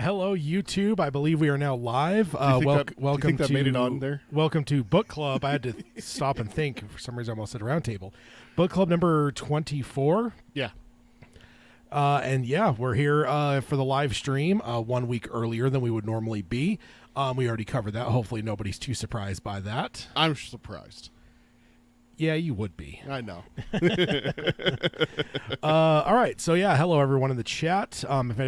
Hello, YouTube. I believe we are now live. Welcome to made it on there? Welcome to Book Club. I had to stop and think. For some reason, I almost said round table. Book Club number 24. Yeah. We're here for the live stream 1 week earlier than we would normally be. We already covered that. Hopefully, nobody's too surprised by that. I'm surprised. Yeah, you would be. I know. All right. So, hello, everyone in the chat. If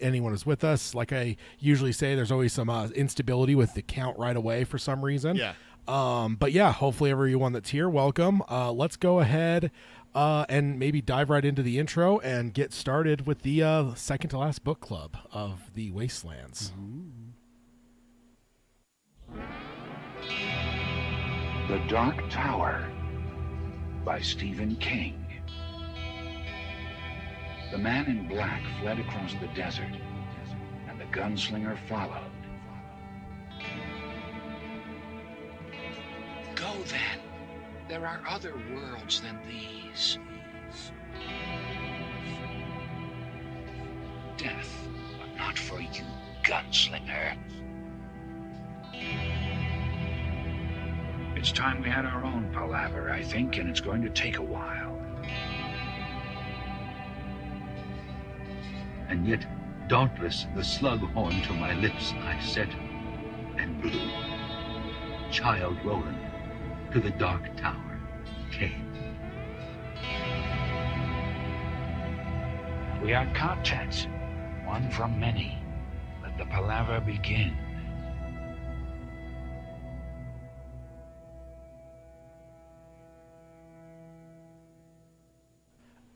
anyone is with us, like I usually say, there's always some instability with the count right away for some reason. Yeah. Hopefully everyone that's here, welcome. Let's go ahead and maybe dive right into the intro and get started with the second to last book club of the Wastelands. The Dark Tower by Stephen King. The man in black fled across the desert, and the gunslinger followed. Go then. There are other worlds than these. Death, but not for you, gunslinger. It's time we had our own palaver, I think, and it's going to take a while. And yet, dauntless, the slug horn to my lips I set, and blew. Child Roland, to the Dark Tower came. We are content, one from many. Let the palaver begin.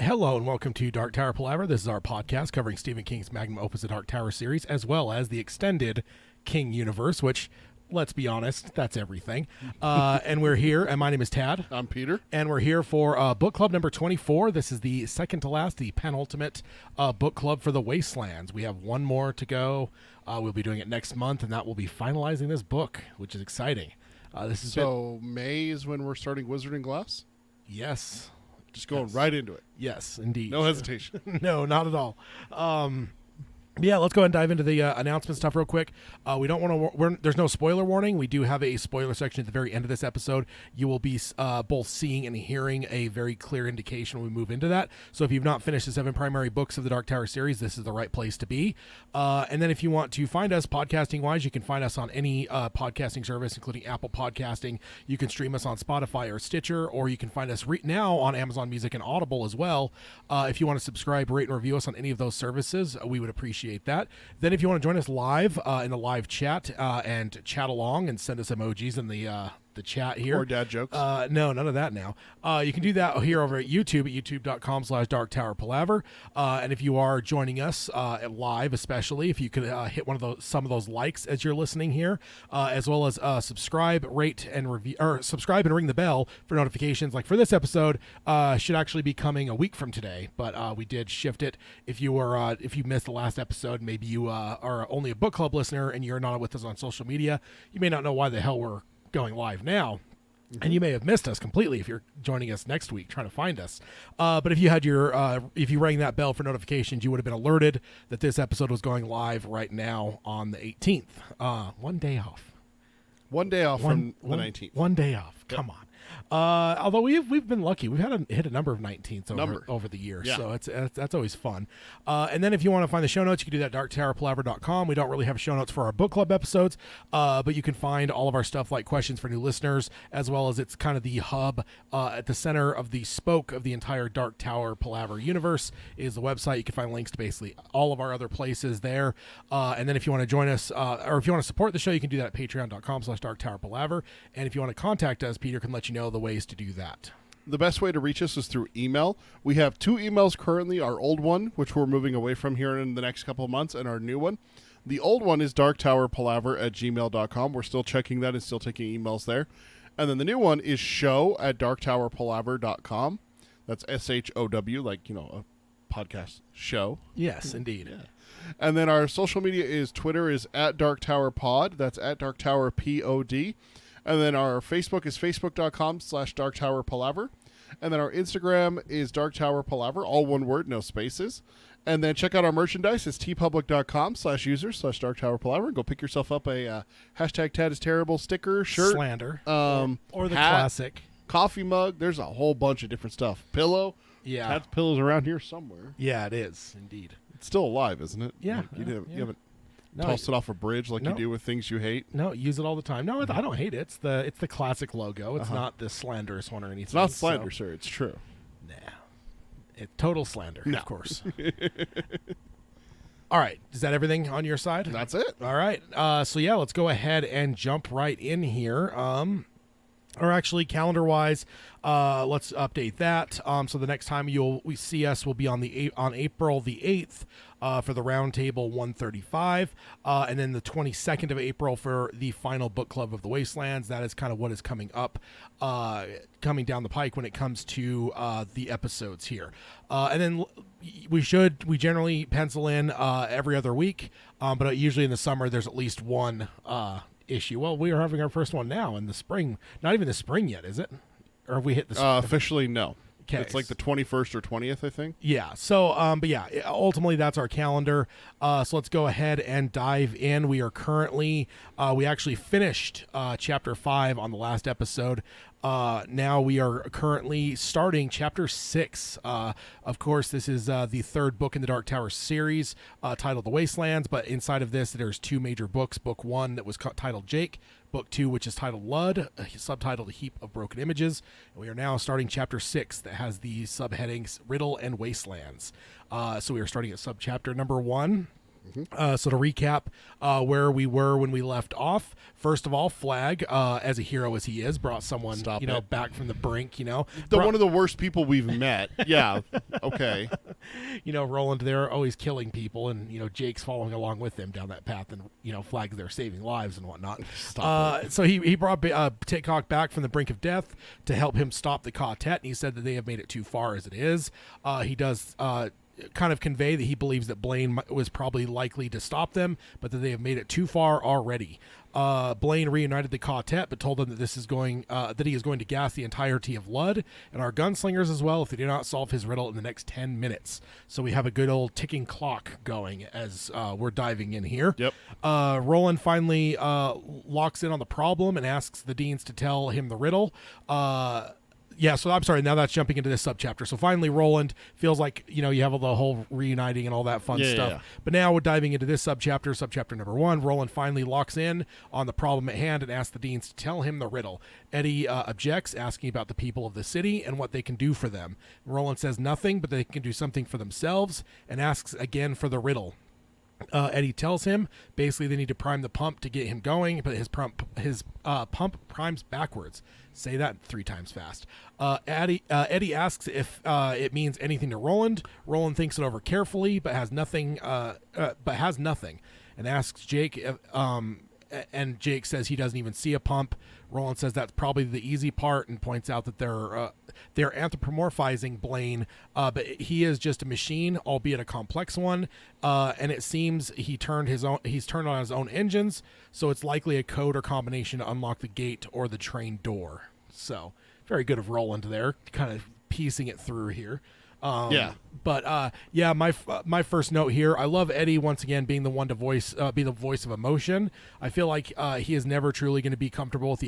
Hello and welcome to Dark Tower Palaver. This is our podcast covering Stephen King's magnum opus, the Dark Tower series, as well as the extended King universe, which, let's be honest, that's everything. And we're here, and my name is Tad. I'm Peter. And we're here for book club number 24. This is the second to last, the penultimate book club for the Wastelands. We have one more to go. We'll be doing it next month, and that will be finalizing this book, which is exciting. May is when we're starting Wizard and Glass? Yes. Just going right into it. Yes, indeed. No hesitation. No, not at all. Let's go ahead and dive into the announcement stuff real quick. We don't want to. There's no spoiler warning. We do have a spoiler section at the very end of this episode. You will be both seeing and hearing a very clear indication when we move into that. So if you've not finished the 7 primary books of the Dark Tower series, this is the right place to be. And then if you want to find us podcasting wise, you can find us on any podcasting service, including Apple Podcasting. You can stream us on Spotify or Stitcher, or you can find us now on Amazon Music and Audible as well. If you want to subscribe, rate, and review us on any of those services, we would appreciate that. Then if you want to join us live in the live chat and chat along and send us emojis in the chat here. Or dad jokes. No, none of that now. You can do that here over at YouTube at youtube.com/darktowerpalaver. And if you are joining us live, especially, if you could hit some of those likes as you're listening here, as well as subscribe, rate, and review, or subscribe and ring the bell for notifications. Like for this episode, should actually be coming a week from today, but we did shift it. If you missed the last episode, maybe you are only a book club listener and you're not with us on social media, you may not know why the hell we're going live now, and you may have missed us completely if you're joining us next week trying to find us. But if you had if you rang that bell for notifications, you would have been alerted that this episode was going live right now on the 18th. 1 day off. 1 day off from the 19th. 1 day off. Yep. Come on. Although we've been lucky, we've hit a number of 19ths over the year, so that's always fun. And then if you want to find the show notes, you can do that at darktowerpalaver.com. We don't really have show notes for our book club episodes, but you can find all of our stuff like questions for new listeners, as well as it's kind of the hub at the center of the spoke of the entire Dark Tower Palaver universe is the website. You can find links to basically all of our other places there. And then if you want to join us, or if you want to support the show, you can do that at patreon.com/darktowerpalaver. And if you want to contact us, Peter can let you know the ways to do that. The best way to reach us is through email. We have 2 emails currently, our old one, which we're moving away from here in the next couple of months, and our new one. The old one is darktowerpalaver@gmail.com. We're still checking that and still taking emails there. And then the new one is show@darktowerpalaver.com. That's SHOW, like, a podcast show. Yes, indeed. Yeah. And then our social media is Twitter is @DarkTowerPod. That's @DarkTowerPod. And then our Facebook is facebook.com/DarkTowerPalaver. And then our Instagram is Dark Tower Palaver, all one word, no spaces. And then check out our merchandise. It's tpublic.com/user/Dark Tower Palaver. And go pick yourself up a hashtag Tad is Terrible sticker, shirt. Slander. Or the hat, classic. coffee mug. There's a whole bunch of different stuff. Pillow. Yeah. Tad's pillow's around here somewhere. Yeah, it is, indeed. It's still alive, isn't it? Yeah. Like, you haven't No, tossed it off a bridge like No. you do with things you hate. No, use it all the time. No, I don't hate it. It's the classic logo. It's not the slanderous one or anything. It's not slander, so- sir. It's true. Nah. It's total slander, No. of course. All right. Is that everything on your side? That's it. All right. So yeah, let's go ahead and jump right in here. Or actually, calendar-wise, let's update that. So the next time we see us will be on April the 8th for the Roundtable 135, and then the 22nd of April for the final book club of the Wastelands. That is kind of what is coming up, coming down the pike when it comes to the episodes here. And then we generally pencil in every other week, but usually in the summer there's at least one issue. Well, we are having our first one now in the spring. Not even the spring yet, is it? Or have we hit the Officially, no. 'Kay. It's like the 21st or 20th, I think. Yeah. So, but yeah, ultimately that's our calendar. So let's go ahead and dive in. We are currently, we actually finished chapter 5 on the last episode. Now we are currently starting chapter 6. Of course, this is the third book in the Dark Tower series, titled The Wastelands. But inside of this, there's two major books. Book 1 that was titled Jake. Book 2, which is titled Lud, subtitled A Heap of Broken Images. And we are now starting chapter 6 that has the subheadings Riddle and Wastelands. So we are starting at subchapter number 1. So to recap where we were when we left off, first of all, Flag, as a hero as he is, brought someone back from the brink. One of the worst people we've met. Yeah. Okay. Roland there always killing people, and Jake's following along with him down that path, and Flag's there saving lives and whatnot. So he brought Titcock back from the brink of death to help him stop the quartet, and he said that they have made it too far as it is. He does kind of convey that he believes that Blaine was probably likely to stop them, but that they have made it too far already. Blaine reunited the quartet, but told them that that he is going to gas the entirety of Lud and our gunslingers as well if they do not solve his riddle in the next 10 minutes. So we have a good old ticking clock going as we're diving in here. Yep. Roland finally locks in on the problem and asks the deans to tell him the riddle. Yeah, so I'm sorry, now that's jumping into this subchapter. So finally, Roland feels like, you have all the whole reuniting and all that fun stuff. Yeah. But now we're diving into this subchapter number 1. Roland finally locks in on the problem at hand and asks the deans to tell him the riddle. Eddie objects, asking about the people of the city and what they can do for them. Roland says nothing, but they can do something for themselves, and asks again for the riddle. Eddie tells him basically they need to prime the pump to get him going, but his pump primes backwards. Say that 3 times fast. Eddie asks if it means anything to Roland. Roland thinks it over carefully, but has nothing. And asks Jake. And Jake says he doesn't even see a pump. Roland says that's probably the easy part and points out that they're anthropomorphizing Blaine, but he is just a machine, albeit a complex one. And it seems he's turned on his own engines, so it's likely a code or combination to unlock the gate or the train door. So very good of Roland there, kind of piecing it through here. Yeah. But my first note here, I love Eddie once again being the one to be the voice of emotion. I feel like he is never truly going to be comfortable with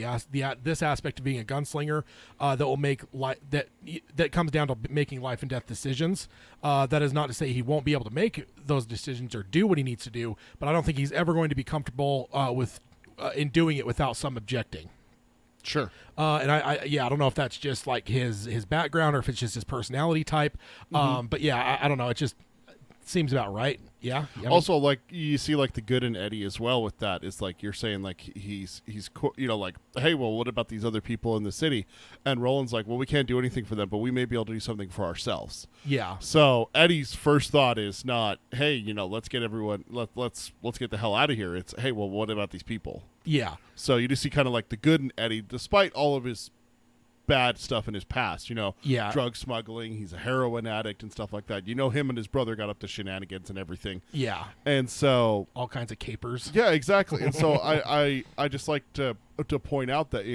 this aspect of being a gunslinger that will make that comes down to making life and death decisions. That is not to say he won't be able to make those decisions or do what he needs to do, but I don't think he's ever going to be comfortable in doing it without some objecting. Sure. And I don't know if that's just like his background or if it's just his personality type. But yeah, I don't know. It just seems about right. Yeah. Also, like you see, like the good in Eddie as well with that is like you're saying like he's like, hey, well, what about these other people in the city? And Roland's like, well, we can't do anything for them, but we may be able to do something for ourselves. Yeah. So Eddie's first thought is not, hey, let's get everyone, let's get the hell out of here. It's, hey, well, what about these people? Yeah. So you just see kind of like the good in Eddie, despite all of his bad stuff in his past, Yeah. drug smuggling, he's a heroin addict and stuff like that. Him and his brother got up to shenanigans and everything. Yeah. And so all kinds of capers. yeah, exactly. And so I just like to point out that,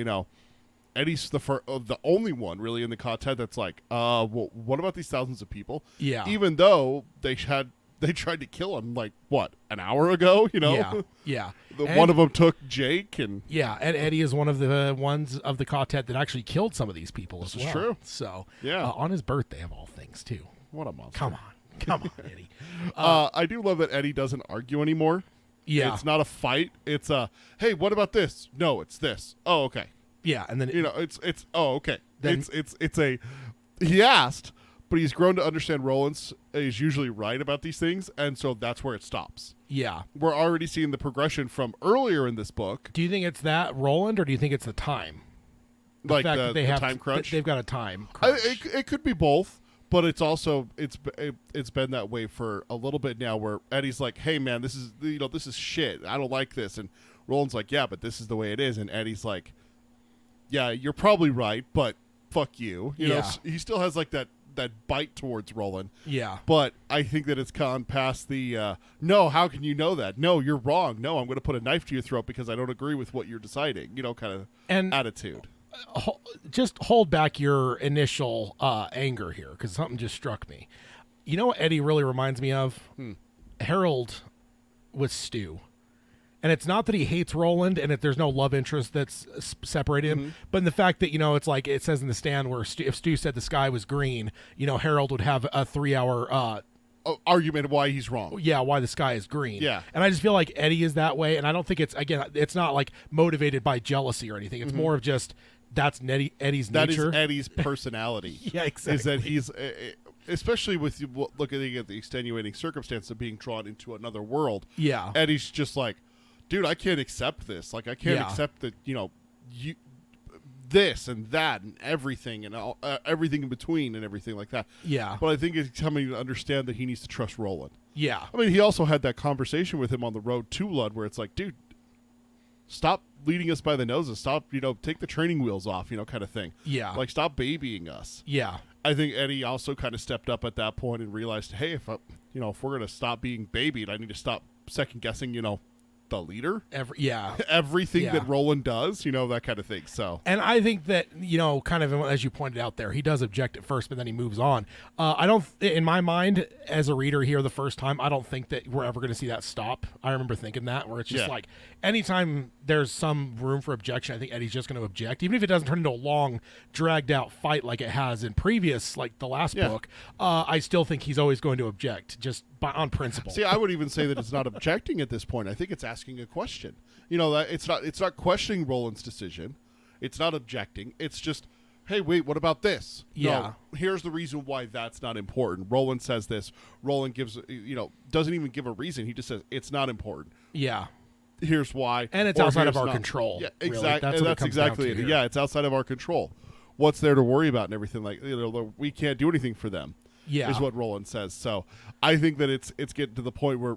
Eddie's the only one really in the quartet that's like, well, what about these thousands of people? Yeah. Even though they tried to kill him like what, an hour ago, you know? Yeah. One of them took Jake, and yeah, and Eddie is one of the ones of the quartet that actually killed some of these people as well. This is true. So Yeah. on his birthday of all things too. what a monster. Come on, Eddie. I do love that Eddie doesn't argue anymore. Yeah. It's not a fight. It's a, hey, what about this? No, it's this. Oh, okay. Yeah, and then You know, it's oh, okay. Then- It's a, he asked, but he's grown to understand Roland is usually right about these things, and so that's where it stops. yeah. We're already seeing the progression from earlier in this book, Do you think it's that Roland, or do you think it's the time? like fact that the they have time crunch. They've got a time crunch. It could be both, but it's also it's been that way for a little bit now, where Eddie's like, hey man, this is shit. I don't like this, and Roland's like, yeah, but this is the way it is, and Eddie's like, yeah, you're probably right, but fuck you. You know, Yeah. he still has like that bite towards Roland. yeah. But I think that it's gone past the no, how can you know that? No, you're wrong. No, I'm going to put a knife to your throat because I don't agree with what you're deciding. You know, kind of And attitude. just hold back your initial anger here, because something just struck me. You know what Eddie really reminds me of? Harold with Stu. And it's not that he hates Roland and that there's no love interest that's separated him, but in the fact that, it's like it says in the stand where if Stu said the sky was green, Harold would have a 3-hour Argument of why he's wrong. why the sky is green. Yeah. And I just feel like Eddie is that way, and I don't think it's not like motivated by jealousy or anything. It's more of just that's Eddie's That nature. is Eddie's personality. Yeah, exactly. Is that he's, especially with looking at the extenuating circumstance of being drawn into another world. Yeah. Eddie's just like, dude, I can't accept this. Like, I can't Yeah. accept that, you this and that and everything and everything in between and everything like that. Yeah. But I think it's coming to understand that he needs to trust Roland. Yeah. I mean, he also had that conversation with him on the road to Lud where it's like, dude, stop leading us by the noses. Stop, take the training wheels off, kind of thing. Yeah. Like, stop babying us. Yeah. I think Eddie also kind of stepped up at that point and realized, hey, if we're going to stop being babied, I need to stop second guessing, the leader. Everything Yeah. that Roland does, that kind of thing. So, And I think that, kind of as you pointed out there, he does object at first, but then he moves on. I don't, in my mind, as a reader here the first time, I don't think that we're ever going to see that stop. I remember thinking that, where it's just Yeah. like anytime there's some room for objection, I think Eddie's just going to object, even if it doesn't turn into a long, dragged out fight like it has in previous, like the last Yeah. book. I still think he's always going to object, just on principle. see, I would even say that it's not objecting at this point. I think it's asking a question. That it's not questioning Roland's decision. It's not objecting. It's just, hey, wait, what about this? Yeah. No, here's the reason why that's not important. Roland says this. Roland gives, doesn't even give a reason. He just says it's not important. Yeah. Here's why. And it's or outside of here's our not. control, Yeah, really. exactly. That's what it That's comes down exactly to it. here. Yeah, it's outside of our control. What's there to worry about and everything like we can't do anything for them. Yeah. Is what Roland says. So I think that it's getting to the point where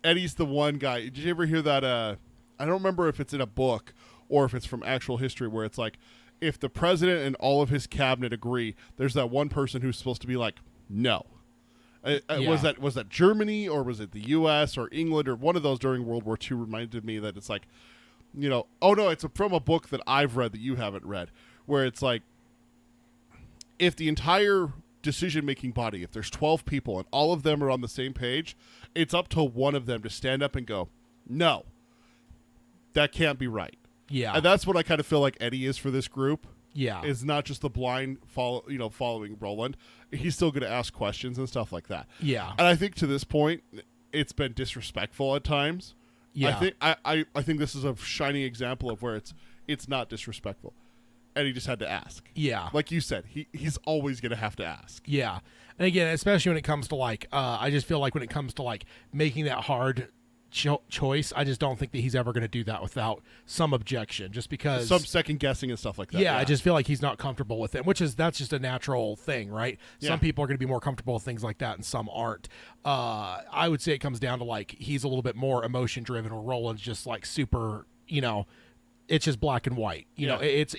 Eddie's the one guy. Did you ever hear that? I don't remember if it's in a book or if it's from actual history, where it's like, if the president and all of his cabinet agree, there's that one person who's supposed to be like, no. Yeah. Was that Germany, or was it the U.S. or England, or one of those during World War II? Reminded me that it's like, oh no, it's from a book that I've read that you haven't read, where it's like, if the entire decision-making body, if there's 12 people and all of them are on the same page, it's up to one of them to stand up and go, no, that can't be right. Yeah. And that's what I kind of feel like Eddie is for this group. Yeah. Is not just the blind following Roland. He's still going to ask questions and stuff like that. Yeah. And I think to this point, it's been disrespectful at times. Yeah. I think this is a shining example of where it's not disrespectful. And he just had to ask. Yeah. Like you said, he's always going to have to ask. Yeah. And again, especially when it comes to like, I just feel like when it comes to like making that hard choice, I just don't think that he's ever going to do that without some objection, just because Some second guessing and stuff like that. yeah, I just feel like he's not comfortable with it, that's just a natural thing, right? Yeah. Some people are going to be more comfortable with things like that and some aren't. I would say it comes down to like, he's a little bit more emotion driven, or Roland's just like super, it's just black and white. You know, it's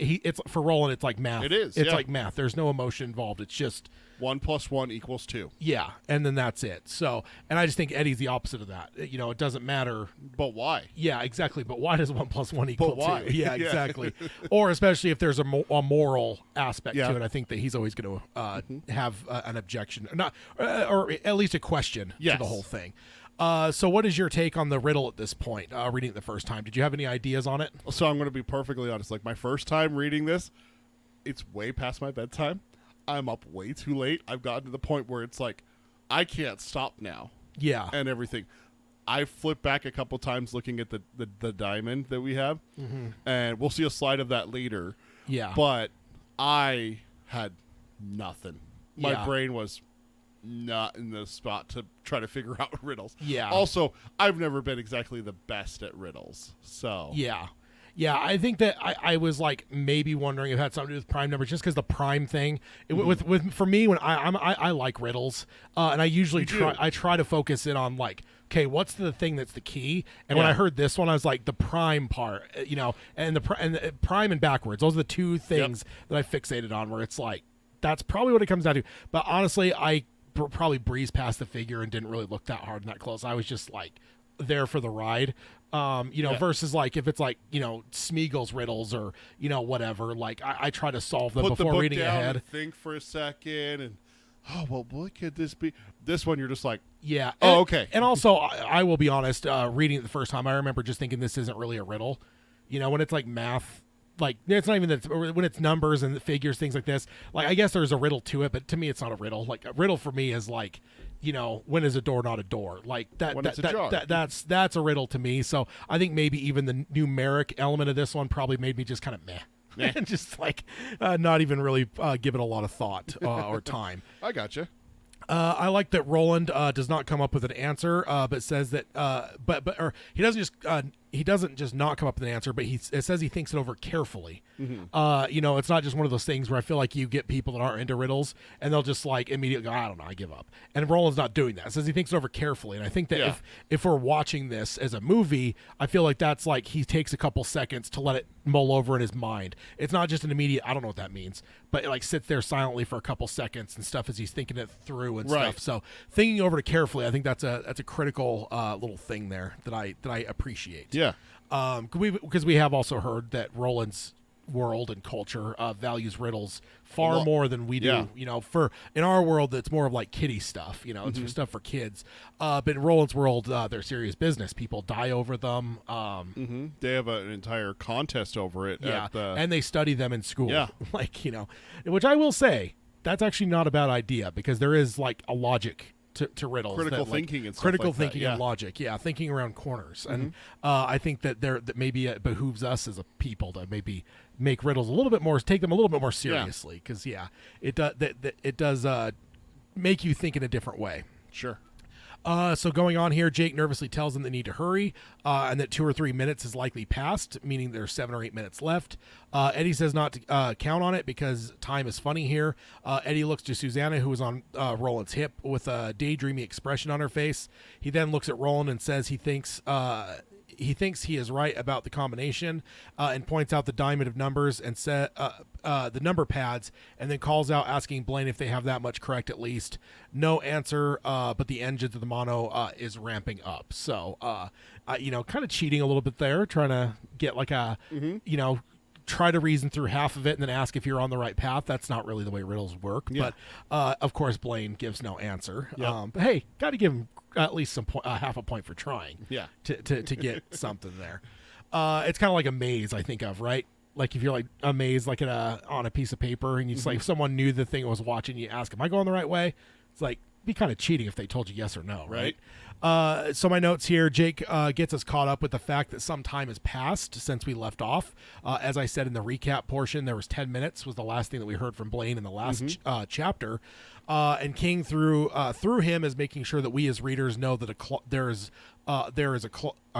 for Roland, it's like math. It is, It's yeah. like math. There's no emotion involved. It's just 1 + 1 = 2. yeah, and then that's it. So, and I just think Eddie's the opposite of that. You know, it doesn't matter. But why? Yeah, exactly. But why does 1 + 1 equal But why? 2? Yeah, Yeah. exactly. Or especially if there's a moral aspect Yeah. to it, I think that he's always going to have an objection, not or at least a question to Yes. the whole thing. So what is your take on the riddle at this point, reading it the first time? Did you have any ideas on it? So I'm going to be perfectly honest. Like, my first time reading this, it's way past my bedtime. I'm up way too late. I've gotten to the point where it's like, I can't stop now Yeah. and everything. I flipped back a couple times looking at the diamond that we have, and we'll see a slide of that later. Yeah. But I had nothing. My Yeah. brain was not in the spot to try to figure out riddles. Yeah. Also, I've never been exactly the best at riddles. So Yeah. Yeah, I think that I was like maybe wondering if it had something to do with prime numbers, just because the prime thing with for me when I like riddles, and I usually You do. try to focus in on like, okay, what's the thing that's the key? And when Yeah. I heard this one, I was like the prime part, you know, and the prime and backwards. Those are the two things that I fixated on. Where it's like that's probably what it comes down to. But honestly, I probably breezed past the figure and didn't really look that hard and that close. I was just like there for the ride. You know, versus like if it's like, you know, Smeagol's riddles or, you know, whatever, like I try to solve them put the before book reading down ahead. and think for a second, and what could this be? This one, you're just like, Yeah. Oh, And- okay. And also, I will be honest, reading it the first time, I remember just thinking this isn't really a riddle. You know, when it's like math, like it's not even that, when it's numbers and figures, things like this, like I guess there's a riddle to it, but to me it's not a riddle. Like a riddle for me is like, you know, when is a door not a door? Like that, When it's a jar. that's a riddle to me. So I think maybe even the numeric element of this one probably made me just kind of meh. And just like not even really give it a lot of thought or time. I gotcha. I like that Roland does not come up with an answer, but says that, or he doesn't just not come up with an answer, but it says he thinks it over carefully. You know, it's not just one of those things where I feel like you get people that aren't into riddles and they'll just like immediately go, I don't know, I give up. And Roland's not doing that. It says he thinks it over carefully, and I think that if we're watching this as a movie, I feel like that's like he takes a couple seconds to let it mull over in his mind. It's not just an immediate, I don't know what that means, but it like sits there silently for a couple seconds and stuff as he's thinking it through and Right. stuff. So thinking over it carefully, I think that's a critical little thing there that I appreciate. Yeah. Because we have also heard that Roland's world and culture values riddles far more than we do. Yeah. You know, for in our world, it's more of like kiddie stuff. You know, it's for stuff for kids. But in Roland's world, they're serious business. People die over them. They have an entire contest over it. Yeah, At the, and they study them in school. Yeah. Like, you know, which I will say that's actually not a bad idea because there is like a logic to riddles. Critical that, like, thinking and stuff critical like that, thinking yeah. and logic. Yeah, thinking around corners. And I think that that maybe it behooves us as a people to maybe make riddles a little bit more, take them a little bit more seriously because it does it does make you think in a different way. Sure. So going on here, Jake nervously tells them they need to hurry, and that 2 or 3 minutes is likely past, meaning there's 7 or 8 minutes left. Eddie says not to count on it because time is funny here. Eddie looks to Susanna, who is on Roland's hip, with a daydreamy expression on her face. He then looks at Roland and says he thinks he is right about the combination, and points out the diamond of numbers and the number pads, and then calls out asking Blaine if they have that much correct at least. No answer, but the engines of the mono is ramping up. So, you know, kind of cheating a little bit there, trying to get like a, you know, try to reason through half of it and then ask if you're on the right path. That's not really the way riddles work. Yeah. But, of course, Blaine gives no answer. Yep. But hey, got to give him at least some half a point for trying. Yeah. To get something there. It's kind of like a maze I think of, right? Like if you're like a maze, like on a piece of paper, and you just like if someone knew the thing was watching, you ask, "Am I going the right way?" It's like be kind of cheating if they told you yes or no, right? So my notes here, Jake gets us caught up with the fact that some time has passed since we left off. As I said in the recap portion, there was 10 minutes was the last thing that we heard from Blaine in the last chapter. And King through him is making sure that we as readers know that there is a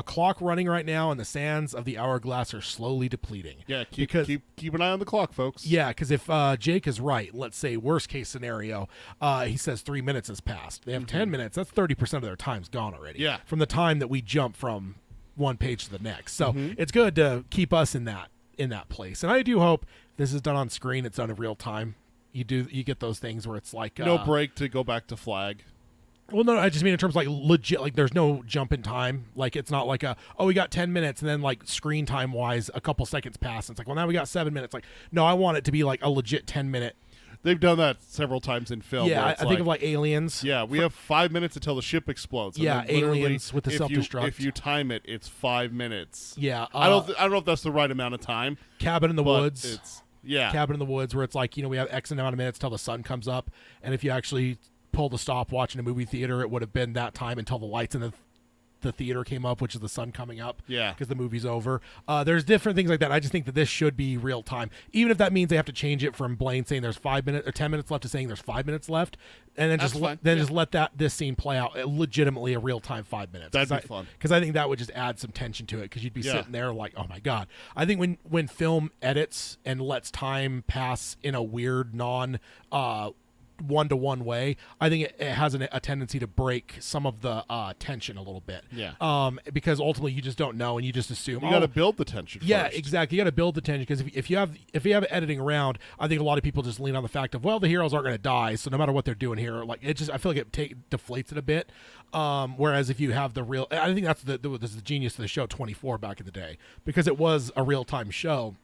clock running right now, and the sands of the hourglass are slowly depleting. Yeah, keep an eye on the clock, folks. Yeah, because if Jake is right, let's say worst case scenario, he says 3 minutes has passed. They have 10 minutes. That's 30% of their time's gone already. Yeah. From the time that we jump from one page to the next. So it's good to keep us in that place. And I do hope this is done on screen. It's done in real time. You get those things where it's like no break to go back to flag. Well, no, I just mean in terms of like legit, like there's no jump in time. Like it's not like we got 10 minutes and then like screen time wise, a couple seconds pass. And it's like, well, now we got 7 minutes. Like, no, I want it to be like a legit 10-minute. They've done that several times in film. Yeah, I think of like Aliens. Yeah, we have 5 minutes until the ship explodes. Yeah, Aliens with the self-destruct. If you time it, it's 5 minutes. Yeah, I don't know if that's the right amount of time. Cabin in the Woods. It's Cabin in the Woods, where it's like, we have X amount of minutes till the sun comes up, and if you actually pulled a stopwatch in a movie theater, it would have been that time until the lights in the theater came up, which is the sun coming up. Yeah, because the movie's over. There's different things like that. I just think that this should be real time, even if that means they have to change it from Blaine saying there's 5 minutes or 10 minutes left to saying there's 5 minutes left, and then just let this scene play out legitimately a real time 5 minutes. That'd be fun, because I think that would just add some tension to it, because you'd be sitting there like, oh my god. I think when film edits and lets time pass in a weird non one-to-one way, I think it has a tendency to break some of the tension a little bit. Yeah. Because ultimately you just don't know, and you just assume you got to build the tension. Yeah, first. exactly. You got to build the tension, because if you have editing around, I think a lot of people just lean on the fact of, well, the heroes aren't going to die, so no matter what they're doing here, like I feel like it deflates it a bit. Whereas if you have the real, I think that's the genius of the show 24 back in the day, because it was a real-time show.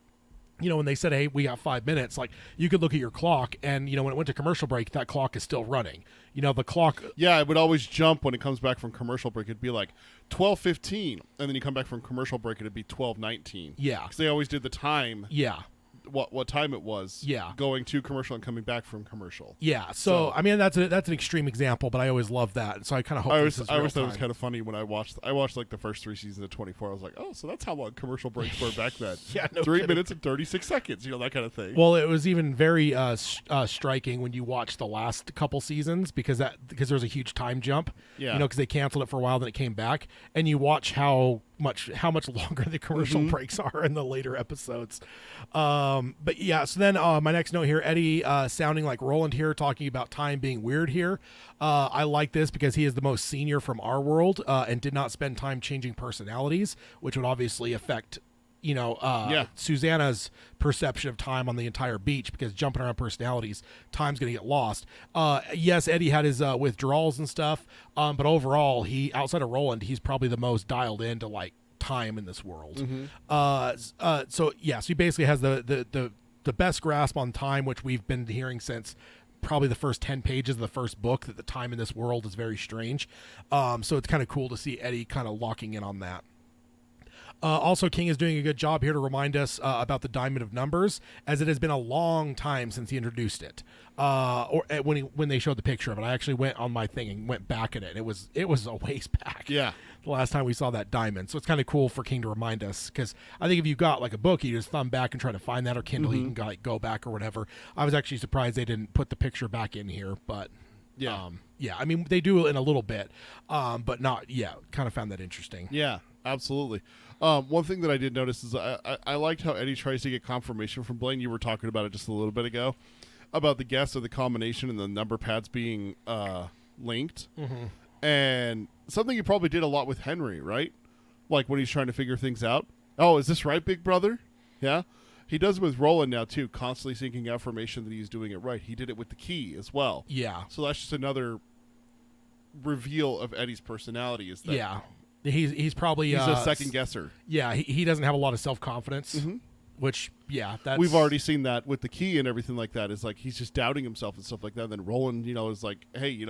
When they said, hey, we got 5 minutes, like you could look at your clock, and when it went to commercial break, that clock is still running. The clock. Yeah, it would always jump when it comes back from commercial break. It'd be like 12:15, and then you come back from commercial break, it'd be 12:19. Yeah, because they always did the time. Yeah. What time it was. Yeah. Going to commercial and coming back from commercial. Yeah. So I mean, that's an extreme example, but I always love that. So I kind of hope. I always thought it was kind of funny when I watched like the first 3 seasons of 24. I was like, oh, so that's how long commercial breaks were back then. Yeah, no 3 kidding. minutes and 36 seconds. That kind of thing. Well, it was even very striking when you watch the last couple seasons, because there was a huge time jump. Yeah. Because they canceled it for a while, then it came back, and you watch how much longer the commercial breaks are in the later episodes. But yeah, so then my next note here, Eddie sounding like Roland here, talking about time being weird here. I like this because he is the most senior from our world, and did not spend time changing personalities, which would obviously affect Susanna's perception of time on the entire beach, because jumping around personalities, time's going to get lost. Yes, Eddie had his withdrawals and stuff, but overall, outside of Roland, he's probably the most dialed into like time in this world. So he basically has the best grasp on time, which we've been hearing since probably the first 10 pages of the first book, that the time in this world is very strange. So it's kind of cool to see Eddie kind of locking in on that. Also, King is doing a good job here to remind us about the Diamond of Numbers, as it has been a long time since he introduced it. Or when they showed the picture of it, I actually went on my thing and went back at it. It was a ways back. Yeah. The last time we saw that diamond. So it's kind of cool for King to remind us, because I think if you got like a book, you just thumb back and try to find that, or Kindle, you can go back or whatever. I was actually surprised they didn't put the picture back in here, but yeah. I mean, they do in a little bit, but not. Yeah, kind of found that interesting. Yeah, absolutely. One thing that I did notice is I liked how Eddie tries to get confirmation from Blaine. You were talking about it just a little bit ago, about the guess of the combination and the number pads being linked. And something you probably did a lot with Henry, right? Like when he's trying to figure things out. Oh, is this right, big brother? Yeah. He does it with Roland now, too, constantly seeking affirmation that he's doing it right. He did it with the key as well. Yeah. So that's just another reveal of Eddie's personality. Is that yeah. He's probably... He's a second guesser. Yeah, he doesn't have a lot of self-confidence, which, that's... We've already seen that with the key and everything like that. Is like he's just doubting himself and stuff like that. And then Roland, is like, hey,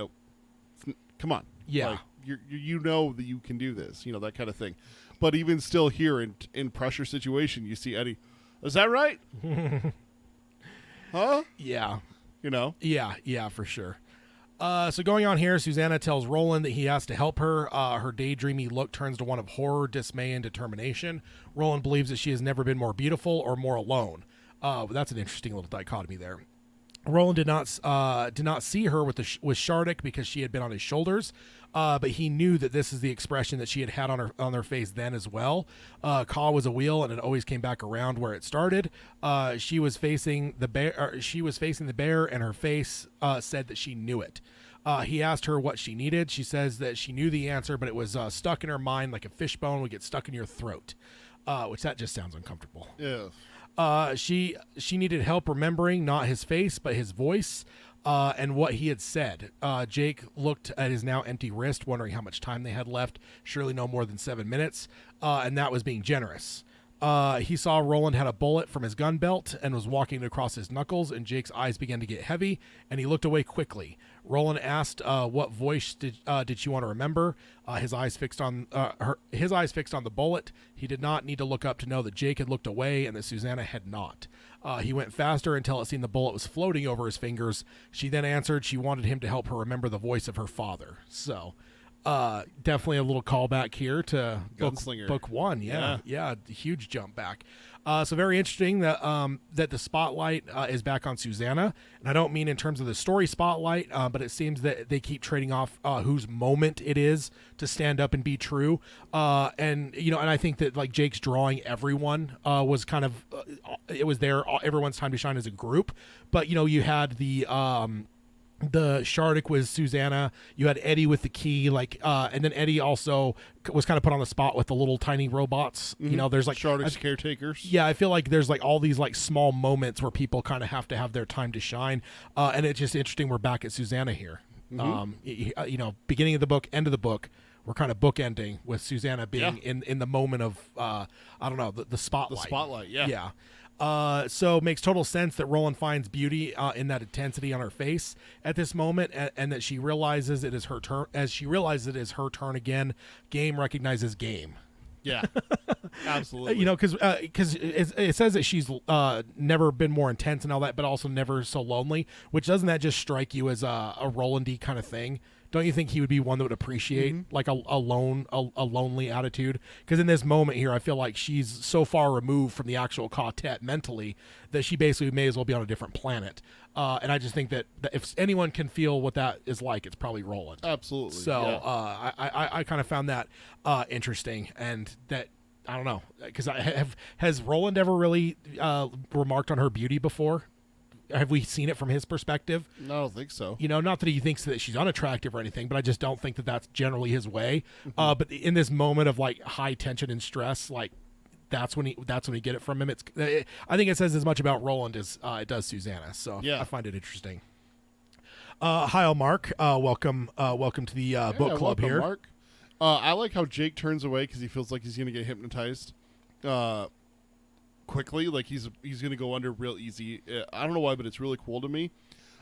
come on. Yeah. Like, you know that you can do this, that kind of thing. But even still here in pressure situation, you see Eddie, is that right? Huh? Yeah. Yeah, for sure. So going on here, Susanna tells Roland that he has to help her. Her daydreamy look turns to one of horror, dismay, and determination. Roland believes that she has never been more beautiful or more alone. That's an interesting little dichotomy there. Roland did not see her with Shardik because she had been on his shoulders, but he knew that this is the expression that she had on her face then as well. Ka was a wheel, and it always came back around where it started. She was facing the bear. She was facing the bear, and her face said that she knew it. He asked her what she needed. She says that she knew the answer, but it was stuck in her mind like a fishbone would get stuck in your throat, which that just sounds uncomfortable. Yeah. She needed help remembering not his face, but his voice. And what he had said. Jake looked at his now empty wrist, wondering how much time they had left. Surely no more than 7 minutes. And that was being generous. He saw Roland had a bullet from his gun belt and was walking it across his knuckles, and Jake's eyes began to get heavy, and he looked away quickly. Roland asked, "What voice did she want to remember?" His eyes fixed on the bullet. He did not need to look up to know that Jake had looked away and that Susanna had not. He went faster until it seemed the bullet was floating over his fingers. She then answered she wanted him to help her remember the voice of her father. So, definitely a little callback here to Gunslinger. book one. Yeah, huge jump back. So very interesting that that the spotlight is back on Susanna, and I don't mean in terms of the story spotlight, but it seems that they keep trading off whose moment it is to stand up and be true. And I think that like Jake's drawing everyone was kind of it was everyone's time to shine as a group, but you had the Shardik was Susanna. You had Eddie with the key, and then Eddie also was kind of put on the spot with the little tiny robots. Mm-hmm. There's like Shardik's caretakers. Yeah, I feel like there's like all these like small moments where people kind of have to have their time to shine, and it's just interesting. We're back at Susanna here. Mm-hmm. Beginning of the book, end of the book. We're kind of bookending with Susanna being in the moment of I don't know, the spotlight. The spotlight, yeah. Yeah. So it makes total sense that Roland finds beauty in that intensity on her face at this moment, and that she realizes it is her turn. As she realizes it is her turn again, game recognizes game. Yeah, absolutely. Because it says that she's never been more intense and all that, but also never so lonely. Which doesn't that just strike you as a Roland-y kind of thing? Don't you think he would be one that would appreciate like a lonely attitude? Because in this moment here, I feel like she's so far removed from the actual quartet mentally that she basically may as well be on a different planet. And I just think that if anyone can feel what that is like, it's probably Roland. Absolutely. So yeah. I kind of found that interesting, and that I don't know, because has Roland ever really remarked on her beauty before? Have we seen it from his perspective? No, I don't think so. Not that he thinks that she's unattractive or anything, but I just don't think that that's generally his way. But in this moment of like high tension and stress, like that's when you get it from him. I think it says as much about Roland as it does Susanna. So I find it interesting. Hi, Mark. Welcome to the book club welcome, here. Mark. I like how Jake turns away because he feels like he's going to get hypnotized quickly. Like he's going to go under real easy. I don't know why, but it's really cool to me.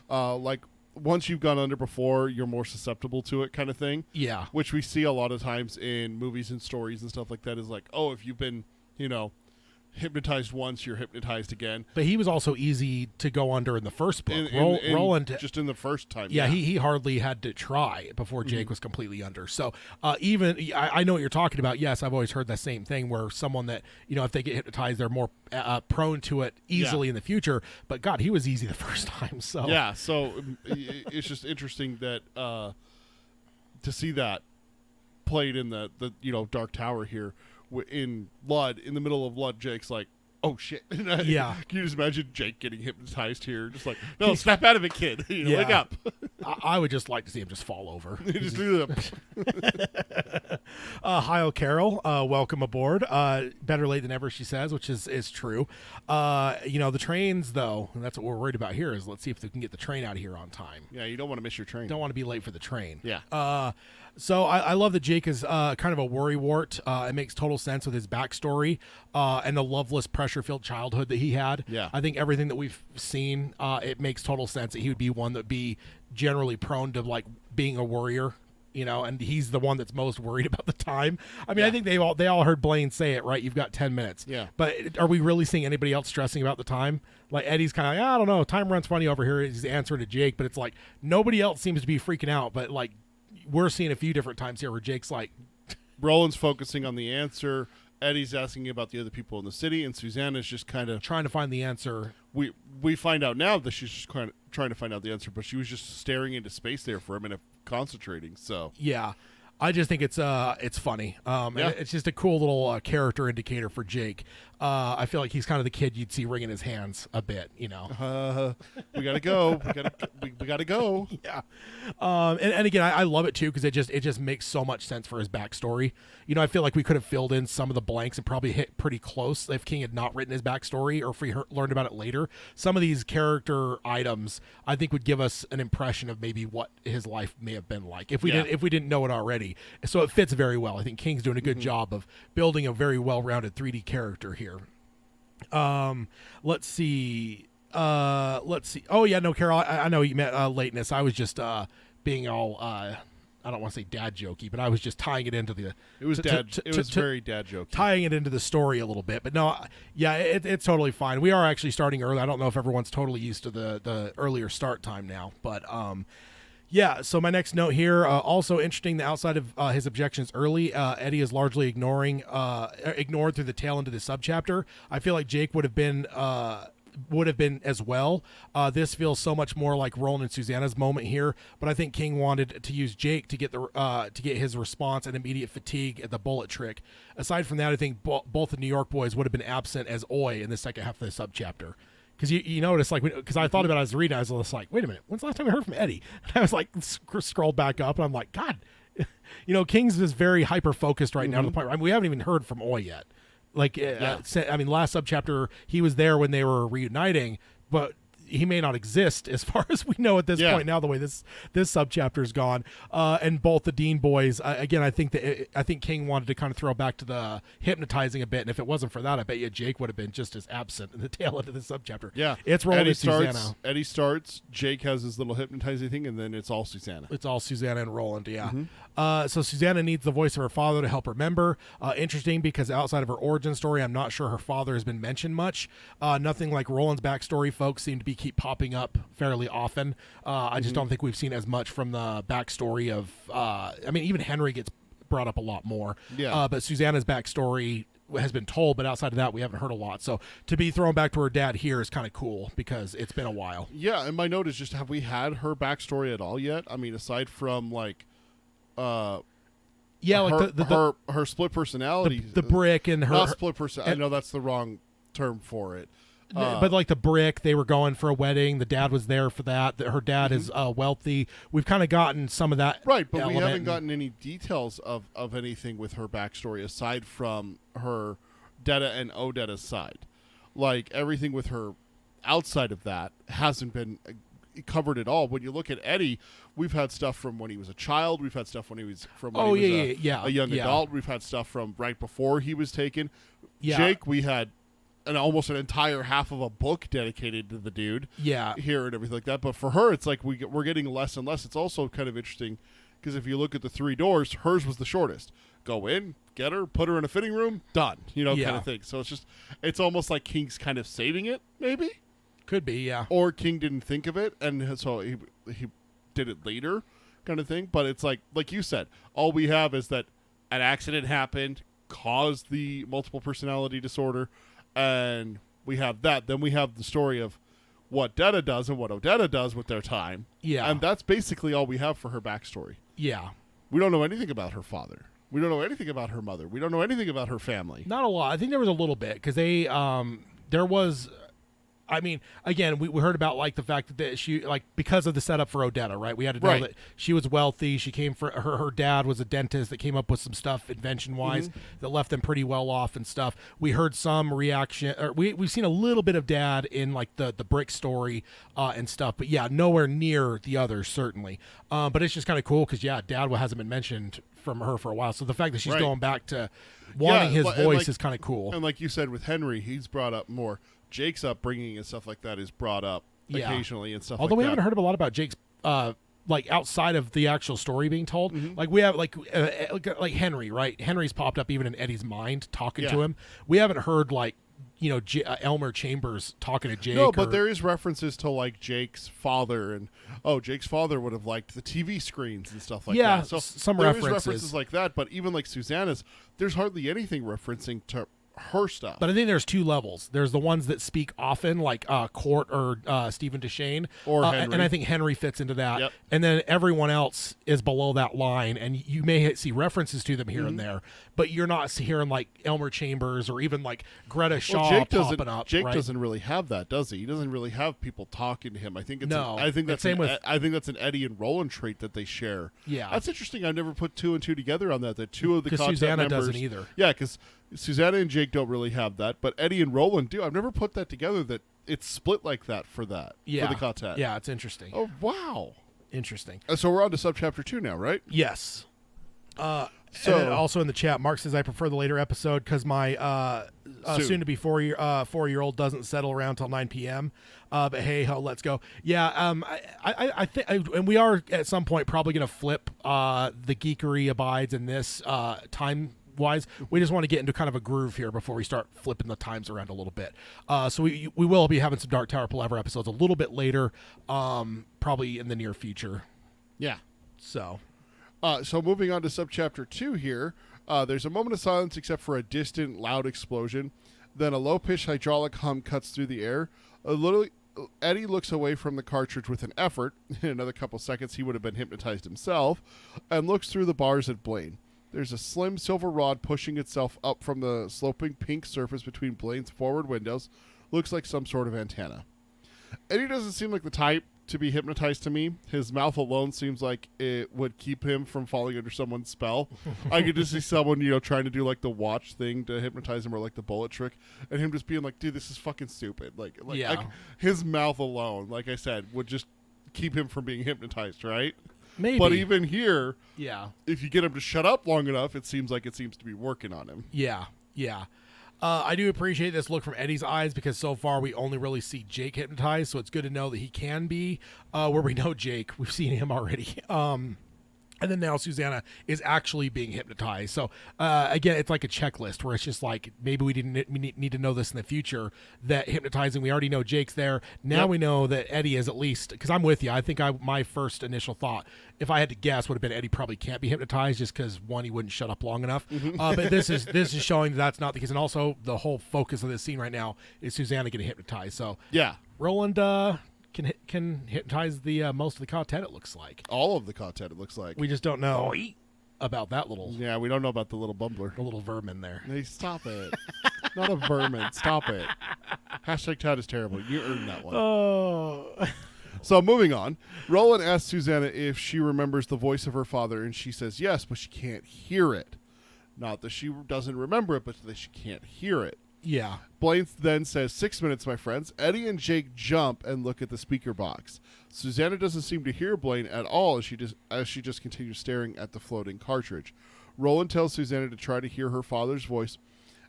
Like once you've gone under before, you're more susceptible to it, kind of thing. Yeah. Which we see a lot of times in movies and stories and stuff like that. Is like, oh, if you've been hypnotized once, you're hypnotized again. But he was also easy to go under in the first book. Roland, just in the first time. Yeah, he hardly had to try before Jake was completely under. So even I know what you're talking about. Yes, I've always heard that same thing where someone that if they get hypnotized, they're more prone to it easily in the future. But God, he was easy the first time. So yeah, so it's just interesting that to see that played in the Dark Tower here. In Lud, in the middle of Lud, Jake's like, oh shit. Yeah. Can you just imagine Jake getting hypnotized here? Just like, no, snap out of it, kid. Wake up. I would just like to see him just fall over. Just do that. Hi, Carol. Welcome aboard. Better late than ever, she says, which is true. The trains, though, and that's what we're worried about here, is let's see if they can get the train out of here on time. Yeah, you don't want to miss your train. Don't want to be late for the train. Yeah. So I love that Jake is kind of a worrywart. It makes total sense with his backstory and the loveless, pressure-filled childhood that he had. Yeah. I think everything that we've seen, it makes total sense that he would be one that would be generally prone to like being a worrier. And he's the one that's most worried about the time. I mean, I think they all heard Blaine say it, right? You've got 10 minutes. Yeah. But are we really seeing anybody else stressing about the time? Like Eddie's kind of like, I don't know, time runs funny over here. He's answering to Jake, but it's like nobody else seems to be freaking out. But like we're seeing a few different times here where Jake's like, Roland's focusing on the answer. Eddie's asking about the other people in the city, and Susanna's just kind of trying to find the answer. We find out now that she's just kind of trying to find out the answer, but she was just staring into space there for a minute, concentrating. So yeah. I just think it's funny. And it's just a cool little character indicator for Jake. I feel like he's kind of the kid you'd see wringing his hands a bit, you know. We gotta go. We gotta go. Yeah. And again, I love it too because it just makes so much sense for his backstory. You know, I feel like we could have filled in some of the blanks and probably hit pretty close if King had not written his backstory or if we learned about it later. Some of these character items I think would give us an impression of maybe what his life may have been like if we didn't know it already. So it fits very well. I think King's doing a good job of building a very well-rounded 3D character here. Let's see. Oh yeah, no, Carol, I know you meant lateness. I was just being all I don't want to say dad jokey, but I was just tying it into the. It was very dad jokey. Tying it into the story a little bit, but no, yeah, it's totally fine. We are actually starting early. I don't know if everyone's totally used to the earlier start time now, but yeah, so my next note here, also interesting, the outside of his objections early, Eddie is largely ignored through the tail into the subchapter. I feel like Jake would have been as well. This feels so much more like Roland and Susanna's moment here, but I think King wanted to use Jake to get his response and immediate fatigue at the bullet trick. Aside from that, I think both the New York boys would have been absent as Oi in the second half of the subchapter. Because you notice, like, because I thought about it as a reader, I was just like, wait a minute, when's the last time I heard from Eddie? And I was like, scrolled back up, and I'm like, God, you know, King's is very hyper focused right now to the point where we haven't even heard from Oi yet. Like, I mean, last subchapter he was there when they were reuniting, but he may not exist as far as we know at this point now, the way this subchapter is gone. And both the Dean boys, again, I think King wanted to kind of throw back to the hypnotizing a bit, and if it wasn't for that, I bet you Jake would have been just as absent in the tail end of the subchapter. Yeah, it's Roland and Susanna. Eddie starts, Jake has his little hypnotizing thing, and then it's all Susanna. It's all Susanna and Roland, yeah. So Susanna needs the voice of her father to help remember. Interesting, because outside of her origin story, I'm not sure her father has been mentioned much. Nothing like Roland's backstory. Folks seem to keep popping up fairly often. I just don't think we've seen as much from the backstory of. I mean, even Henry gets brought up a lot more. Yeah. But Susanna's backstory has been told, but outside of that, we haven't heard a lot. So to be thrown back to her dad here is kind of cool because it's been a while. Yeah, and my note is just, have we had her backstory at all yet? I mean, aside from like. Her split personality, the brick, and her not split personality. I know that's the wrong term for it. But like the brick, they were going for a wedding. The dad was there for that. Her dad is wealthy. We've kind of gotten some of that, right? But we haven't gotten any details of anything with her backstory aside from her Detta and Odetta's side. Like everything with her outside of that hasn't been covered at all. When you look at Eddie, we've had stuff from when he was a child. We've had stuff when he was a young adult. We've had stuff from right before he was taken. Yeah. Jake, we had almost an entire half of a book dedicated to the dude. Yeah, here and everything like that. But for her, it's like we're getting less and less. It's also kind of interesting because if you look at the three doors, hers was the shortest. Go in, get her, put her in a fitting room, done. You know, kind of thing. So it's almost like King's kind of saving it, maybe. Could be, yeah. Or King didn't think of it, and so he did it later, kind of thing. But it's like you said, all we have is that an accident happened, caused the multiple personality disorder, and we have that. Then we have the story of what Detta does and what Odetta does with their time. Yeah. And that's basically all we have for her backstory. Yeah. We don't know anything about her father. We don't know anything about her mother. We don't know anything about her family. Not a lot. I think there was a little bit because there was. I mean, again, we heard about like the fact that she, like, because of the setup for Odetta, right? We had to know that she was wealthy. She came for her dad was a dentist that came up with some stuff invention wise that left them pretty well off and stuff. We heard some reaction, or we've seen a little bit of dad in like the brick story and stuff, but yeah, nowhere near the others certainly. But it's just kind of cool because dad hasn't been mentioned from her for a while. So the fact that she's going back to wanting his voice is kind of cool. And like you said with Henry, he's brought up more. Jake's upbringing and stuff like that is brought up occasionally and stuff Although like that. we haven't heard a lot about Jake's, like, outside of the actual story being told. Like, we have, like Henry, right? Henry's popped up even in Eddie's mind talking to him. We haven't heard, like, you know, Elmer Chambers talking to Jake. No, but there is references to, like, Jake's father and, Jake's father would have liked the TV screens and stuff like that. Yeah, So some there references. is references like that, but even like Susanna's, there's hardly anything referencing to her stuff. But I think there's two levels. There's the ones that speak often, like Court or Stephen Deshane, Or Henry. and I think Henry fits into that. Yep. And then everyone else is below that line, and you may see references to them here and there, but you're not hearing like Elmer Chambers or even like Greta Shaw Jake popping up. Jake right? doesn't really have that, does he? He doesn't really have people talking to him. I think it's No. I think that's Same with- I think that's an Eddie and Roland trait that they share. Yeah. That's interesting. I've never put two and two together on that. That two of the 'Cause content Susanna members, doesn't either. Yeah, because Susanna and Jake don't really have that, but Eddie and Roland do. I've never put that together. That it's split like that for that Yeah. for the content. Yeah, it's interesting. Oh wow. Interesting. So we're on to subchapter 2 now, right? Yes. So- And then also in the chat, Mark says I prefer the later episode because my soon to be 4-year-old doesn't settle around till 9 p.m. But hey ho, let's go. Yeah. I think, and we are at some point probably going to flip the geekery abides in this time wise. We just want to get into kind of a groove here before we start flipping the times around a little bit. So we will be having some Dark Tower Palaver episodes a little bit later, probably in the near future. Yeah. So. So moving on to subchapter 2 here, there's a moment of silence except for a distant, loud explosion. Then a low-pitched hydraulic hum cuts through the air. Eddie looks away from the cartridge with an effort. In another couple seconds, he would have been hypnotized himself, and looks through the bars at Blaine. There's a slim silver rod pushing itself up from the sloping pink surface between Blaine's forward windows. Looks like some sort of antenna. Eddie doesn't seem like the type to be hypnotized to me. His mouth alone seems like it would keep him from falling under someone's spell. I could just see someone, trying to do like the watch thing to hypnotize him, or like the bullet trick, and him just being like, dude, this is fucking stupid. Yeah. His mouth alone, like I said, would just keep him from being hypnotized, right? Maybe. But even here, Yeah. if you get him to shut up long enough, it seems to be working on him. Yeah. I do appreciate this look from Eddie's eyes because so far we only really see Jake hypnotized, so it's good to know that he can be where we know Jake. We've seen him already. And then now Susanna is actually being hypnotized. So, again, it's like a checklist where it's just like, maybe we need to know this in the future, that hypnotizing, we already know Jake's there. Now we know that Eddie is at least, because I'm with you. I think my first initial thought, if I had to guess, would have been Eddie probably can't be hypnotized just because, one, he wouldn't shut up long enough. But this is showing that's not the case. And also, the whole focus of this scene right now is Susanna getting hypnotized. So, Yeah. Roland can hypnotize the most of the content, it looks like. All of the content, it looks like. We just don't know about that little Yeah, we don't know about the little bumbler. vermin there. Hey, stop it. Not a vermin. Stop it. Hashtag Tad is terrible. You earned that one. Oh. So moving on, Roland asks Susanna if she remembers the voice of her father, and she says yes, but she can't hear it. Not that she doesn't remember it, but that she can't hear it. Yeah. Blaine then says, 6 minutes, my friends. Eddie and Jake jump and look at the speaker box. Susanna doesn't seem to hear Blaine at all as she just continues staring at the floating cartridge. Roland tells Susanna to try to hear her father's voice,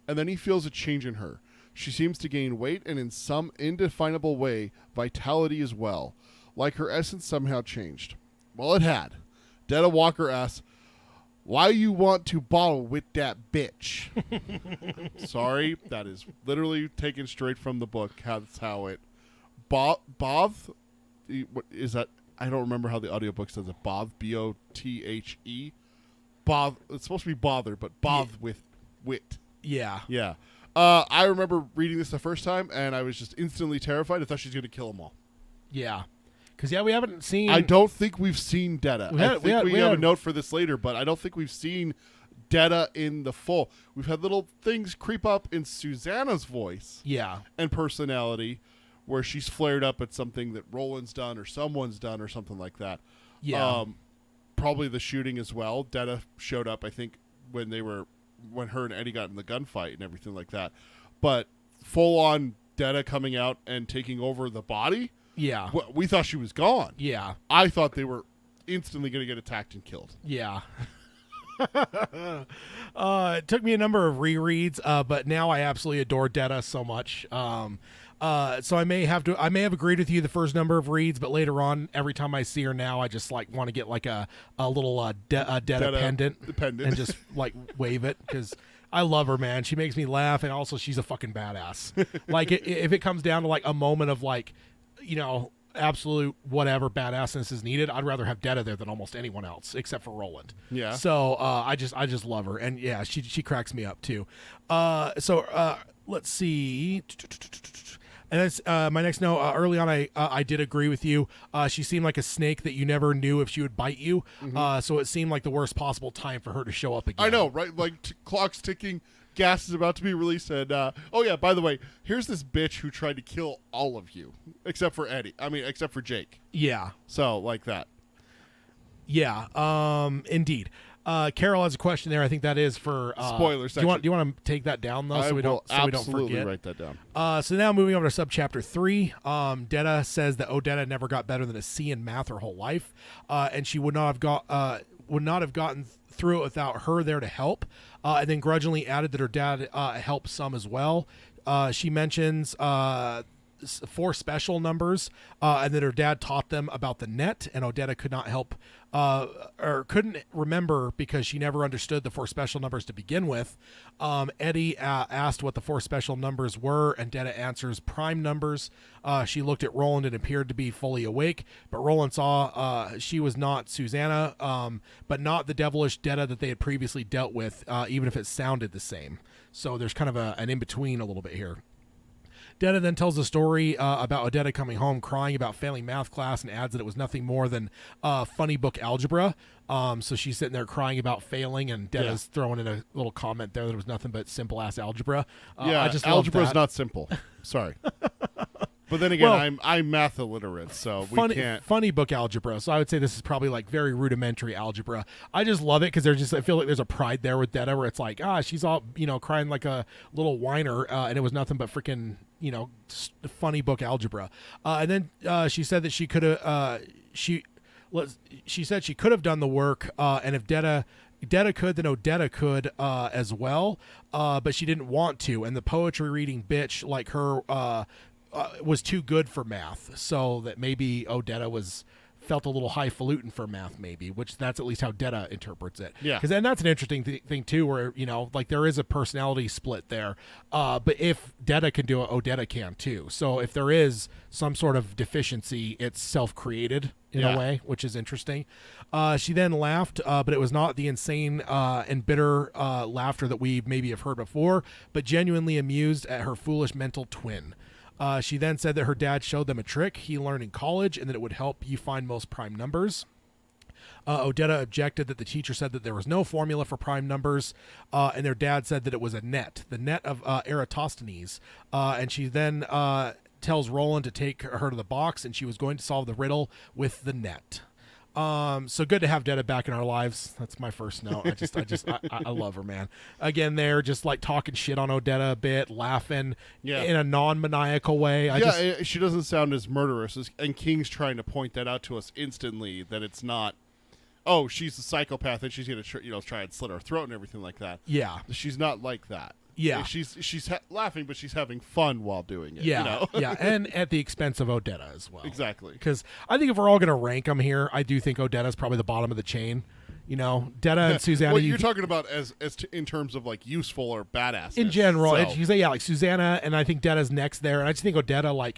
and then he feels a change in her. She seems to gain weight and in some indefinable way, vitality as well. Like her essence somehow changed. Well, it had. Detta Walker asks, why you want to bottle with that bitch? Sorry, that is literally taken straight from the book. That's how it... Both? What is that? I don't remember how the audiobook says it. Both, B-O-T-H-E. Both. It's supposed to be bother, but both with wit. Yeah. Yeah. I remember reading this the first time, and I was just instantly terrified. I thought she was going to kill them all. Yeah. Because, we haven't seen... I don't think we've seen Detta. We had- I think we had- we we have a had- note for this later, but I don't think we've seen Detta in the full. We've had little things creep up in Susanna's voice Yeah. and personality where she's flared up at something that Roland's done or someone's done or something like that. Yeah. Probably the shooting as well. Detta showed up, I think, when her and Eddie got in the gunfight and everything like that. But full-on Detta coming out and taking over the body... Yeah. We thought she was gone. Yeah. I thought they were instantly going to get attacked and killed. Yeah. It took me a number of rereads, but now I absolutely adore Detta so much. So I may have agreed with you the first number of reads, but later on, every time I see her now, I just want to get like a little Detta pendant and just wave it because I love her, man. She makes me laugh, and also she's a fucking badass. If it comes down to a moment of absolute whatever badassness is needed, I'd rather have Detta there than almost anyone else except for Roland. Yeah. So I just love her, and yeah, she cracks me up too. Let's see. And that's my next note. Early on, I did agree with you. She seemed like a snake that you never knew if she would bite you. So it seemed like the worst possible time for her to show up again. I know, right? Like clock's ticking, gas is about to be released, and oh yeah, by the way, here's this bitch who tried to kill all of you except for except for Jake. Yeah. So like that. Yeah. Indeed. Carol has a question there. I think that is for spoiler section. Do you want to take that down though, I we don't absolutely forget? Write that down. So now moving over to subchapter 3, Detta says that Odetta never got better than a C in math her whole life, and she would not have gotten through it without her there to help. And then grudgingly added that her dad helped some as well. She mentions 4 special numbers, and that her dad taught them about the net, and Odetta could not help or couldn't remember because she never understood the 4 special numbers to begin with. Eddie asked what the 4 special numbers were, and Detta answers prime numbers. She looked at Roland and appeared to be fully awake, but Roland saw she was not Susanna, but not the devilish Detta that they had previously dealt with, even if it sounded the same. So there's kind of an in-between a little bit here. Detta then tells a story about Odetta coming home crying about failing math class, and adds that it was nothing more than funny book algebra. So she's sitting there crying about failing, and Detta's throwing in a little comment there that it was nothing but simple ass algebra. Yeah, I just algebra love is that. not simple. Sorry. But then again, I'm math illiterate, so we can't. Funny book algebra. So I would say this is probably like very rudimentary algebra. I just love it because I feel like there's a pride there with Detta where it's like, she's all, crying like a little whiner, and it was nothing but freaking, funny book algebra. And then she said that she could have, she said she could have done the work, and if Detta could, then Odetta could as well, but she didn't want to. And the poetry reading bitch like her was too good for math, so that maybe Odetta felt a little highfalutin for math, maybe, which that's at least how Detta interprets it. Yeah. Because then that's an interesting thing too, where like there is a personality split there. But if Detta can do it, Odetta can too. So if there is some sort of deficiency, it's self-created in a way, which is interesting. She then laughed, but it was not the insane and bitter laughter that we maybe have heard before, but genuinely amused at her foolish mental twin. She then said that her dad showed them a trick he learned in college, and that it would help you find most prime numbers. Odetta objected that the teacher said that there was no formula for prime numbers, and their dad said that it was a net, the net of Eratosthenes. And she then tells Roland to take her to the box, and she was going to solve the riddle with the net. So good to have Detta back in our lives. That's my first note. I love her, man. Again, they're just like talking shit on Odetta a bit, laughing in a non-maniacal way. She doesn't sound as murderous and King's trying to point that out to us instantly, that it's not, oh, she's a psychopath and she's going to try and slit her throat and everything like that. Yeah. She's not like that. Yeah. She's laughing, but she's having fun while doing it. Yeah. Yeah. And at the expense of Odetta as well. Exactly. Because I think if we're all going to rank them here, I do think Odetta's probably the bottom of the chain. Detta and Susanna. Well, you're talking about in terms of like useful or badass. In general. So. You say, like Susanna, and I think Detta's next there. And I just think Odetta,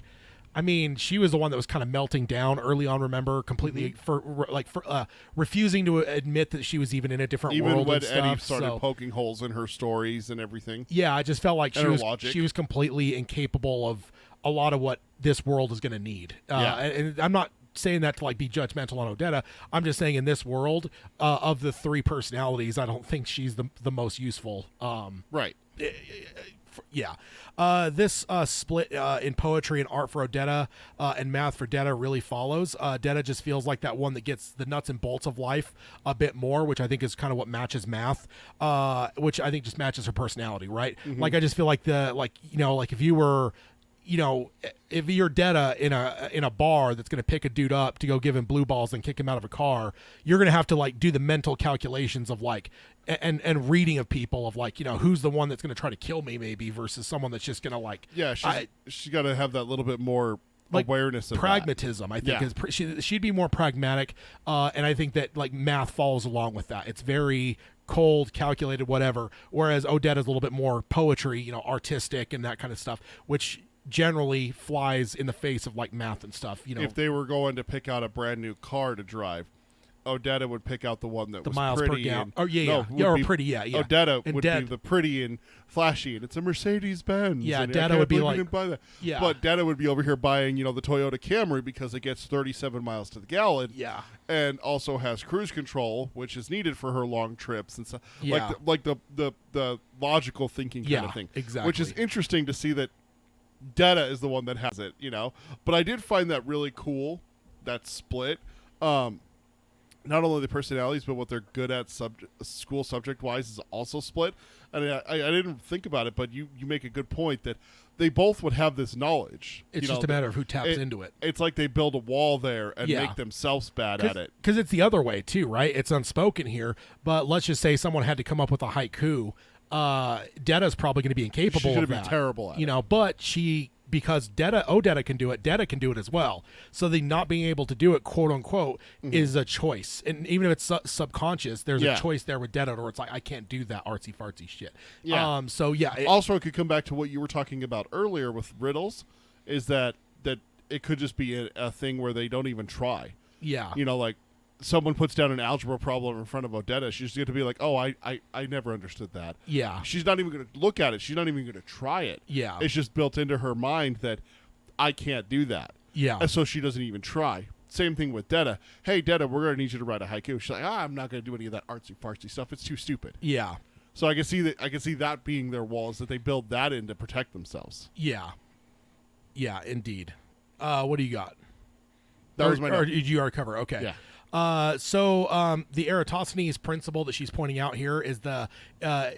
she was the one that was kind of melting down early on, remember, completely for refusing to admit that she was even in a different world. Even when and stuff, Eddie started poking holes in her stories and everything. Yeah, I just felt like logic. she was completely incapable of a lot of what this world is going to need. And I'm not saying that to be judgmental on Odetta. I'm just saying in this world of the 3 personalities, I don't think she's the most useful. Right. Yeah. This split in poetry and art for Odetta and math for Detta really follows. Detta just feels like that one that gets the nuts and bolts of life a bit more, which I think is kind of what matches math, which I think just matches her personality, right? Mm-hmm. I just feel like if you were, if you're Detta in a bar that's going to pick a dude up to go give him blue balls and kick him out of a car, you're going to have to do the mental calculations of and reading of people of who's the one that's going to try to kill me maybe versus someone that's just going to she's got to have that little bit more awareness of pragmatism. I think she'd be more pragmatic, and I think that math follows along with that. It's very cold, calculated, whatever. Whereas Odetta's a little bit more poetry, artistic and that kind of stuff, which generally flies in the face of like math and stuff. If they were going to pick out a brand new car to drive, Odetta would pick out the one that was miles pretty per gallon. and Pretty. Odetta and would be the pretty and flashy, and it's a Mercedes-Benz. Yeah, and Detta would be like, buy that. Yeah. But Detta would be over here buying, the Toyota Camry because it gets 37 miles to the gallon. Yeah. And also has cruise control, which is needed for her long trips and stuff. Yeah. Like the logical thinking kind of thing. Exactly. Which is interesting to see that Detta is the one that has it, But I did find that really cool, that split. Not only the personalities, but what they're good at school subject-wise is also split. And I didn't think about it, but you make a good point that they both would have this knowledge. It's just a matter of who taps into it. It's like they build a wall there and make themselves bad at it. Because it's the other way, too, right? It's unspoken here, but let's just say someone had to come up with a haiku. Detta's probably going to be incapable She's of that. She's going to be terrible at it. But because Odetta can do it, Detta can do it as well. So the not being able to do it, quote unquote, is a choice. And even if it's subconscious, there's a choice there with Detta, or it's like, I can't do that artsy fartsy shit. Yeah. Also, it could come back to what you were talking about earlier with riddles, is that it could just be a thing where they don't even try. Yeah. Like someone puts down an algebra problem in front of Odetta, she's going to be like, oh, I never understood that. Yeah. She's not even going to look at it. She's not even going to try it. Yeah. It's just built into her mind that I can't do that. Yeah. And so she doesn't even try. Same thing with Detta. Hey, Detta, we're going to need you to write a haiku. She's like, I'm not going to do any of that artsy-fartsy stuff. It's too stupid. Yeah. So I can see that being their walls, that they build that in to protect themselves. Yeah. Yeah, indeed. What do you got? That was my note. Or did you already cover? Okay. Yeah. The Eratosthenes principle that she's pointing out here is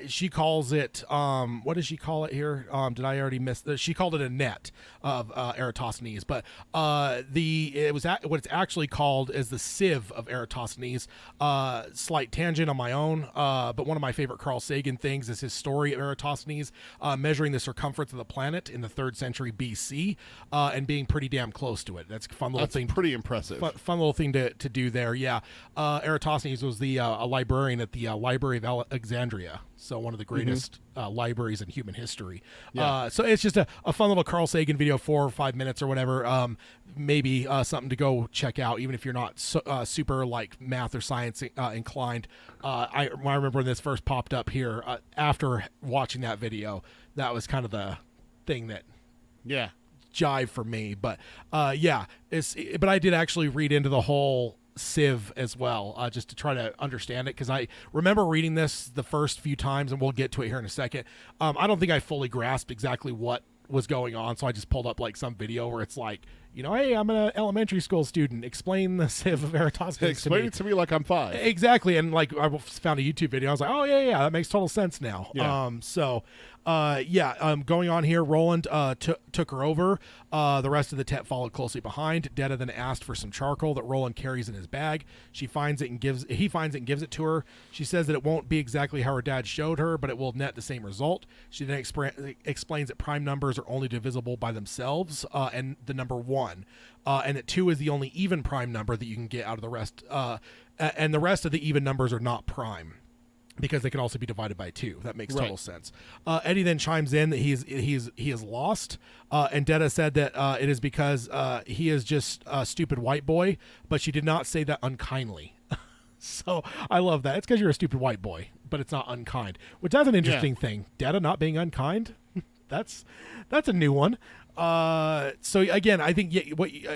she calls it, what does she call it here? Did I already miss this? She called it a net of Eratosthenes, but what it's actually called is the sieve of Eratosthenes. Slight tangent on my own, but one of my favorite Carl Sagan things is his story of Eratosthenes measuring the circumference of the planet in the 3rd century BC and being pretty damn close to it. That's a fun little thing. Pretty impressive. Fun little thing to do there. Yeah. Eratosthenes was a librarian at the Library of Alexandria, so one of the greatest libraries in human history. Yeah. So it's just a fun little Carl Sagan video, 4 or 5 minutes or whatever. Maybe something to go check out, even if you're not super like math or science inclined. I remember when this first popped up here, after watching that video, that was kind of the thing that jive for me. But but I did actually read into the whole sieve as well, just to try to understand it, because I remember reading this the first few times, and we'll get to it here in a second. I don't think I fully grasped exactly what was going on, so I just pulled up like some video where it's like, hey, I'm an elementary school student, explain the sieve of Eratosthenes. Explain it to me like I'm 5. Exactly. And like I found a YouTube video, I was like, oh yeah, that makes total sense now. Going on here, Roland took her over. The rest of the Tet followed closely behind. Detta then asked for some charcoal that Roland carries in his bag. He finds it and gives it to her. She says that it won't be exactly how her dad showed her, but it will net the same result. She then explains that prime numbers are only divisible by themselves, and the number 1. And that 2 is the only even prime number that you can get out of the rest. And the rest of the even numbers are not prime, because they can also be divided by 2. That makes total sense. Eddie then chimes in that he is lost, and Detta said that it is because he is just a stupid white boy, but she did not say that unkindly. So I love that. It's because you're a stupid white boy, but it's not unkind, which that's an interesting thing. Detta not being unkind, that's a new one. So again, I think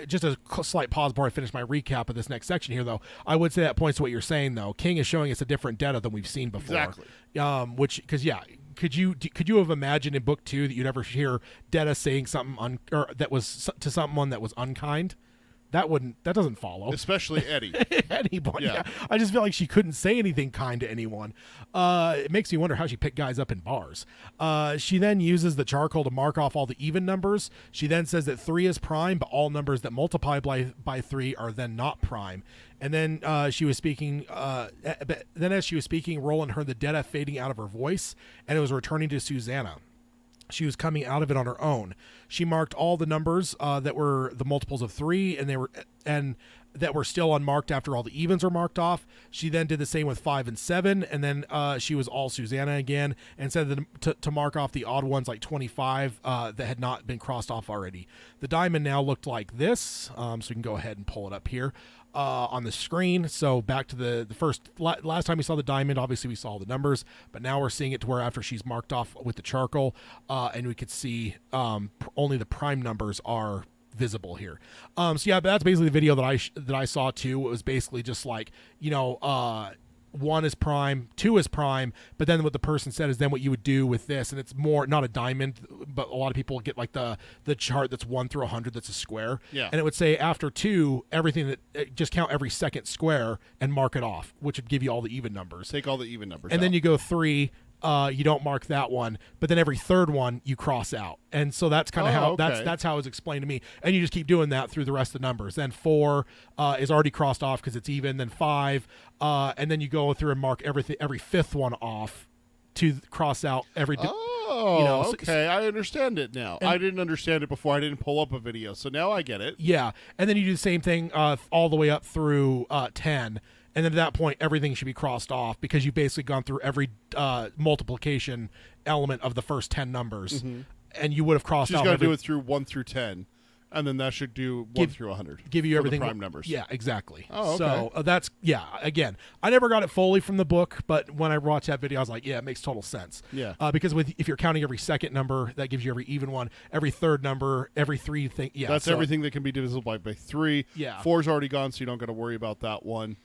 just a slight pause before I finish my recap of this next section here, though. I would say that points to what you're saying, though. King is showing us a different Detta than we've seen before. Exactly. Could you have imagined in book 2 that you'd ever hear Detta saying something that was to someone that was unkind? That doesn't follow. Especially Eddie. Anyone. Yeah. I just feel like she couldn't say anything kind to anyone. It makes me wonder how she picked guys up in bars. She then uses the charcoal to mark off all the even numbers. She then says that 3 is prime, but all numbers that multiply by 3 are then not prime. And then as she was speaking, Roland heard the Detta fading out of her voice, and it was returning to Susanna. she was coming out of it on her own. She marked all the numbers that were the multiples of 3, and that were still unmarked after all the evens were marked off. She then did the same with 5 and 7, and then she was all Susanna again, and said that to mark off the odd ones like 25 that had not been crossed off already. The diamond now looked like this, so we can go ahead and pull it up here on the screen. So back to the last time we saw the diamond, obviously we saw the numbers, but now we're seeing it to where after she's marked off with the charcoal, and we could see only the prime numbers are visible here. So yeah, but that's basically the video that I saw too. It was basically just like, 1 is prime, 2 is prime, but then what the person said is then what you would do with this, and it's more not a diamond, but a lot of people get like the chart that's 1 through 100 that's a square, Yeah. and it would say after 2 everything just count every second square and mark it off, which would give you all the even numbers. Take all the even numbers And then out. you go 3, you don't mark that one, but then every third one you cross out. And so that's kind of how okay. that's how it was explained to me. And you just keep doing that through the rest of the numbers. Then 4 is already crossed off because it's even. Then 5, and then you go through and mark every fifth one off to cross out every. Oh, okay. I understand it now. I didn't understand it before. I didn't pull up a video, so now I get it. Yeah, and then you do the same thing all the way up through 10. And then at that point, everything should be crossed off because you've basically gone through every multiplication element of the first 10 numbers. And you would have crossed She's out. got to do it through 1 through 10, and then that should do 1 through 100. Give you for everything. the prime numbers. Yeah, exactly. Oh, okay. So that's, again, I never got it fully from the book, but when I watched that video, I was like, yeah, it makes total sense. Yeah. Because if you're counting every second number, that gives you every even one, every third number, every 3 thing. Yeah. That's everything that can be divisible by 3. Yeah. 4's already gone, so you don't got to worry about that one.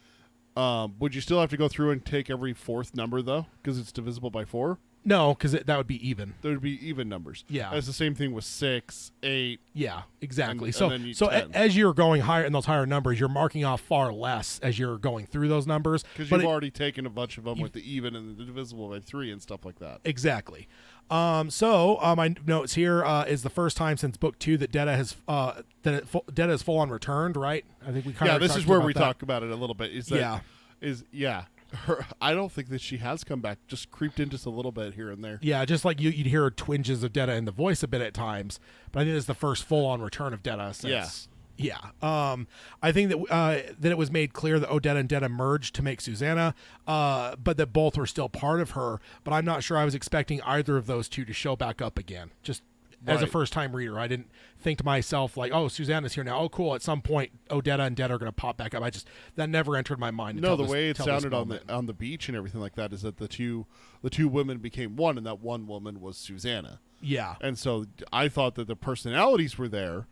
Would you still have to go through and take every fourth number, though, because it's divisible by 4? No, because that would be even. There would be even numbers. Yeah. It's the same thing with 6, 8. Yeah, exactly. And So, then you so 10. as you're going higher in those higher numbers, you're marking off far less as you're going through those numbers. Because But you've already taken a bunch of them with the even and the divisible by 3 and stuff like that. Exactly. My notes here is the first time since book 2 that Detta has full on returned. Right? I think we kind of this is where we talk about it a little bit. Is that Yeah. I don't think that she has come back. Just creeped in just a little bit here and there. Yeah, just like you'd hear twinges of Detta in the voice a bit at times, but I think it's the first full on return of Detta since. Yeah. I think that it was made clear that Odetta and Detta merged to make Susanna, but that both were still part of her. But I'm not sure I was expecting either of those two to show back up again. Just as a first-time reader, I didn't think to myself like, "Oh, Susanna's here now. Oh, cool. At some point, Odetta and Detta are going to pop back up." That never entered my mind. No, the way it sounded on the beach and everything like that is that the two women became one, and that one woman was Susanna. Yeah. And so I thought that the personalities were there,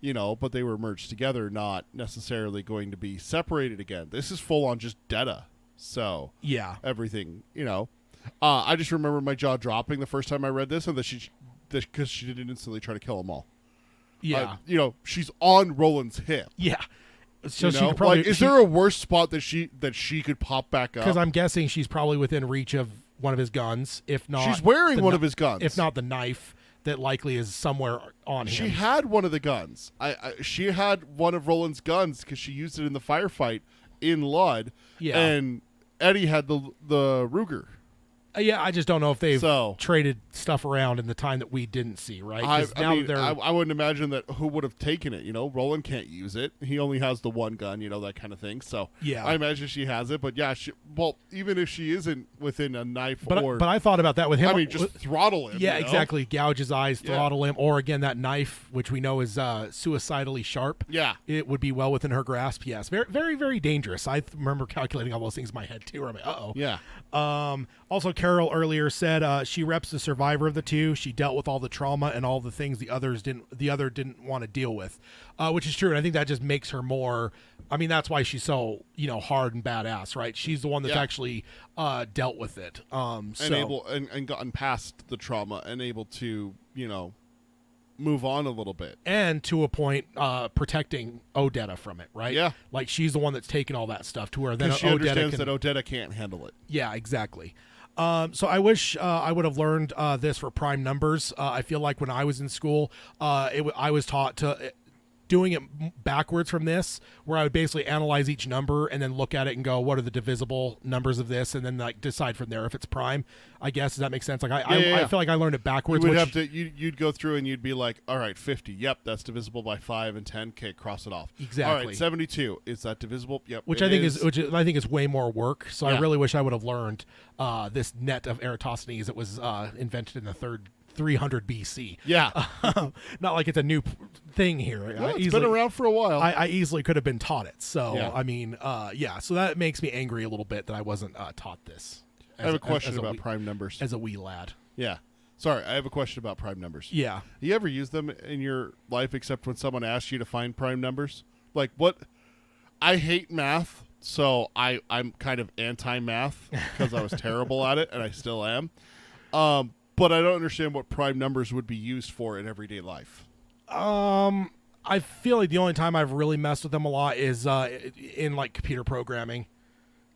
but they were merged together, not necessarily going to be separated again. This is full on just Detta. So yeah, everything, I just remember my jaw dropping the first time I read this, and because she didn't instantly try to kill them all. Yeah. She's on Roland's hip. Yeah. So she could probably, is there a worse spot that she could pop back up? Because I'm guessing she's probably within reach of one of his guns, if not. She's wearing one of his guns. If not the knife that likely is somewhere on him. She had one of the guns. She had one of Roland's guns because she used it in the firefight in Lud. Yeah. And Eddie had the Ruger. Yeah, I just don't know if they've So- traded stuff around in the time that we didn't see, right? I 'Cause now mean, they're I wouldn't imagine that who would have taken it. Roland can't use it. He only has the one gun, that kind of thing. So Yeah. I imagine she has it. But yeah, even if she isn't within a knife but I thought about that with him. I mean, just throttle him. Yeah, exactly. Gouge his eyes, Yeah. throttle him, or again that knife, which we know is suicidally sharp. Yeah. It would be well within her grasp. Yes, very, very, very dangerous. I remember calculating all those things in my head too. Where I'm like, uh-oh. Yeah. Also, Carol earlier said she reps the survivor of the two. She dealt with all the trauma and all the things the other didn't want to deal with, which is true. And I think that just makes her more. I mean, that's why she's so hard and badass, right? She's the one that's actually dealt with it. And able and gotten past the trauma and able to move on a little bit. And to a point, protecting Odetta from it, right? Yeah. Like she's the one that's taken all that stuff to her. Then Because she Odetta understands can, that Odetta can't handle it. Yeah, exactly. So I wish I would have learned this for prime numbers. I feel like when I was in school, I was taught to doing it backwards from this, where I would basically analyze each number and then look at it and go, what are the divisible numbers of this, and then like decide from there if it's prime. I guess, does that make sense? Like I feel like I learned it backwards. You would have to. You'd go through and you'd be like, all right, 50. Yep, that's divisible by 5 and 10. Okay, cross it off. Exactly. All right, 72. Is that divisible? Yep. Which I think is way more work. So Yeah. I really wish I would have learned this net of Eratosthenes that was invented in the 300 BC. Yeah. Not like it's a new thing here. No, it's been around for a while. I easily could have been taught it. So, Yeah. I mean, so that makes me angry a little bit that I wasn't taught this. I have a question about prime numbers. As a wee lad. Yeah. Sorry, I have a question about prime numbers. Yeah. You ever use them in your life except when someone asks you to find prime numbers? Like what? I hate math, so I'm kind of anti-math because I was terrible at it, and I still am. But I don't understand what prime numbers would be used for in everyday life. I feel like the only time I've really messed with them a lot is in like computer programming.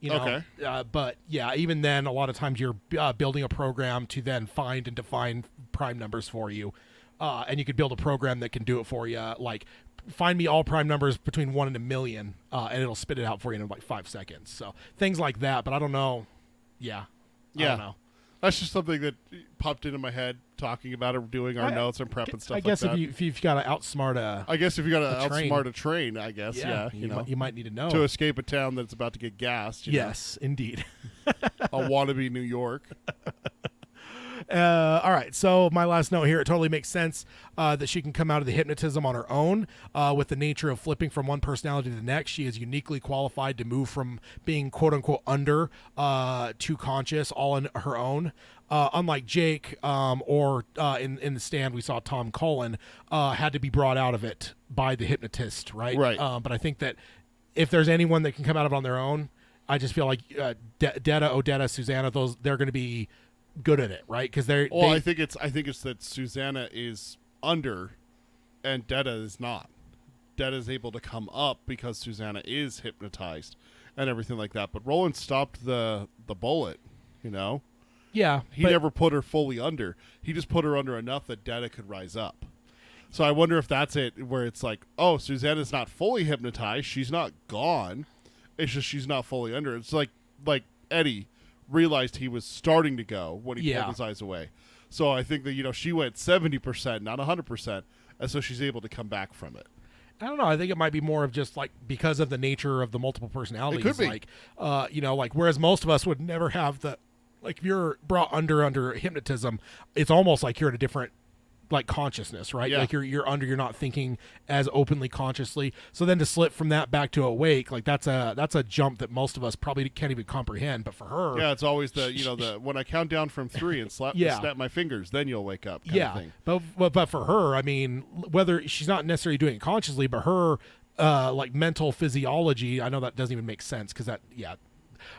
You know? Okay. But yeah, even then, a lot of times you're building a program to then find and define prime numbers for you, and you could build a program that can do it for you. Like, find me all prime numbers between 1 and 1,000,000, and it'll spit it out for you in like 5 seconds. So things like that. But I don't know. Yeah. I don't know. That's just something that popped into my head talking about it, doing our notes and prep and stuff like that. I guess if you've got to outsmart a... I guess if you got to train. outsmart a train, I guess, yeah. You might need to know. To escape a town that's about to get gassed. Yes, indeed. A wannabe New York. All right, so my last note here, it totally makes sense that she can come out of the hypnotism on her own. With the nature of flipping from one personality to the next, she is uniquely qualified to move from being quote-unquote under to conscious all on her own. Unlike Jake or in the stand, we saw Tom Cullen had to be brought out of it by the hypnotist, right? Right. But I think that if there's anyone that can come out of it on their own, I just feel like Detta, Odetta, Susanna, they're going to be good at it, right? Because I think it's that Susanna is under and Detta is not. Detta is able to come up because Susanna is hypnotized and everything like that. But Roland stopped the bullet, Yeah, he never put her fully under. He just put her under enough that Detta could rise up. So I wonder if that's it, where it's like, oh, Susanna's not fully hypnotized. She's not gone. It's just she's not fully under. It's like Eddie realized he was starting to go when he pulled his eyes away. So I think that, she went 70%, not 100%, and so she's able to come back from it. I don't know. I think it might be more of just like because of the nature of the multiple personalities. It could be. Like whereas most of us would never have the, like if you're brought under hypnotism, it's almost like you're in a different like consciousness, right? Yeah. Like you're under, you're not thinking as openly consciously. So then to slip from that back to awake, like that's a jump that most of us probably can't even comprehend. But for her, yeah, it's always the when I count down from 3 and snap my fingers, then you'll wake up. Kind of thing. But for her, I mean, whether she's not necessarily doing it consciously, but her like mental physiology, I know that doesn't even make sense because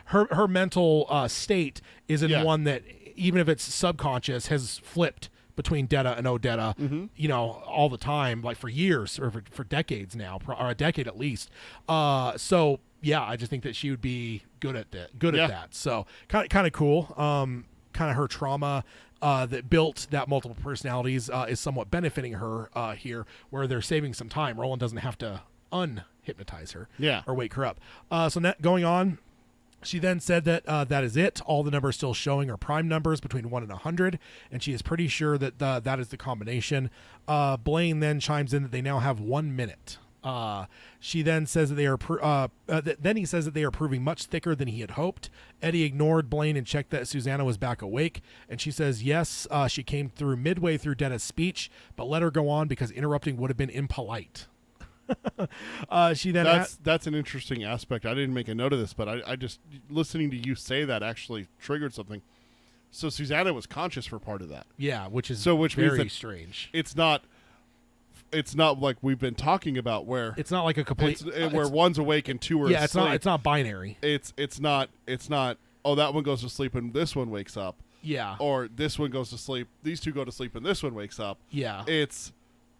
her mental state is in one that even if it's subconscious has flipped between Detta and Odetta, all the time, like for years or for decades now, or a decade at least. So yeah, I just think that she would be good at that. At that. So kind of cool. Kind of her trauma that built that multiple personalities is somewhat benefiting her here, where they're saving some time. Roland doesn't have to unhypnotize her, or wake her up. Going on. She then said that that is it. All the numbers still showing are prime numbers between 1 and 100, and she is pretty sure that that is the combination. Blaine then chimes in that they now have 1 minute. She then says that they are. Then he says that they are proving much thicker than he had hoped. Eddie ignored Blaine and checked that Susanna was back awake, and she says yes. She came through midway through Detta's speech, but let her go on because interrupting would have been impolite. She then that's an interesting aspect. I didn't make a note of this, but I just listening to you say that actually triggered something. So Susanna was conscious for part of that. Yeah, which means very that strange. It's not like we've been talking about where it's not like a complete where one's awake and two are asleep. It's not binary. It's not oh, that one goes to sleep and this one wakes up. Yeah. Or this one goes to sleep, these two go to sleep and this one wakes up. Yeah. It's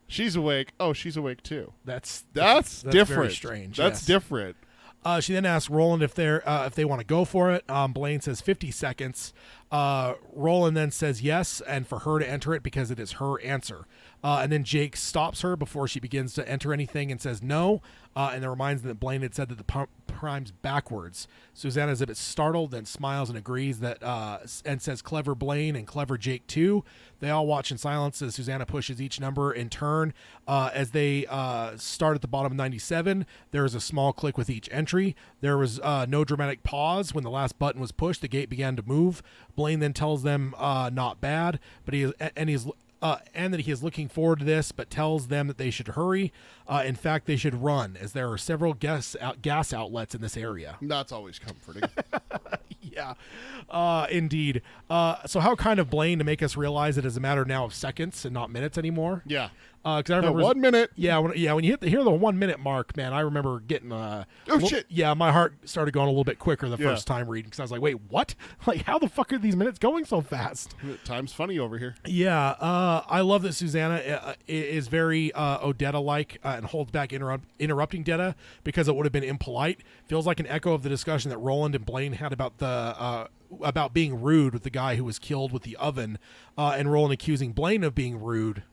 she's awake. Oh, she's awake too. That's different. Very strange. That's different. She then asks Roland if they want to go for it. Blaine says 50 seconds. Roland then says yes, and for her to enter it because it is her answer. And then Jake stops her before she begins to enter anything and says no. And then reminds them that Blaine had said that the prime's backwards. Susanna is a bit startled, then smiles and agrees that and says clever Blaine and clever Jake too. They all watch in silence as Susanna pushes each number in turn. As they start at the bottom of 97, there is a small click with each entry. There was no dramatic pause. When the last button was pushed, the gate began to move. Blaine then tells them not bad, but and that he is looking forward to this, but tells them that they should hurry. In fact, they should run, as there are several gas outlets in this area. That's always comforting. Yeah, indeed. So how kind of Blaine to make us realize it is a matter now of seconds and not minutes anymore. Yeah. Because I remember 1 minute. Yeah, when you hear the 1 minute mark, man, I remember getting shit. Yeah, my heart started going a little bit quicker the first time reading because I was like, wait, what? Like, how the fuck are these minutes going so fast? Time's funny over here. Yeah, I love that Susanna is very Odetta-like and holds back interrupting Detta because it would have been impolite. Feels like an echo of the discussion that Roland and Blaine had about about being rude with the guy who was killed with the oven, and Roland accusing Blaine of being rude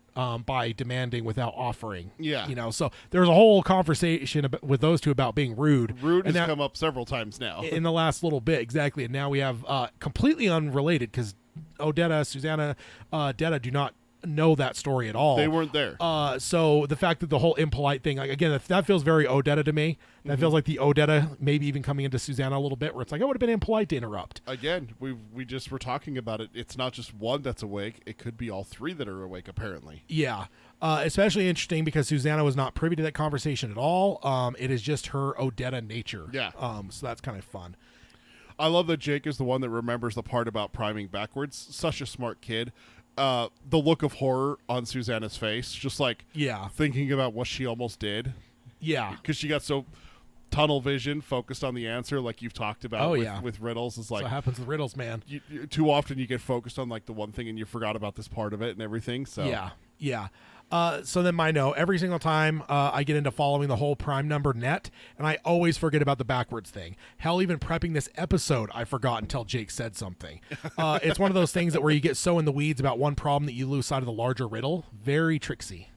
by demanding without offering. Yeah. So there's a whole conversation with those two about being rude. Rude and has come up several times now. in the last little bit, exactly. And now we have completely unrelated because Odetta, Susanna, Detta do not know that story at all. They weren't there. So the fact that the whole impolite thing, like, again, that feels very Odetta to me. That feels like the Odetta maybe even coming into Susanna a little bit, where it's like, it would have been impolite to interrupt. Again, we just were talking about it. It's not just one that's awake. It could be all three that are awake, apparently. Yeah. Especially interesting because Susanna was not privy to that conversation at all. It is just her Odetta nature. Yeah. So that's kind of fun. I love that Jake is the one that remembers the part about priming backwards. Such a smart kid. The look of horror on Susanna's face, just like thinking about what she almost did. Yeah. Because she got so tunnel vision focused on the answer, like you've talked about with riddles. It's like, so it happens with riddles, man. Too often you get focused on like the one thing and you forgot about this part of it and everything. So Yeah. So then my note, every single time I get into following the whole prime number net, and I always forget about the backwards thing. Hell, even prepping this episode, I forgot until Jake said something. It's one of those things that where you get so in the weeds about one problem that you lose sight of the larger riddle. Very tricksy.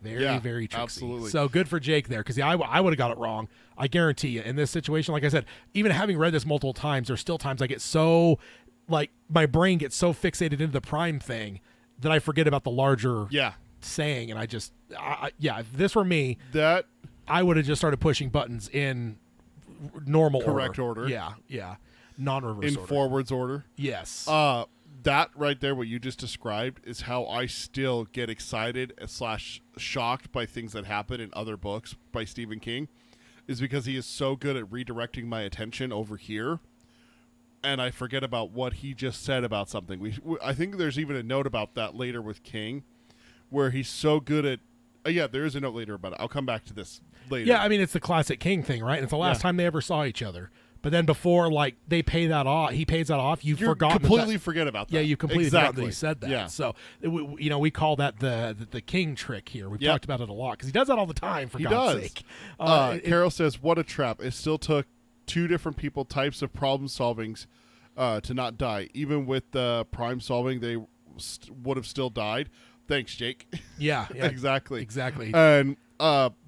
Very tricksy. Absolutely. So good for Jake there, because I would have got it wrong. I guarantee you. In this situation, like I said, even having read this multiple times, there's still times I get so, like, my brain gets so fixated into the prime thing that I forget about the larger saying, and if this were me, I would have just started pushing buttons in normal correct order. Yeah. Non-reverse in order. forwards order. Yes. That right there, what you just described, is how I still get excited / shocked by things that happen in other books by Stephen King, is because he is so good at redirecting my attention over here, and I forget about what he just said about something. I think there's even a note about that later with King, where he's so good at. There is a note later about it. I'll come back to this later. Yeah, I mean, it's the classic King thing, right? And it's the last time they ever saw each other. But then before, like, he pays that off. You're completely forget about that. Yeah, you completely forgot that he said that. Yeah. So, we call that the King trick here. We've talked about it a lot because he does that all the time. For God's sake. Carol says, "What a trap! It still took two different types of problem solvings to not die. Even with the prime solving, they would have still died." Thanks, Jake. Yeah, exactly. And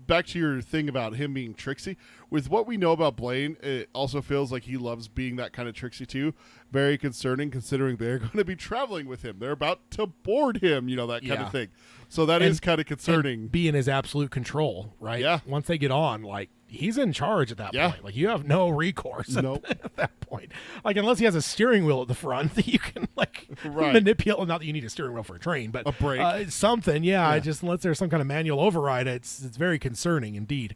back to your thing about him being tricksy. With what we know about Blaine, it also feels like he loves being that kind of tricksy too. Very concerning, considering they're going to be traveling with him. They're about to board him, that kind of thing. So that is kind of concerning. And be in his absolute control, right? Yeah. Once they get on, like, he's in charge at that point. Like, you have no recourse at that point. Like, unless he has a steering wheel at the front that you can, like, manipulate. Not that you need a steering wheel for a train, but a brake. Something, just unless there's some kind of manual override, it's very concerning indeed.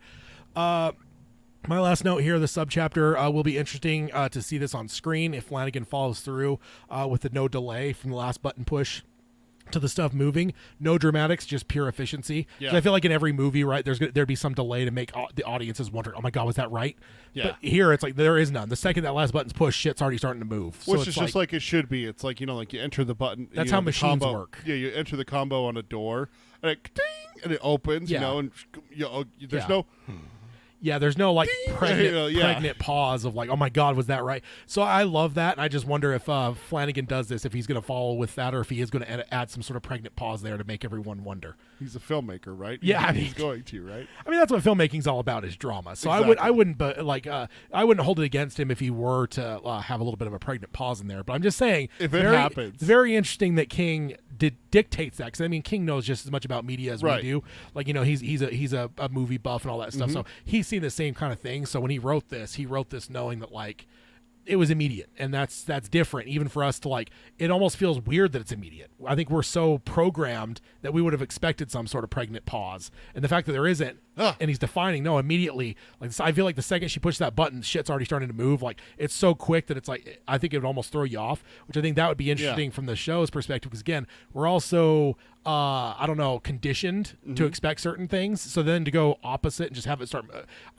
My last note here, the subchapter will be interesting to see this on screen if Flanagan follows through with the no delay from the last button push to the stuff moving. No dramatics, just pure efficiency. Yeah. I feel like in every movie, right, there'd be some delay to make the audiences wonder, oh my God, was that right? Yeah. But here it's like there is none. The second that last button's pushed, shit's already starting to move. Which is just like it should be. It's like, like you enter the button. That's how machines work. Yeah, you enter the combo on a door and it ding, and it opens, and there's no... Yeah, there's no like pregnant, Yeah. pregnant pause of like, oh my God, was that right? So I love that, and I just wonder if Flanagan does this, if he's going to follow with that, or if he is going to add some sort of pregnant pause there to make everyone wonder. He's a filmmaker, right? Yeah, I mean, he's going to, right? I mean, that's what filmmaking's all about, is drama. So Exactly. I wouldn't hold it against him if he were to have a little bit of a pregnant pause in there. But I'm just saying, If it happens. it's very interesting that King dictates that, because I mean, King knows just as much about media as we Right. do. Like, he's a movie buff and all that stuff, so he's seen the same kind of thing. So when he wrote this knowing that like it was immediate, and that's different even for us to like. It almost feels weird that it's immediate. I think we're so programmed that we would have expected some sort of pregnant pause, and the fact that there isn't, and he's defining no immediately. Like, I feel like the second she pushes that button, shit's already starting to move. Like, it's so quick that it's like, I think it would almost throw you off, which I think that would be interesting from the show's perspective, because again, we're also I don't know, conditioned to expect certain things. So then to go opposite and just have it start,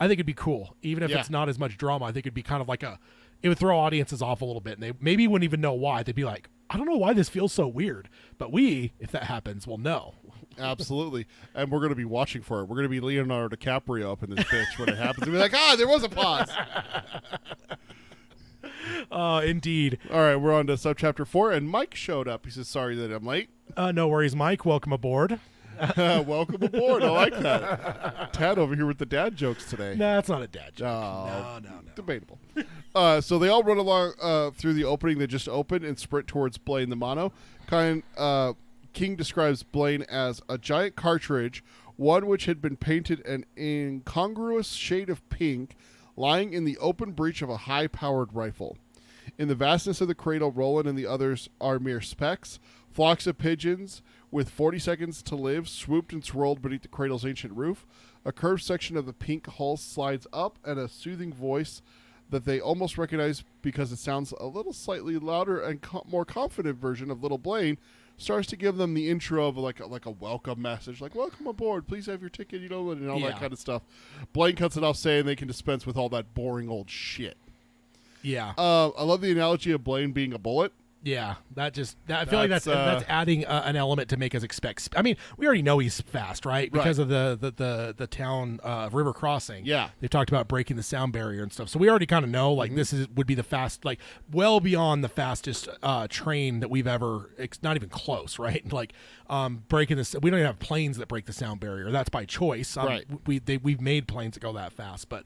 I think it'd be cool, even if it's not as much drama. I think it'd be kind of like it would throw audiences off a little bit, and they maybe wouldn't even know why. They'd be like, I don't know why this feels so weird, but if that happens, will know. Absolutely. And we're going to be watching for it. We're going to be Leonardo DiCaprio up in this bitch when it happens. We'll be like, there was a pause. Indeed. All right, we're on to subchapter 4, and Mike showed up. He says, sorry that I'm late. No worries, Mike. Welcome aboard. Welcome aboard. I like that. Tad over here with the dad jokes today. No, that's not a dad joke. Oh, No. Debatable. So they all run along through the opening that just opened and sprint towards Blaine the Mono. King describes Blaine as a giant cartridge, one which had been painted an incongruous shade of pink, lying in the open breech of a high-powered rifle. In the vastness of the cradle, Roland and the others are mere specks. Flocks of pigeons with 40 seconds to live swooped and swirled beneath the cradle's ancient roof. A curved section of the pink hull slides up, and a soothing voice that they almost recognize because it sounds a little slightly louder and more confident version of Little Blaine starts to give them the intro of like a welcome message, like, welcome aboard, please have your ticket, and all that kind of stuff. Blaine cuts it off saying they can dispense with all that boring old shit. Yeah. I love the analogy of Blaine being a bullet. Yeah, I feel like that's adding an element to make us expect. I mean, we already know he's fast, right? Because of the town river crossing. Yeah, they've talked about breaking the sound barrier and stuff, so we already kind of know like this would be the fast, like well beyond the fastest train that we've ever. Not even close, right? Like breaking this. We don't even have planes that break the sound barrier. That's by choice. Right. We've made planes that go that fast, but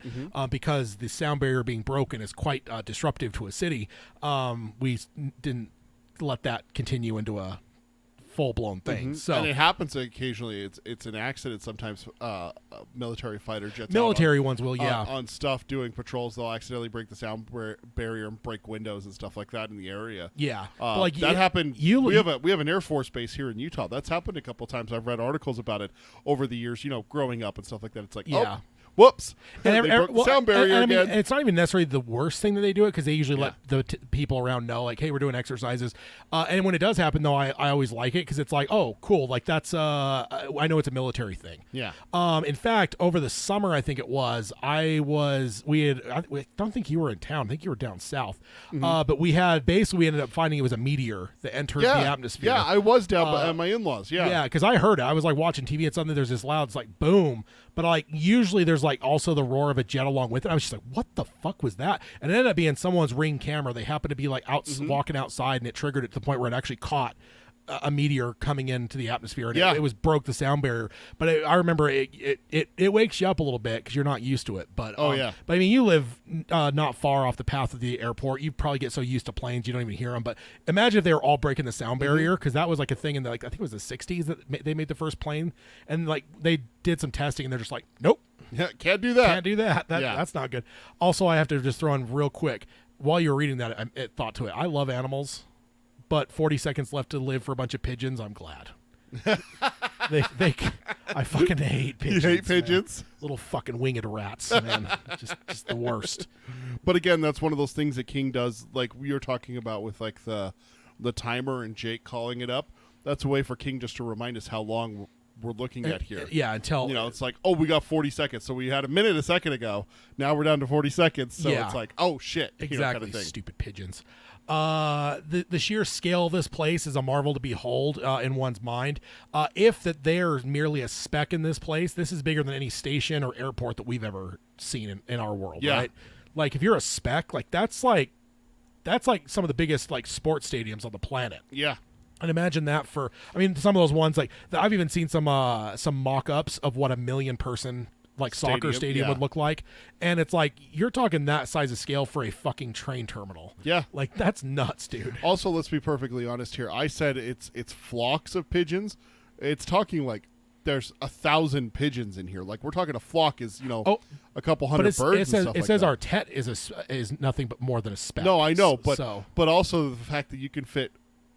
because the sound barrier being broken is quite disruptive to a city, we didn't let that continue into a full-blown thing. So, and it happens occasionally. It's an accident. Sometimes military fighter jets military ones will on stuff doing patrols, they'll accidentally break the sound barrier and break windows and stuff like that in the area. But like that happened. We have an Air Force base here in Utah. That's happened a couple times. I've read articles about it over the years, growing up and stuff like that. It's like, whoops. And they broke the sound barrier I mean, again. it's not even necessarily the worst thing that they do it, because they usually let the people around know, like, hey, we're doing exercises. And when it does happen, though, I always like it, because it's like, oh, cool. Like, that's I know it's a military thing. Yeah. In fact, over the summer, I think it was, I don't think you were in town. I think you were down south. But we ended up finding it was a meteor that entered the atmosphere. Yeah, I was down at my in-laws. Yeah, because I heard it. I was like watching TV, and suddenly there's this loud, it's like boom. But like usually there's like also the roar of a jet along with it. I was just like, what the fuck was that? And it ended up being someone's Ring camera. They happened to be like walking outside, and it triggered it to the point where it actually caught a meteor coming into the atmosphere, and it broke the sound barrier. But I remember it wakes you up a little bit because you're not used to it. But but I mean, you live not far off the path of the airport. You probably get so used to planes you don't even hear them. But imagine if they were all breaking the sound barrier, because that was like a thing in the I think it was the 60s that they made the first plane, and like they did some testing, and they're just like, nope, can't do that. Can't do that. That's not good. Also, I have to just throw in real quick, while you were reading that, I thought to it. I love animals, but 40 seconds left to live for a bunch of pigeons. I'm glad. I fucking hate pigeons. You hate pigeons? Man. Little fucking winged rats, man. just the worst. But again, that's one of those things that King does, like we were talking about with like the timer and Jake calling it up. That's a way for King just to remind us how long we're looking at here. Yeah, until It's like, oh, we got 40 seconds. So we had a minute a second ago. Now we're down to 40 seconds. So Yeah. it's like, oh shit, exactly, kind of thing. stupid pigeons. The sheer scale of this place is a marvel to behold in one's mind. If that they're merely a speck in this place, this is bigger than any station or airport that we've ever seen in our world. Yeah. Right? Like if you're a speck, that's like some of the biggest like sports stadiums on the planet. Yeah. And imagine that some of those ones like I've even seen some mock-ups of what a 1 million person like soccer stadium would look like, and it's like you're talking that size of scale for a fucking train terminal. Yeah. Like that's nuts, dude. Also, let's be perfectly honest here. I said it's flocks of pigeons. It's talking like there's 1,000 pigeons in here. Like we're talking a flock is a couple hundred birds. It says our tet is nothing but more than a speck. No, I know, but but also the fact that you can fit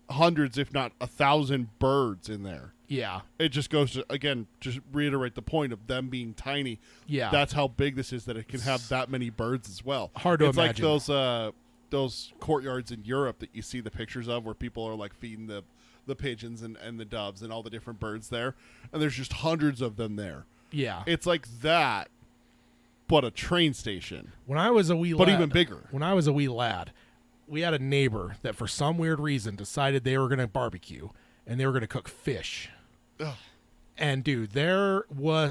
hundreds, if not 1,000 birds in there. Yeah. It just goes to, again, just reiterate the point of them being tiny. Yeah. That's how big this is, that it can have that many birds as well. Hard to imagine. It's imagine. like those courtyards in Europe that you see the pictures of where people are like feeding the pigeons and the doves and all the different birds there. And there's just hundreds of them there. Yeah. It's like that, but a train station. When I was a wee lad. But even bigger. When I was a wee lad, we had a neighbor that for some weird reason decided they were going to barbecue and they were going to cook fish. Ugh. And dude,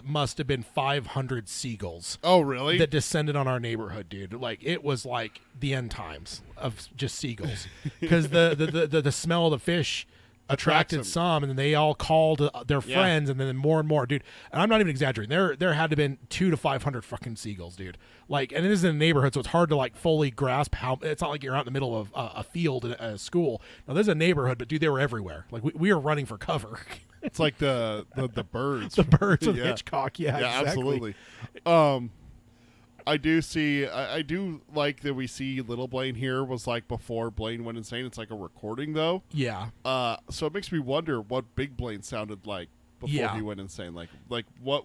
must have been 500 seagulls. Oh, really? That descended on our neighborhood, dude. Like it was like the end times of just seagulls, because the smell of the fish attracted some, and then they all called their friends, and then more and more, dude. And I'm not even exaggerating. There had to have been 200 to 500 fucking seagulls, dude. Like, and it is in a neighborhood, so it's hard to like fully grasp how. It's not like you're out in the middle of a field at a school. Now there's a neighborhood, but dude, they were everywhere. Like we were running for cover. It's like the birds. The birds of Hitchcock. Yeah, exactly. Absolutely. I do like that we see Little Blaine here was like before Blaine went insane. It's like a recording though. Yeah. So it makes me wonder what Big Blaine sounded like before he went insane. Like what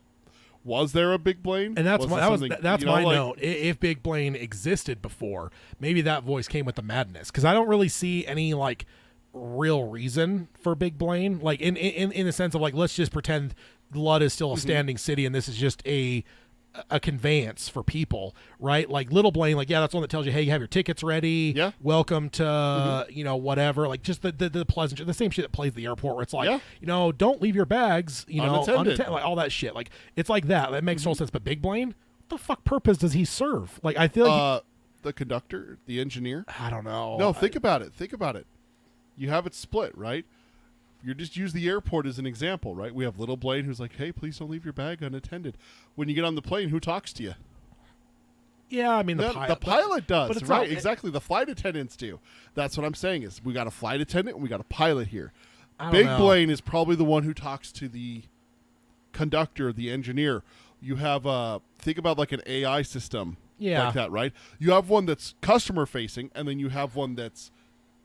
was there a Big Blaine? And that's my note. If Big Blaine existed before, maybe that voice came with the madness, because I don't really see any like real reason for Big Blaine, like in the sense of like, let's just pretend Lud is still a standing city and this is just a conveyance for people, right? Like Little Blaine, like, yeah, that's one that tells you, hey, you have your tickets ready, welcome to whatever, like just the pleasant, the same shit that plays at the airport where it's like, don't leave your bags unattended, like all that shit. Like it's like that makes no sense. But Big Blaine, what the fuck purpose does he serve? Like I feel like the conductor, the engineer, I don't know. No, think about it. You have it split, right? You just use the airport as an example, right? We have Little Blaine who's like, hey, please don't leave your bag unattended. When you get on the plane, who talks to you? Yeah, I mean, the pilot does, but it's right? not, exactly. The flight attendants do. That's what I'm saying is we got a flight attendant and we got a pilot here. Big Blaine is probably the one who talks to the conductor, the engineer. You have, think about like an AI system like that, right? You have one that's customer facing and then you have one that's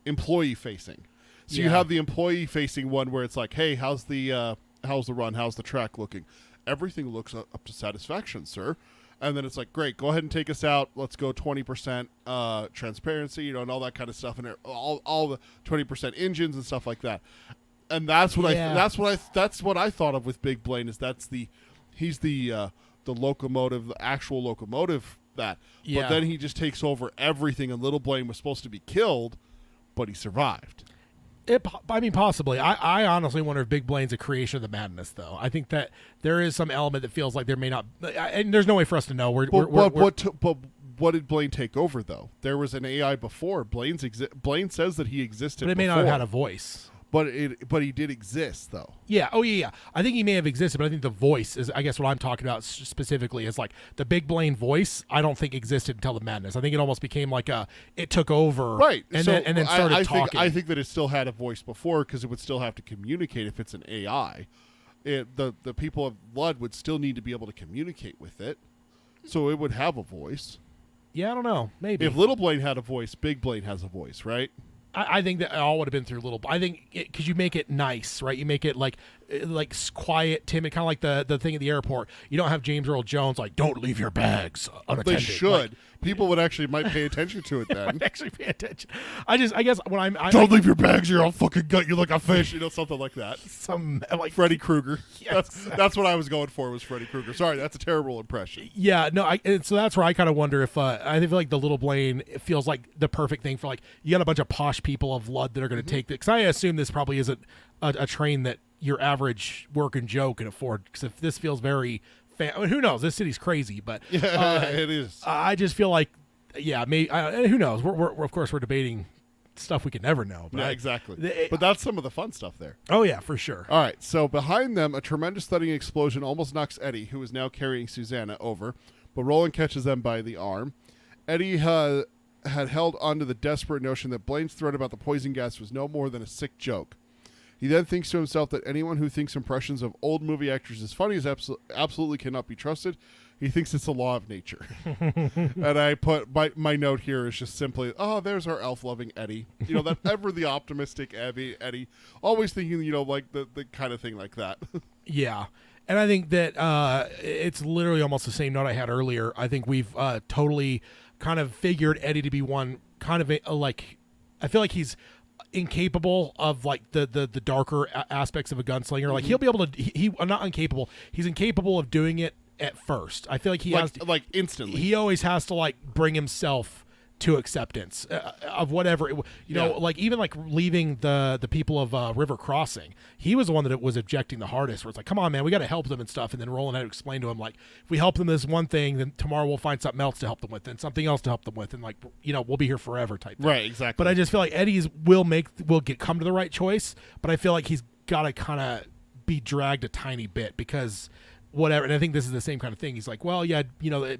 employee facing. So you have the employee facing one where it's like, hey, how's the run, how's the track looking? Everything looks up to satisfaction, sir. And then it's like, great, go ahead and take us out. Let's go 20% transparency, and all that kind of stuff, and all the 20% engines and stuff like that. And that's what that's what I thought of with Big Blaine, is he's the locomotive, the actual locomotive that. Yeah. But then he just takes over everything, and Little Blaine was supposed to be killed, but he survived. Possibly. I honestly wonder if Big Blaine's a creation of the madness, though. I think that there is some element that feels like there may not, and there's no way for us to know. But what did Blaine take over, though? There was an AI before. Blaine says that he existed, but it may before. not have had a voice. But he did exist, though. Yeah. Oh, yeah. I think he may have existed, but I think the voice is, I guess, what I'm talking about specifically is like the Big Blaine voice. I don't think existed until the madness. I think it almost became like it took over, right? And then started talking. I think that it still had a voice before, because it would still have to communicate if it's an AI. The people of Lud would still need to be able to communicate with it, so it would have a voice. Yeah, I don't know. Maybe if Little Blaine had a voice, Big Blaine has a voice, right? I think that it all would have been through Little. I think because you make it nice, right? You make it like quiet, timid, kind of like the thing at the airport. You don't have James Earl Jones like, "Don't leave your bags unattended." They should, People would actually might pay attention to it then. Actually pay attention. I guess when Don't leave your bags here. I'll fucking gut you like a fish. Something like that. some like Freddy Krueger. Yes. That's what I was going for. Was Freddy Krueger. Sorry, that's a terrible impression. Yeah, no, and so that's where I kind of wonder if I feel like the Little Blaine feels like the perfect thing for, like, you got a bunch of posh people of Lud that are going to take it, because I assume this probably isn't a train that your average working Joe can afford, because if this feels very I mean, who knows, this city's crazy, but It is. I just feel like, yeah, maybe who knows, we're of course we're debating stuff we can never know, but Yeah, exactly. But that's some of the fun stuff there. oh yeah, for sure. All right, so behind them, a tremendous thudding explosion almost knocks Eddie, who is now carrying Susanna, over, but Roland catches them by the arm. Eddie had held onto the desperate notion that Blaine's threat about the poison gas was no more than a sick joke. He then thinks to himself that anyone who thinks impressions of old movie actors as funny is absolutely cannot be trusted. He thinks it's a law of nature. And I put my note here is just simply, oh, there's our elf-loving Eddie. That ever the optimistic Eddie, always thinking, like the kind of thing like that. Yeah. And I think that it's literally almost the same note I had earlier. I think we've totally kind of figured Eddie to be one kind of like, I feel like he's incapable of like the darker aspects of a gunslinger. Like he'll be able to, he not incapable, he's incapable of doing it at first. I feel like he has to, like instantly. he always has to like bring himself to acceptance of whatever like even like leaving the people of River Crossing. He was the one that was objecting the hardest, where it's like, come on man, we got to help them and stuff. And then Roland had to explain to him, like, if we help them this one thing, then tomorrow we'll find something else to help them with, and something else to help them with, and like, we'll be here forever type thing. Right, exactly. But I just feel like Eddie's will come to the right choice, but I feel like he's got to kind of be dragged a tiny bit, because whatever. And I think this is the same kind of thing. He's like, well, yeah,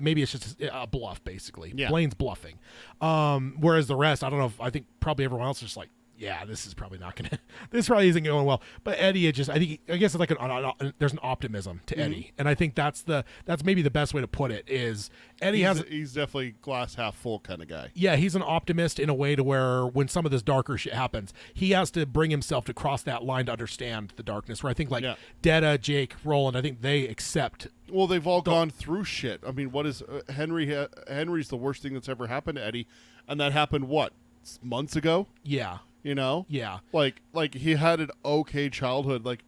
maybe it's just a bluff, basically. Yeah. Blaine's bluffing. Whereas the rest, I don't know I think probably everyone else is just like, yeah, this is probably not going to, this probably isn't going well. But Eddie, I guess it's like there's an optimism to Eddie. And I think that's maybe the best way to put it is he's definitely glass half full kind of guy. Yeah, he's an optimist in a way to where when some of this darker shit happens, he has to bring himself to cross that line to understand the darkness, where I think Detta, Jake, Roland, I think they accept. Well, they've all gone through shit. I mean, what is Henry's the worst thing that's ever happened to Eddie, and that happened months ago? Yeah. Yeah. Like he had an okay childhood. Like,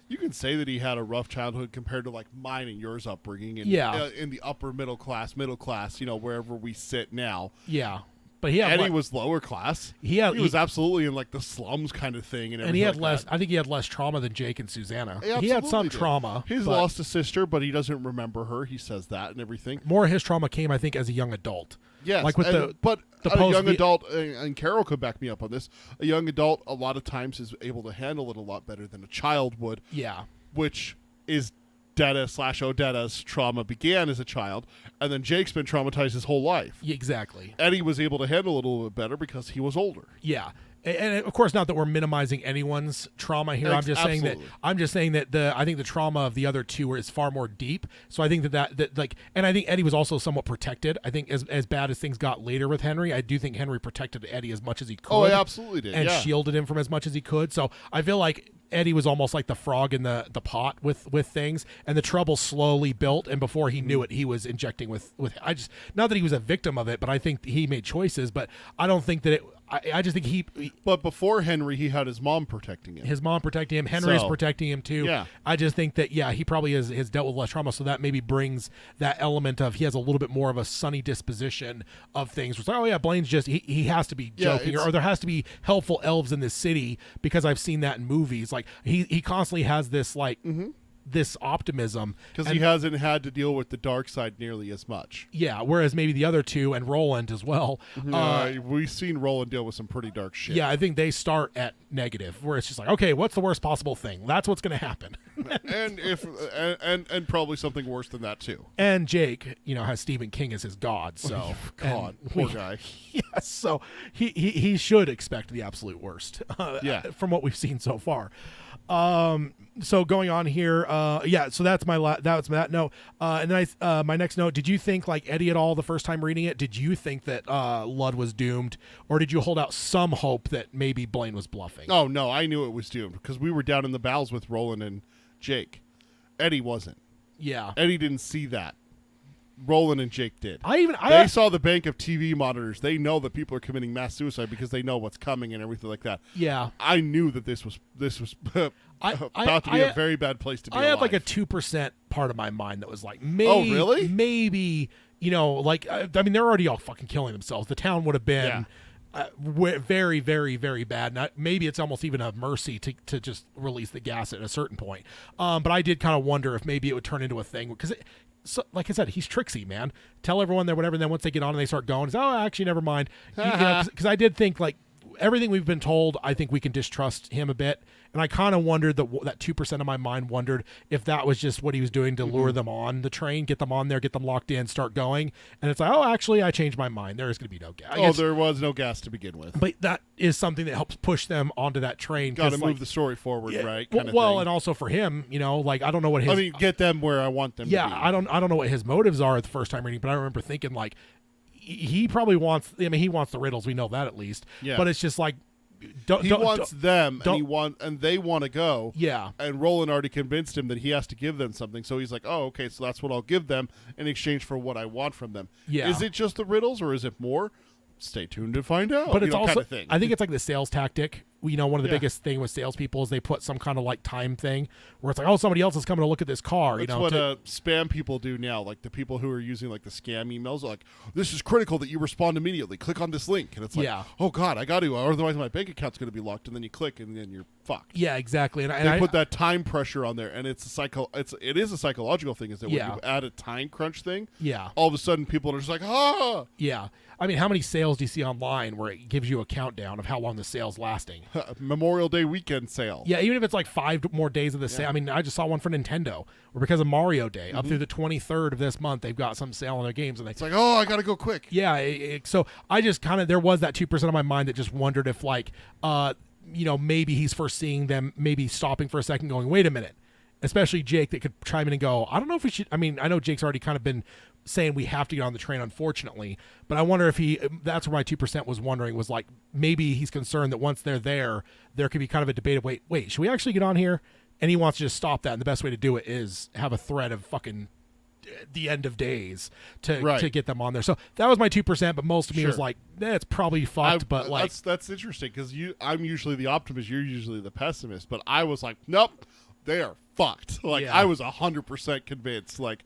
you can say that he had a rough childhood compared to like mine and yours upbringing, and in the upper middle class, wherever we sit now. Yeah. But Eddie was lower class. He was absolutely in like the slums kind of thing, and he had like less. That. I think he had less trauma than Jake and Susanna. He had some trauma. He's lost a sister, but he doesn't remember her. He says that and everything. More of his trauma came, I think, as a young adult. Yes, like with a young adult, and Carol could back me up on this. A young adult, a lot of times, is able to handle it a lot better than a child would. Yeah, which is Detta/Odetta's trauma began as a child, and then Jake's been traumatized his whole life. Exactly. Eddie was able to handle it a little bit better because he was older. Yeah. And of course, not that we're minimizing anyone's trauma here. I'm just saying that I think the trauma of the other two is far more deep. So I think that and I think Eddie was also somewhat protected. I think as bad as things got later with Henry, I do think Henry protected Eddie as much as he could. Oh, he absolutely did. And shielded him from as much as he could. So I feel like Eddie was almost like the frog in the pot with things, and the trouble slowly built, and before he knew it, he was injecting with not that he was a victim of it, but I think he made choices, but I don't think that I just think he. But before Henry, he had his mom protecting him. His mom protecting him. Henry's protecting him too. Yeah. I just think that he probably has dealt with less trauma, so that maybe brings that element of he has a little bit more of a sunny disposition of things. It's like, oh yeah, Blaine's just he has to be joking, or there has to be helpful elves in this city, because I've seen that in movies. Like he constantly has this like. Mm-hmm. This optimism, because he hasn't had to deal with the dark side nearly as much. Yeah, whereas maybe the other two, and Roland as well. We've seen Roland deal with some pretty dark shit. Yeah, I think they start at negative, where it's just like, okay, what's the worst possible thing? That's what's going to happen. and probably something worse than that too. And Jake, has Stephen King as his god, so poor guy. Yes, so he should expect the absolute worst. From what we've seen so far. So going on here, so that's that note. And then my next note, did you think like Eddie at all the first time reading it? Did you think that Lud was doomed, or did you hold out some hope that maybe Blaine was bluffing? Oh no, I knew it was doomed, because we were down in the bowels with Roland and Jake. Eddie wasn't. Yeah. Eddie didn't see that. Roland and Jake did. They saw the bank of TV monitors. They know that people are committing mass suicide because they know what's coming and everything like that. Yeah. I knew that this was about to be a very bad place to be. I alive. had like a 2% part of my mind that was like, maybe, really? Maybe, like, I mean, they're already all fucking killing themselves. The town would have been very, very, very bad. Maybe it's almost even a mercy to just release the gas at a certain point. But I did kind of wonder if maybe it would turn into a thing because so, like I said, he's tricksy, man. Tell everyone that whatever, and then once they get on and they start going, it's, actually, never mind. Because I did think, like, everything we've been told, I think we can distrust him a bit. And I kind of wondered that 2% of my mind wondered if that was just what he was doing to lure them on the train, get them on there, get them locked in, start going. And it's like, actually, I changed my mind. There is going to be no gas. There was no gas to begin with. But that is something that helps push them onto that train. Got to move the story forward, right? Well, and also for him, like, I don't know what his... I mean, get them where I want them to be. I don't know what his motives are at the first time reading, but I remember thinking, like, he probably wants... I mean, he wants the riddles. We know that at least. Yeah. But it's just like... He wants them, and they want to go. Yeah. And Roland already convinced him that he has to give them something, so he's like, "Oh, okay, so that's what I'll give them in exchange for what I want from them." Yeah. Is it just the riddles, or is it more? Stay tuned to find out. But it's also, kind of thing. I think it's like the sales tactic. One of the biggest thing with salespeople is they put some kind of like time thing where it's like, somebody else is coming to look at this car. That's what spam people do now. Like the people who are using like the scam emails are like, this is critical that you respond immediately. Click on this link. And it's like, oh God, I got to, otherwise my bank account's going to be locked. And then you click and then you're fucked. Yeah, exactly. And they put that time pressure on there, and it is a psychological thing. Is that when you add a time crunch thing, all of a sudden people are just like, yeah. I mean, how many sales do you see online where it gives you a countdown of how long the sale's lasting? Memorial Day weekend sale. Yeah, even if it's like 5 more days of the sale. I mean, I just saw one for Nintendo where because of Mario Day, up through the 23rd of this month, they've got some sale on their games. And it's like, I got to go quick. Yeah, so I just kind of, there was that 2% of my mind that just wondered if like, maybe he's foreseeing them maybe stopping for a second going, wait a minute. Especially Jake that could chime in and go, I don't know if we should. I mean, I know Jake's already kind of been saying we have to get on the train, unfortunately. But I wonder if that's where my 2% was wondering, was like maybe he's concerned that once they're there could be kind of a debate of, wait, should we actually get on here? And he wants to just stop that. And the best way to do it is have a threat of fucking the end of days to get them on there. So that was my 2%. But most of me was like, it's probably fucked. But like, that's interesting because I'm usually the optimist. You're usually the pessimist. But I was like, nope, they are fucked. Like I was 100% convinced. Like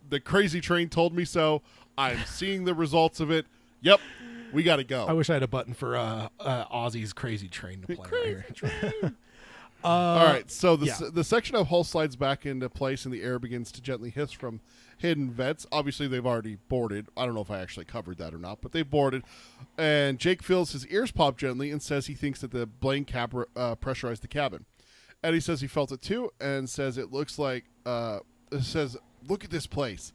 the crazy train told me so. I'm seeing the results of it. Yep, we got to go. I wish I had a button for Ozzy's Crazy Train to play right here. All right, so the section of hull slides back into place and the air begins to gently hiss from hidden vents. Obviously, they've already boarded. I don't know if I actually covered that or not, but they've boarded. And Jake feels his ears pop gently and says he thinks that the blade cap pressurized the cabin. Eddie says he felt it too and says it looks like, look at this place.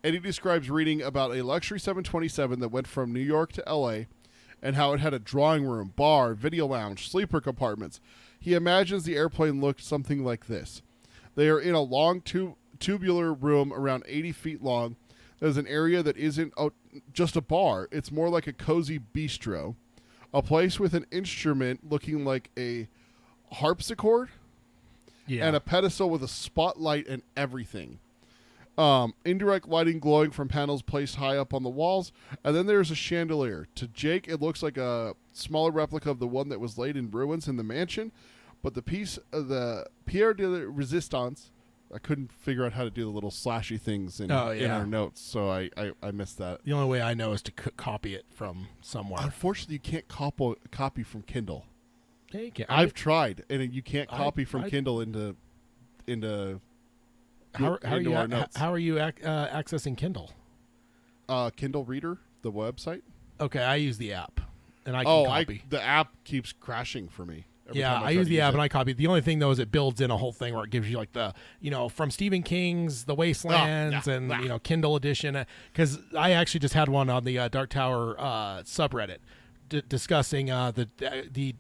Eddie describes reading about a luxury 727 that went from New York to L.A. and how it had a drawing room, bar, video lounge, sleeper compartments. He imagines the airplane looked something like this. They are in a long tubular room around 80 feet long. There's an area that isn't just a bar. It's more like a cozy bistro. A place with an instrument looking like a harpsichord. Yeah. And a pedestal with a spotlight and everything. Indirect lighting glowing from panels placed high up on the walls. And then there's a chandelier. To Jake, it looks like a smaller replica of the one that was laid in ruins in the mansion. But the piece of the Pierre de la Resistance, I couldn't figure out how to do the little slashy things in our notes. So I missed that. The only way I know is to copy it from somewhere. Unfortunately, you can't copy from Kindle. Yeah, you can. I've tried, and you can't copy from Kindle into How are you our notes. How are you accessing Kindle? Kindle Reader, the website. Okay, I use the app, and I can copy. The app keeps crashing for me. I use the app and I copy. The only thing though is it builds in a whole thing where it gives you like the from Stephen King's The Wastelands and Kindle edition. Because I actually just had one on the Dark Tower subreddit discussing the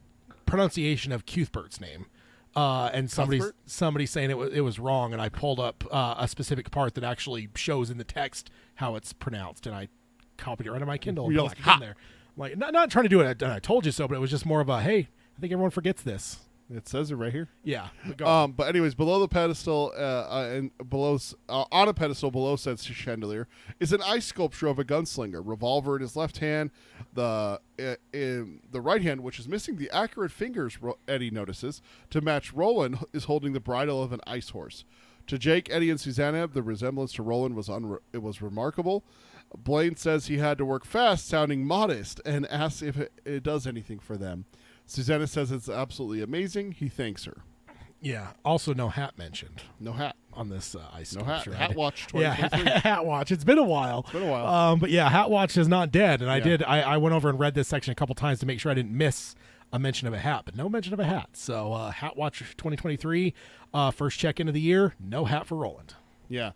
pronunciation of Cuthbert's name. And somebody saying it was wrong, and I pulled up a specific part that actually shows in the text how it's pronounced, and I copied it right on my Kindle and pasted it in there. Like not trying to do it. I told you so, but it was just more of a hey. I think everyone forgets this. It says it right here. Yeah. But go on. But anyways, below the pedestal and below on a pedestal below said chandelier is an ice sculpture of a gunslinger, revolver in his left hand, in the right hand, which is missing the accurate fingers. Eddie notices to match. Roland is holding the bridle of an ice horse. To Jake, Eddie, and Susanna, the resemblance to Roland was remarkable. Blaine says he had to work fast, sounding modest, and asks if it does anything for them. Susanna says it's absolutely amazing. He thanks her. Yeah. Also, no hat mentioned No hat. on this ice No hat. sculpture. Hat watch Yeah, 2023. Hat Watch. It's been a while. It's been a while. But yeah, Hat Watch is not dead. And Yeah. I went over and read this section a couple times to make sure I didn't miss a mention of a hat, but no mention of a hat. So Hat Watch 2023, first check-in of the year, no hat for Roland. Yeah.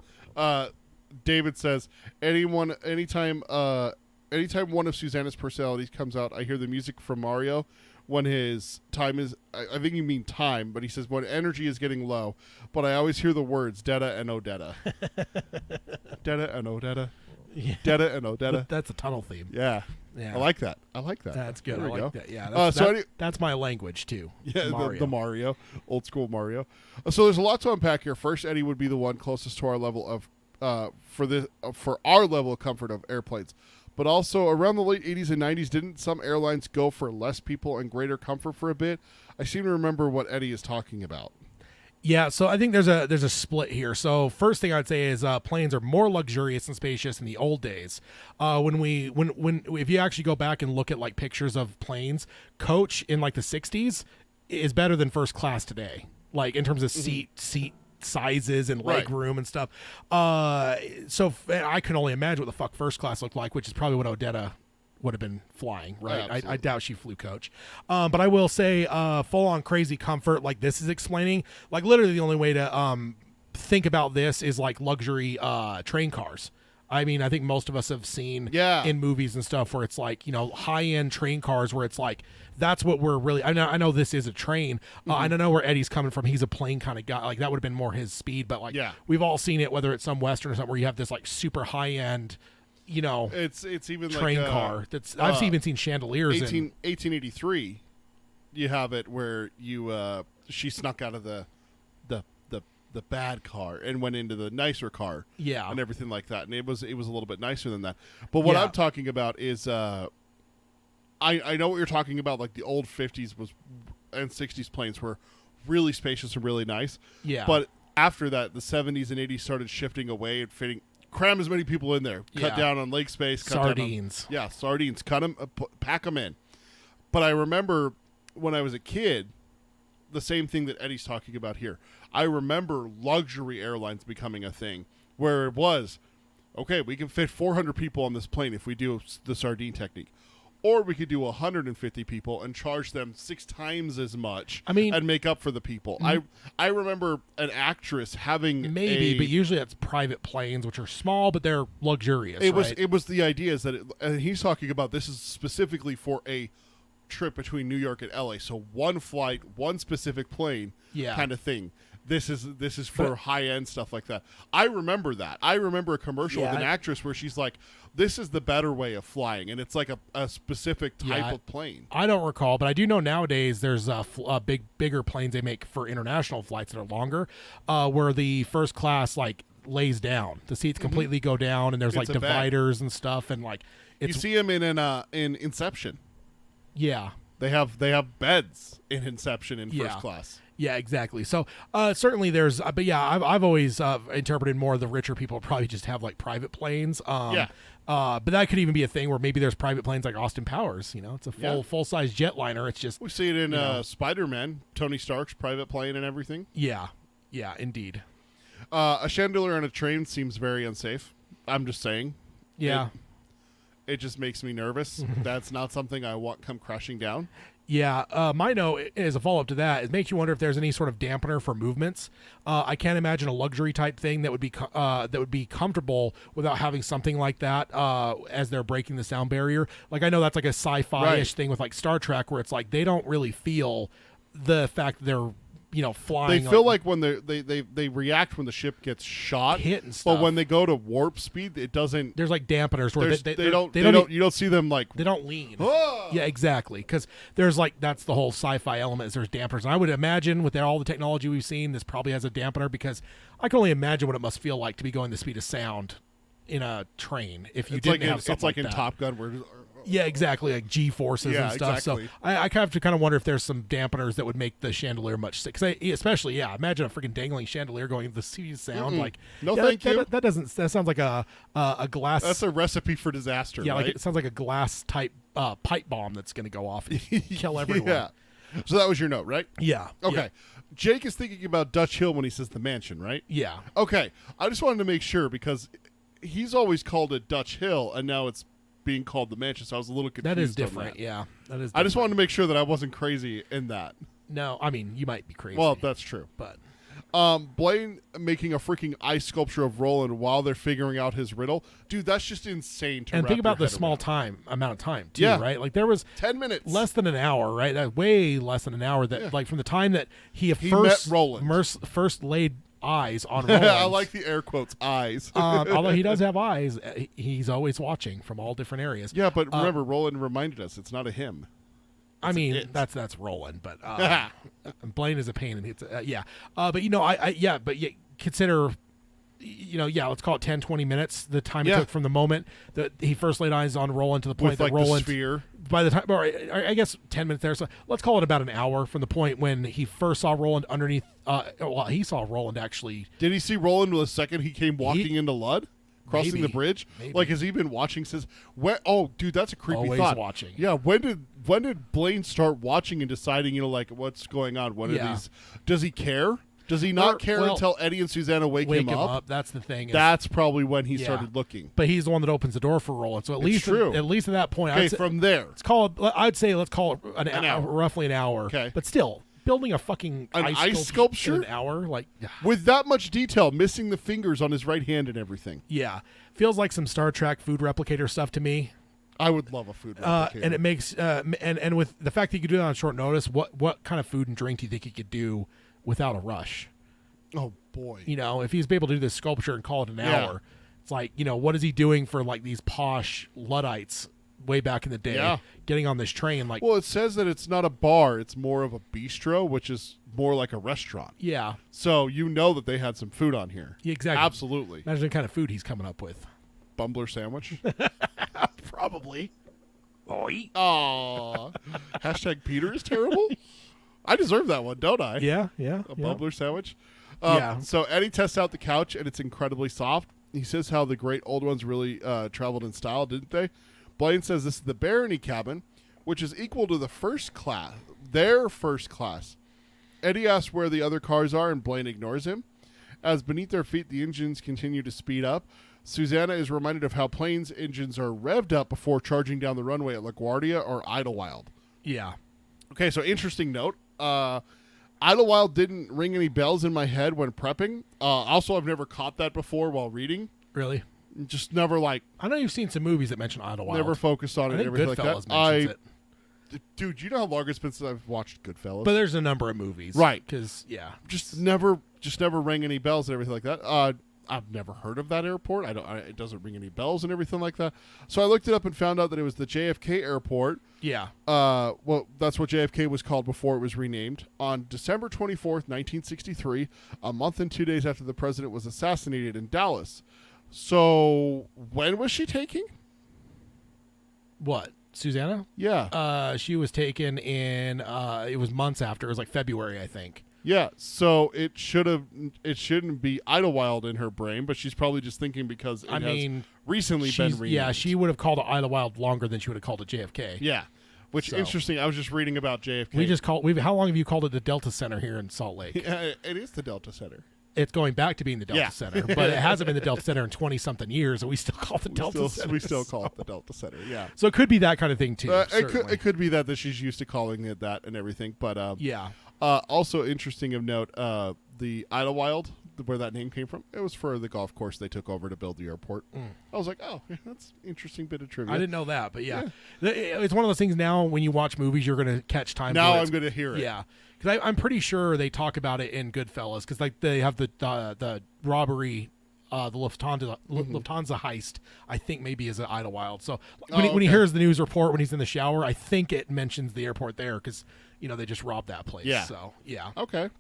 David says, anytime one of Susanna's personalities comes out, I hear the music from Mario when his time is, I think you mean time, but he says when energy is getting low, but I always hear the words Detta and Odetta. Detta and Odetta. Yeah. Detta and Odetta. That's a tunnel theme. Yeah. Yeah. I like that. That's good. There I we like go. that. Yeah. So That's my language too. Yeah, Mario. the Mario, old school Mario. So there's a lot to unpack here. First, Eddie would be the one closest to our level of for our level of comfort of airplanes. But also around the late 80s and 90s, didn't some airlines go for less people and greater comfort for a bit? I seem to remember what Eddie is talking about. Yeah, so I think there's a split here. So first thing I'd say is planes are more luxurious and spacious in the old days. When if you actually go back and look at like pictures of planes, coach in like the 60s is better than first class today. Like in terms of seat sizes and leg room and stuff. So I can only imagine what the fuck first class looked like, which is probably what Odetta would have been flying, right? I doubt she flew coach. But I will say full on crazy comfort like this is explaining. Like literally the only way to think about this is like luxury train cars. I mean, I think most of us have seen in movies and stuff where it's like, you know, high-end train cars where it's like, that's what we're really, I know this is a train. I don't know where Eddie's coming from. He's a plane kind of guy. Like that would have been more his speed, but like we've all seen it, whether it's some Western or something where you have this like super high-end, you know, it's even train like, car. That's I've even seen chandeliers. 1883, you have it where you she snuck out of the bad car and went into the nicer car, and everything like that, and it was a little bit nicer than that. But what I'm talking about is I know what you're talking about. Like the old 50s and 60s planes were really spacious and really nice. Yeah. But after that, the 70s and 80s started shifting away and cram as many people in there, cut down on leg space, sardines. Sardines. Cut them, pack them in. But I remember when I was a kid, the same thing that Eddie's talking about here. I remember luxury airlines becoming a thing where it was, okay, we can fit 400 people on this plane if we do the sardine technique. Or we could do 150 people and charge them 6 times as much and make up for the people. I remember an actress having but usually that's private planes, which are small, but they're luxurious, It was the idea is that and he's talking about this is specifically for a trip between New York and LA. So one flight, one specific plane kind of thing. This is for high-end stuff like that. I remember that. I remember a commercial with an actress where she's like, this is the better way of flying, and it's like a specific type of plane. I don't recall, but I do know nowadays there's bigger planes they make for international flights that are longer, where the first class like lays down. The seats completely go down, and there's like dividers and stuff, and like you see them in Inception. Yeah. They have beds in Inception in first class. Yeah, exactly. So certainly there's, but yeah, I've always interpreted more of the richer people probably just have like private planes. But that could even be a thing where maybe there's private planes like Austin Powers. You know, it's a full size jetliner. It's just we see it in Spider-Man, Tony Stark's private plane and everything. Yeah, indeed. A chandelier on a train seems very unsafe. I'm just saying. Yeah. It just makes me nervous. That's not something I want come crashing down. Yeah, my note as a follow-up to that, it makes you wonder if there's any sort of dampener for movements. I can't imagine a luxury type thing that would be comfortable without having something like that as they're breaking the sound barrier. Like I know that's like a sci-fi-ish thing with like Star Trek where it's like they don't really feel the fact that they're flying. They feel like when they react when the ship gets shot, hit and stuff. but when they go to warp speed, it doesn't. There's like dampeners where you don't see them like they don't lean. "Ah!" Yeah, exactly. Because there's that's the whole sci-fi element. Is there's dampers, and I would imagine with all the technology we've seen, this probably has a dampener because I can only imagine what it must feel like to be going the speed of sound in a train. If you didn't have something it's like in that. Top Gun where. Yeah, exactly, like G forces Yeah, and stuff. exactly. So I have to kind of wonder if there's some dampeners that would make the chandelier much sick. Because especially, imagine a freaking dangling chandelier going the speed of sound. Like, No, yeah, thank you. That doesn't. That sounds like a glass. That's a recipe for disaster. Yeah, right? like it sounds like a glass type pipe bomb that's going to go off and kill everyone. Yeah. So that was your note, right? Yeah. Okay. Yeah. Jake is thinking about Dutch Hill when he says the mansion, right? Yeah. Okay. I just wanted to make sure because he's always called it Dutch Hill, and now it's being called the mansion. So I was a little confused. That is on different. that. Yeah. That is. I just different. wanted to make sure that I wasn't crazy in that. No, I mean you might be crazy. Well, that's true. but Blaine making a freaking ice sculpture of Roland while they're figuring out his riddle. Dude, that's just insane to and wrap think about your the head small around. amount of time too, Yeah. right? Like there was 10 minutes. less than an hour, right? Way less than an hour. That like from the time that he met Roland. first laid eyes on Roland. I like the air quotes, eyes. Although he does have eyes, he's always watching from all different areas. Yeah, but remember, Roland reminded us it's not a him. I mean, it. that's Roland, but Blaine is a pain, and it's but consider, let's call it 10, 20 minutes. The time it took from the moment that he first laid eyes on Roland to the point With, that like, Roland, the sphere. by the time, or I guess 10 minutes there. So let's call it about an hour from the point when he first saw Roland underneath. He saw Roland actually. Did he see Roland the second he came walking into Lud? Crossing Maybe. the bridge? Maybe. Like, has he been watching since... Oh, dude, that's a creepy Always thought. watching. Yeah, when did Blaine start watching and deciding, what's going on? What are these... Does he care? Does he not care until Eddie and Susanna wake him up? That's the thing. That's probably when he started looking. But he's the one that opens the door for Roland. So at least at that point, Okay, from there. let's call it an hour, roughly an hour. Okay. But still, building a fucking ice sculpture in an hour, like with that much detail, missing the fingers on his right hand and everything. yeah, feels like some Star Trek food replicator stuff to me. I would love a food replicator. And it makes and with the fact that you could do that on short notice, what kind of food and drink do you think he could do without a rush? Oh boy. If he's able to do this sculpture and call it an hour, it's like, what is he doing for like these posh Luddites way back in the day, getting on this train? Like, well, it says that it's not a bar; it's more of a bistro, which is more like a restaurant. yeah, So that they had some food on here. exactly, Absolutely. Imagine the kind of food he's coming up with. Bumbler sandwich. Probably. Aww. Hashtag Peter is terrible. I deserve that one, don't I? Yeah. A bubbler sandwich. Yeah. So Eddie tests out the couch, and it's incredibly soft. He says how the great old ones really traveled in style, didn't they? Blaine says this is the Barony cabin, which is equal to their first class. Eddie asks where the other cars are, and Blaine ignores him. As beneath their feet, the engines continue to speed up. Susanna is reminded of how planes' engines are revved up before charging down the runway at LaGuardia or Idlewild. Yeah. Okay, so interesting note. Idlewild didn't ring any bells in my head when prepping. Also, I've never caught that before while reading. Really? Just never I know you've seen some movies that mention Idlewild. never focused on I it think and everything like Goodfellas that. mentions it. Dude, you know how long it's been since I've watched Goodfellas? But there's a number of movies. Right. Because, just never rang any bells and everything like that. I've never heard of that airport. It doesn't ring any bells and everything like that. So I looked it up and found out that it was the JFK airport. Yeah. Well, that's what JFK was called before it was renamed. On December 24th, 1963, a month and 2 days after the president was assassinated in Dallas. So when was she taking? What? Susanna? Yeah. She was taken in, it was months after. It was like February, I think. Yeah, so it shouldn't be Idlewild in her brain, but she's probably just thinking because it has recently been renamed. Yeah, she would have called it Idlewild longer than she would have called it JFK. Yeah, which interesting. I was just reading about JFK. How long have you called it the Delta Center here in Salt Lake? Yeah, it is the Delta Center. It's going back to being the Delta Center, but it hasn't been the Delta Center in 20-something years, and we still call it the Delta Center. We still call it the Delta Center, yeah. So it could be that kind of thing, too. It could be that she's used to calling it that and everything, but yeah. Also interesting of note, the Idlewild, where that name came from, it was for the golf course they took over to build the airport. I was like, oh, that's an interesting bit of trivia. I didn't know that, but yeah. It's one of those things now when you watch movies, you're going to catch time. Now I'm going to hear it. Yeah, Because I'm pretty sure they talk about it in Goodfellas, because like they have the robbery, the Lufthansa heist. I think maybe is at Idlewild. So when he hears the news report when he's in the shower, I think it mentions the airport there because they just robbed that place. Yeah. So yeah. Okay.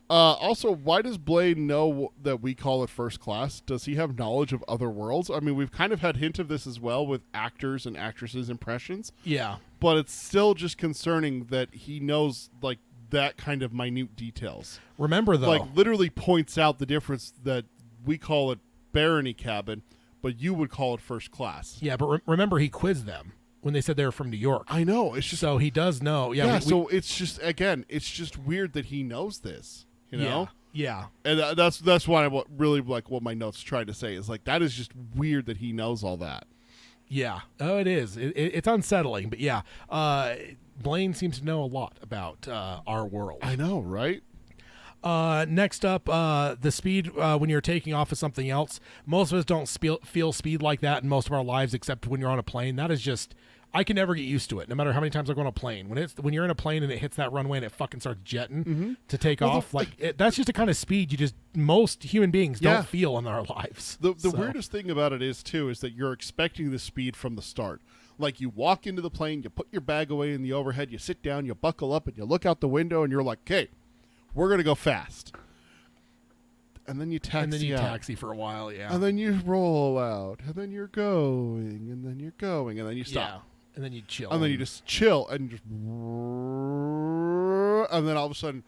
Also, why does Blade know that we call it first class? Does he have knowledge of other worlds? I mean, we've kind of had hint of this as well with actors and actresses' impressions. Yeah. But it's still just concerning that he knows like that kind of minute details. Remember though, Like literally points out the difference that we call it barony cabin, but you would call it first class. yeah, but remember he quizzed them when they said they were from New York. I know. It's just So he does know. Yeah. yeah. So it's just it's just weird that he knows this. You know. Yeah. And that's why what my notes try to say is like that is just weird that he knows all that. Yeah. Oh, it is. It's unsettling, but yeah. Blaine seems to know a lot about our world. I know, right? Next up, the speed when you're taking off of something else. Most of us don't feel speed like that in most of our lives, except when you're on a plane. That is just, I can never get used to it, no matter how many times I go on a plane. When you're in a plane and it hits that runway and it fucking starts jetting to take off, that's just a kind of speed most human beings don't feel in our lives. The weirdest thing about it is that you're expecting the speed from the start. Like you walk into the plane, you put your bag away in the overhead, you sit down, you buckle up, and you look out the window, and you're like, "Okay, we're gonna go fast." And then you taxi and then you out. taxi for a while, yeah. And then you roll out, and then you're going, and then you're going, and then you stop. Yeah. And then you chill. And then you just chill, and just, and then all of a sudden,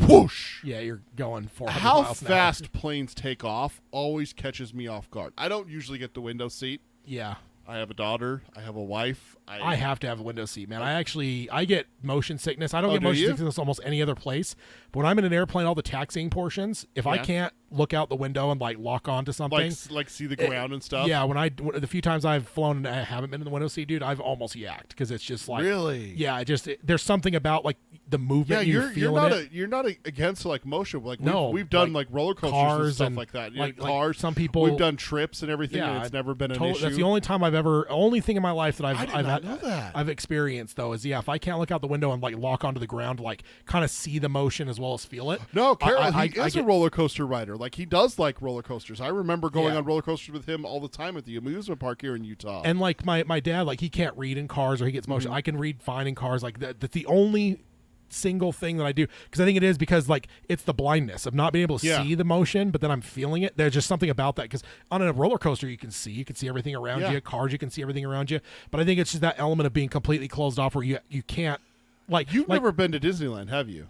whoosh! Yeah, you're going 400 How miles an fast planes take off always catches me off guard. I don't usually get the window seat. hour. Yeah. I have a daughter. I have a wife. I have to have a window seat, man. I get motion sickness. I don't Oh, get do motion you? sickness almost any other place. But when I'm in an airplane, all the taxiing portions, if I Yeah. can't look out the window and like lock onto something, like see the ground and stuff. yeah. The few times I've flown and I haven't been in the window seat, dude, I've almost yacked because it's just like Really? Yeah, there's something about like the movement. Yeah, you're not it. against like motion. Like No, we've done like, like roller coasters cars and stuff and, like that. like Cars. some people- we've done trips and everything, Yeah, and it's never been an issue. That's the only thing in my life that I did not know that. I've experienced though is if I can't look out the window and like lock onto the ground, like kind of see the motion as well as feel it. No, Carol, I he is a get- roller coaster rider. Like he does like roller coasters. I remember going Yeah. on roller coasters with him all the time at the amusement park here in Utah. And like my dad, like he can't read in cars or he gets motion. Mm-hmm. I can read fine in cars. Like that's the only single thing that I do because I think it is because like it's the blindness of not being able to Yeah. see the motion, but then I'm feeling it. There's just something about that because on a roller coaster you can see everything around Yeah. you. Cars you can see everything around you, but I think it's just that element of being completely closed off where you can't like You've never been to Disneyland, have you?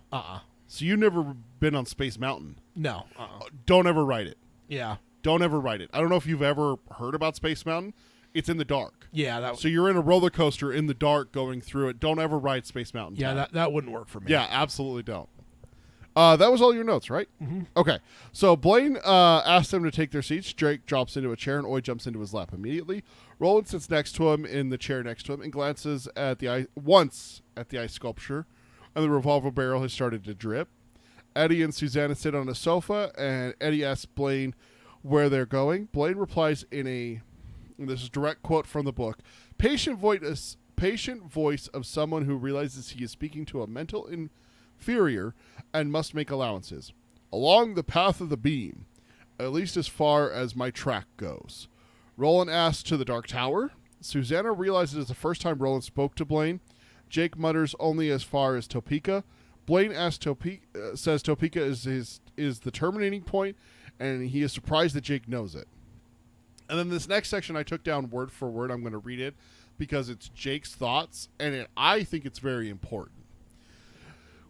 So you've never been on Space Mountain. No. Don't ever ride it. Yeah. Don't ever ride it. I don't know if you've ever heard about Space Mountain. It's in the dark. Yeah. That. So you're in a roller coaster in the dark going through it. Don't ever ride Space Mountain. Yeah. Town. That wouldn't work for me. Yeah, absolutely don't. That was all your notes, right? Mm-hmm. Okay. So Blaine asked them to take their seats. Drake drops into a chair, and Oi jumps into his lap immediately. Roland sits next to him in the chair next to him and glances at the ice sculpture, and the revolver barrel has started to drip. Eddie and Susanna sit on a sofa, and Eddie asks Blaine where they're going. Blaine replies and this is a direct quote from the book, patient voice of someone who realizes he is speaking to a mental inferior and must make allowances. Along the path of the beam, at least as far as my track goes. Roland asks to the Dark Tower. Susanna realizes it's the first time Roland spoke to Blaine. Jake mutters only as far as Topeka. Blaine says Topeka is the terminating point, and he is surprised that Jake knows it. And then this next section I took down word for word. I'm going to read it because it's Jake's thoughts, and I think it's very important.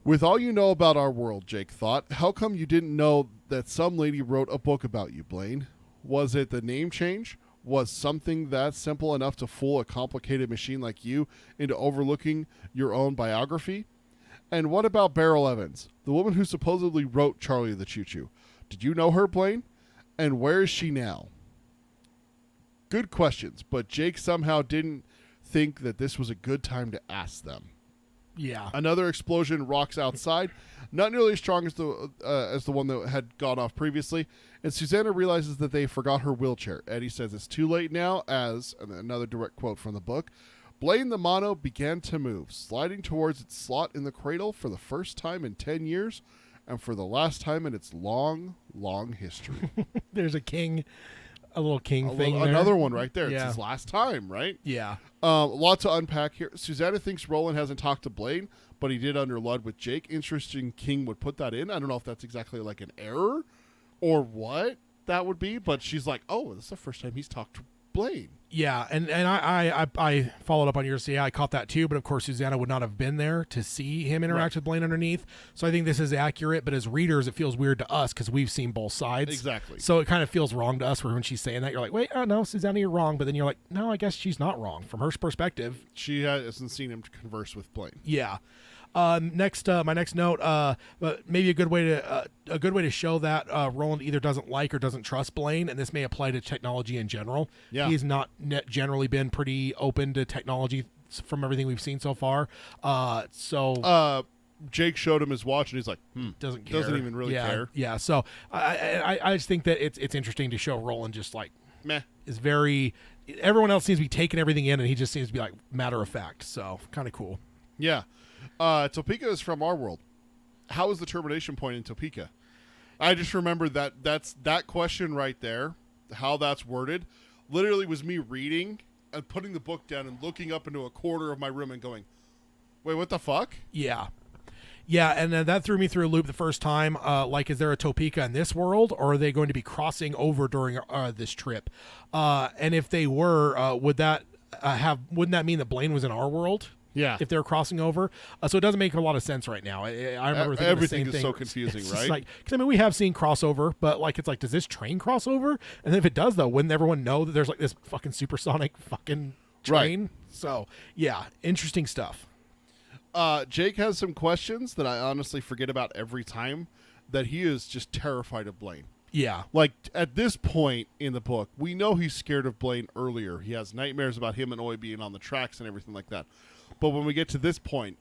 With all you know about our world, Jake thought, how come you didn't know that some lady wrote a book about you, Blaine? Was it the name change? Was something that simple enough to fool a complicated machine like you into overlooking your own biography? And what about Beryl Evans, the woman who supposedly wrote Charlie the Choo-Choo? Did you know her, Blaine? And where is she now? Good questions, but Jake somehow didn't think that this was a good time to ask them. Yeah. Another explosion rocks outside, not nearly as strong as the one that had gone off previously, and Susanna realizes that they forgot her wheelchair. Eddie says it's too late now, and another direct quote from the book, Blaine the Mono began to move, sliding towards its slot in the cradle for the first time in 10 years and for the last time in its long, long history. There's a little king thing there. Another one right there. Yeah. It's his last time, right? Yeah. Lot to unpack here. Susanna thinks Roland hasn't talked to Blaine, but he did under Ludd with Jake. Interesting King would put that in. I don't know if that's exactly like an error or what that would be, but she's like, oh, this is the first time he's talked to Blaine. Yeah, and I followed up on yours. Yeah, I caught that too, but of course Susanna would not have been there to see him interact with Blaine underneath. So I think this is accurate, but as readers, it feels weird to us because we've seen both sides. Exactly. So it kind of feels wrong to us when she's saying that. You're like, wait, oh no, Susanna, you're wrong. But then you're like, no, I guess she's not wrong from her perspective. She hasn't seen him converse with Blaine. Yeah. My next note, but maybe a good way to show that Roland either doesn't like or doesn't trust Blaine, and this may apply to technology in general. Yeah. He's not generally been pretty open to technology from everything we've seen so far. Jake showed him his watch, and he's like, doesn't care. Doesn't even really care. Yeah. So I just think that it's interesting to show Roland just like meh. Is very. Everyone else seems to be taking everything in, and he just seems to be like matter of fact. So kind of cool. Yeah. Topeka is from our world. How is the termination point in Topeka? I just remember that's that question right there, how that's worded, literally was me reading and putting the book down and looking up into a corner of my room and going, wait, what the fuck? Yeah. Yeah, and that threw me through a loop the first time. Like, is there a Topeka in this world, or are they going to be crossing over during this trip? And if they were, wouldn't that mean that Blaine was in our world? Yeah. If they're crossing over. So it doesn't make a lot of sense right now. I remember thinking everything the same is thing. so confusing, it's right? Like, because I mean, we have seen crossover, but like, it's like, does this train cross over? And then if it does, though, wouldn't everyone know that there's like this fucking supersonic fucking train? Right. So yeah, interesting stuff. Jake has some questions that I honestly forget about every time, that he is just terrified of Blaine. Yeah. Like, at this point in the book, we know he's scared of Blaine earlier. He has nightmares about him and Oi being on the tracks and everything like that. But when we get to this point,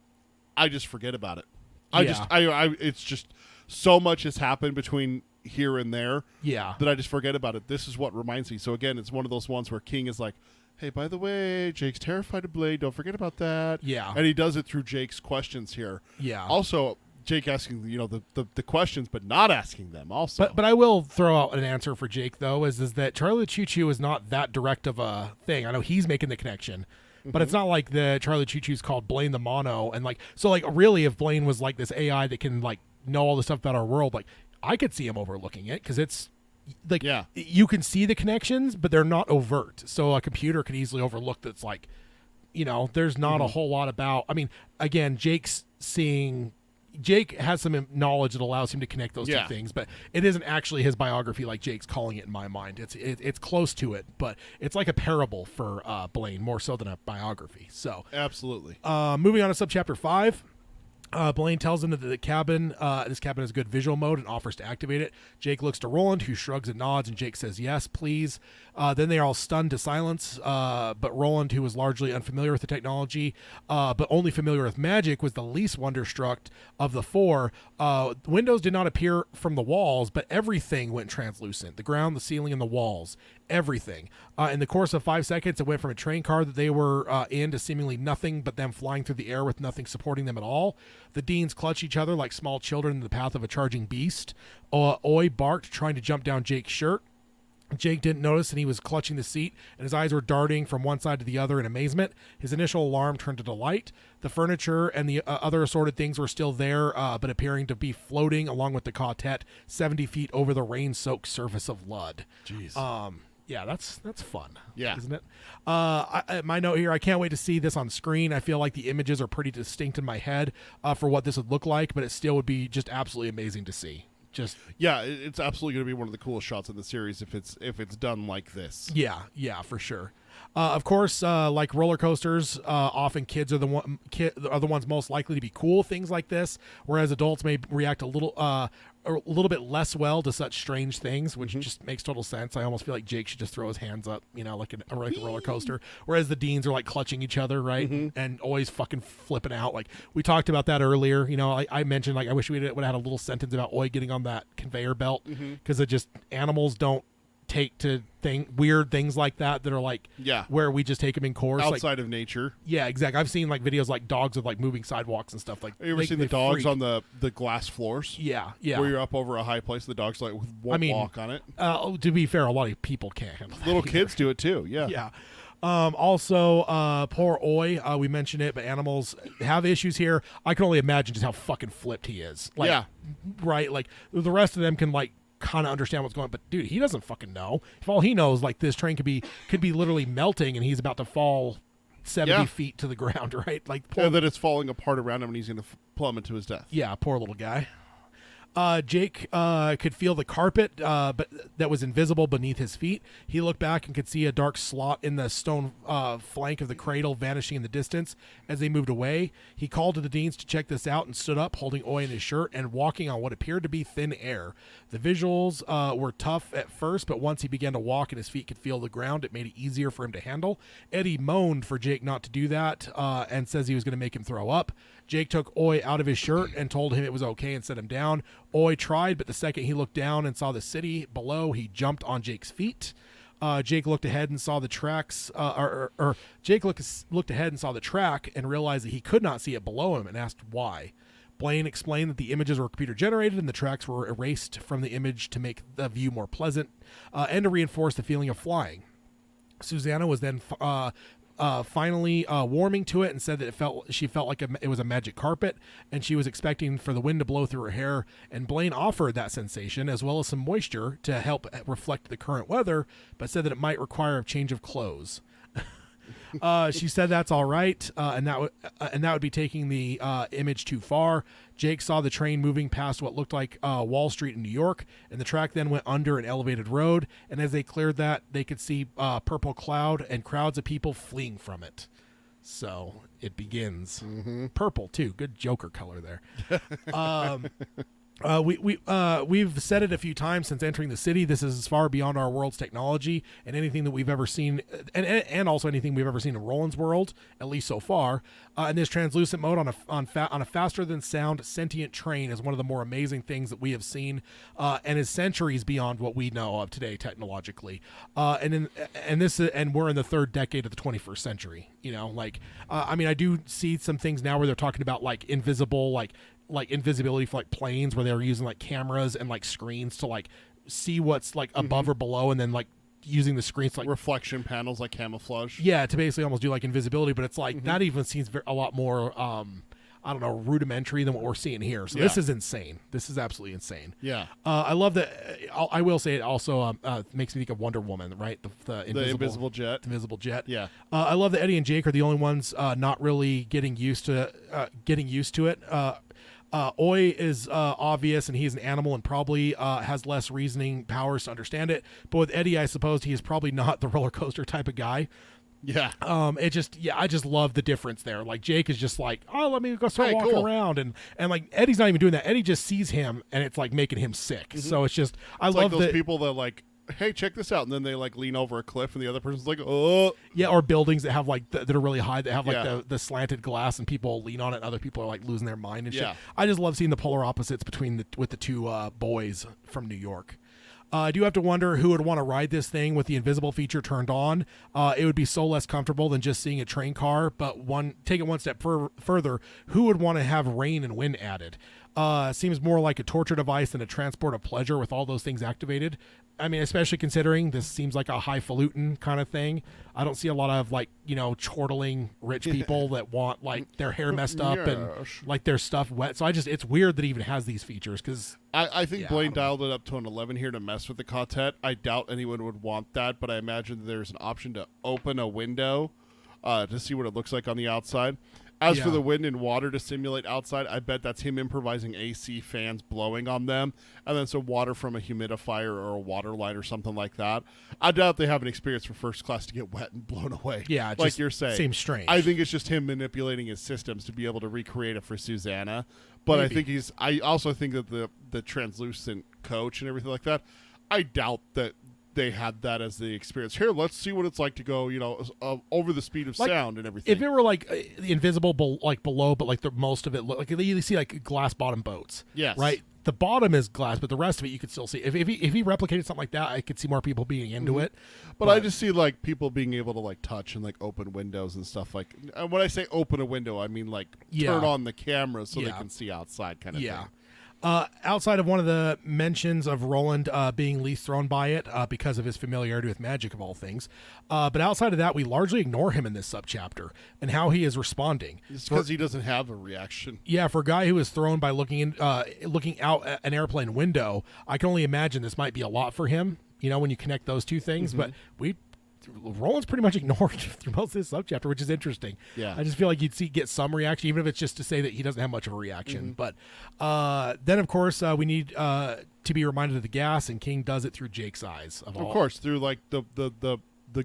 I just forget about it. It's just so much has happened between here and there that I just forget about it. This is what reminds me. So again, it's one of those ones where King is like, hey, by the way, Jake's terrified of Blaine. Don't forget about that. Yeah. And he does it through Jake's questions here. Yeah. Also, Jake asking, the questions, but not asking them also. But I will throw out an answer for Jake, though, is that Charlie Choo-Choo is not that direct of a thing. I know he's making the connection, but it's not like the Charlie Choo-Choo's called Blaine the Mono. And really, if Blaine was like this AI that can like know all the stuff about our world, like I could see him overlooking it because it's like, you can see the connections, but they're not overt. So a computer could easily overlook that's like, there's not a whole lot about, I mean, again, Jake has some knowledge that allows him to connect those two things, but it isn't actually his biography like Jake's calling it in my mind. It's close to it, but it's like a parable for Blaine more so than a biography. So absolutely. Moving on to subchapter 5. Blaine tells him that this cabin has good visual mode and offers to activate it. Jake looks to Roland, who shrugs and nods, and Jake says, yes, please. Then they are all stunned to silence, but Roland, who was largely unfamiliar with the technology, but only familiar with magic, was the least wonderstruck of the four. Windows did not appear from the walls, but everything went translucent. The ground, the ceiling, and the walls. Everything. In the course of 5 seconds, it went from a train car that they were in to seemingly nothing but them flying through the air with nothing supporting them at all. The Deans clutch each other like small children in the path of a charging beast. Oi barked, trying to jump down Jake's shirt. Jake didn't notice, and he was clutching the seat, and his eyes were darting from one side to the other in amazement. His initial alarm turned to delight. The furniture and the other assorted things were still there, but appearing to be floating along with the quartet 70 feet over the rain-soaked surface of Ludd. Jeez. Yeah, that's fun. Yeah. Isn't it? My note here, I can't wait to see this on screen. I feel like the images are pretty distinct in my head for what this would look like, but it still would be just absolutely amazing to see. It's absolutely going to be one of the coolest shots in the series if it's done like this. Yeah, for sure. Of course, like roller coasters, often kids are the ones most likely to be cool things like this, whereas adults may react a little bit less well to such strange things, which just makes total sense. I almost feel like Jake should just throw his hands up, like a roller coaster, whereas the Deans are like clutching each other, right, and always fucking flipping out. Like we talked about that earlier. I mentioned like I wish we would have had a little sentence about Oi getting on that conveyor belt because animals don't take to weird things like that are like where we just take them in course outside of nature. Yeah, exactly. I've seen like videos like dogs with like moving sidewalks and stuff like. Have you ever seen the dogs on the glass floors? Yeah. Where you're up over a high place, the dogs like won't walk on it. To be fair, a lot of people can't handle that. Little kids do it too. Yeah. Yeah. Also, poor Oi. We mentioned it, but animals have issues here. I can only imagine just how fucking flipped he is. Like, right? Like the rest of them can like kind of understand what's going on, but dude, he doesn't fucking know. If all he knows, like this train could be literally melting, and he's about to fall 70 feet to the ground, right? Like, and that it's falling apart around him, and he's going to plummet to his death. Yeah, poor little guy. Jake could feel the carpet but that was invisible beneath his feet. He looked back and could see a dark slot in the stone flank of the cradle vanishing in the distance as they moved away. He called to the Deans to check this out and stood up, holding Oi in his shirt and walking on what appeared to be thin air. The visuals were tough at first, but once he began to walk and his feet could feel the ground, it made it easier for him to handle. Eddie moaned for Jake not to do that and says he was going to make him throw up. Jake took Oi out of his shirt and told him it was okay and set him down. Oi tried, but the second he looked down and saw the city below, he jumped on Jake's feet. Jake looked ahead and saw the tracks, Jake looked ahead and saw the track and realized that he could not see it below him and asked why. Blaine explained that the images were computer generated and the tracks were erased from the image to make the view more pleasant and to reinforce the feeling of flying. Susanna was then finally warming to it and said that she felt like it was a magic carpet, and she was expecting for the wind to blow through her hair, and Blaine offered that sensation as well as some moisture to help reflect the current weather, but said that it might require a change of clothes. She said that's all right, and that would be taking the image too far. Jake saw the train moving past what looked like Wall Street in New York, and the track then went under an elevated road, and as they cleared that, they could see purple cloud and crowds of people fleeing from it. So it begins. Mm-hmm. Purple, too. Good Joker color there. We've said it a few times since entering the city. This is far beyond our world's technology and anything that we've ever seen, and also anything we've ever seen in Roland's world, at least so far. And this translucent mode on a faster than sound sentient train is one of the more amazing things that we have seen, and is centuries beyond what we know of today technologically. And we're in the third decade of the 21st century. You know, like I mean, I do see some things now where they're talking about like invisible, like invisibility for like planes, where they were using like cameras and like screens to like see what's like above or below, and then like using the screens to, like reflection panels, like camouflage. Yeah, to basically almost do like invisibility, but it's like that even seems a lot more I don't know, rudimentary than what we're seeing here. So this is insane. This is absolutely insane. Yeah. I love that. I will say it also makes me think of Wonder Woman, right? The invisible jet. Invisible jet. Yeah. I love that Eddie and Jake are the only ones not really getting used to it. Oi is obvious, and he's an animal and probably has less reasoning powers to understand it. But with Eddie, I suppose he is probably not the roller coaster type of guy. Yeah. I just love the difference there. Like Jake is just like, oh, let me go start walking around, and like Eddie's not even doing that. Eddie just sees him, and it's like making him sick. Mm-hmm. So it's just it's love like those people that like, hey, check this out, and then they like lean over a cliff, and the other person's like, oh, yeah, or buildings that have like that are really high, that have like the slanted glass, and people lean on it, and other people are like losing their mind and shit. I just love seeing the polar opposites with the two boys from New York. I do have to wonder who would want to ride this thing with the invisible feature turned on. It would be so less comfortable than just seeing a train car, but take it one step further, who would want to have rain and wind added? Seems more like a torture device than a transport of pleasure with all those things activated. I mean, especially considering this seems like a highfalutin kind of thing. I don't see a lot of like, you know, chortling rich people that want like their hair messed up and like their stuff wet. So it's weird that it even has these features, because I think Blaine dialed it up to an 11 here to mess with the quartet. I doubt anyone would want that, but I imagine that there's an option to open a window to see what it looks like on the outside. As for the wind and water to simulate outside, I bet that's him improvising AC fans blowing on them, and then some water from a humidifier or a water line or something like that. I doubt they have an experience for first class to get wet and blown away. Yeah, like you're saying. Seems strange. I think it's just him manipulating his systems to be able to recreate it for Susanna. But maybe. I also think that the translucent coach and everything like that, I doubt that they had that as the experience. Here, let's see what it's like to go, over the speed of Like, sound and everything. If it were like invisible, like below, but like the most of it, like you see like glass bottom boats. Yes. Right. The bottom is glass, but the rest of it you could still see. If he replicated something like that, I could see more people being into it. But I just see like people being able to like touch and like open windows and stuff like. And when I say open a window, I mean like turn on the camera so they can see outside, kind of thing. Outside of one of the mentions of Roland being least thrown by it because of his familiarity with magic of all things, but outside of that, we largely ignore him in this subchapter and how he is responding. It's because he doesn't have a reaction. Yeah, for a guy who was thrown by looking out at an airplane window, I can only imagine this might be a lot for him. When you connect those two things, but Roland's pretty much ignored through most of this subchapter, which is interesting. Yeah, I just feel like you'd get some reaction, even if it's just to say that he doesn't have much of a reaction. But then, of course, we need to be reminded of the gas, and King does it through Jake's eyes. Of course, through like the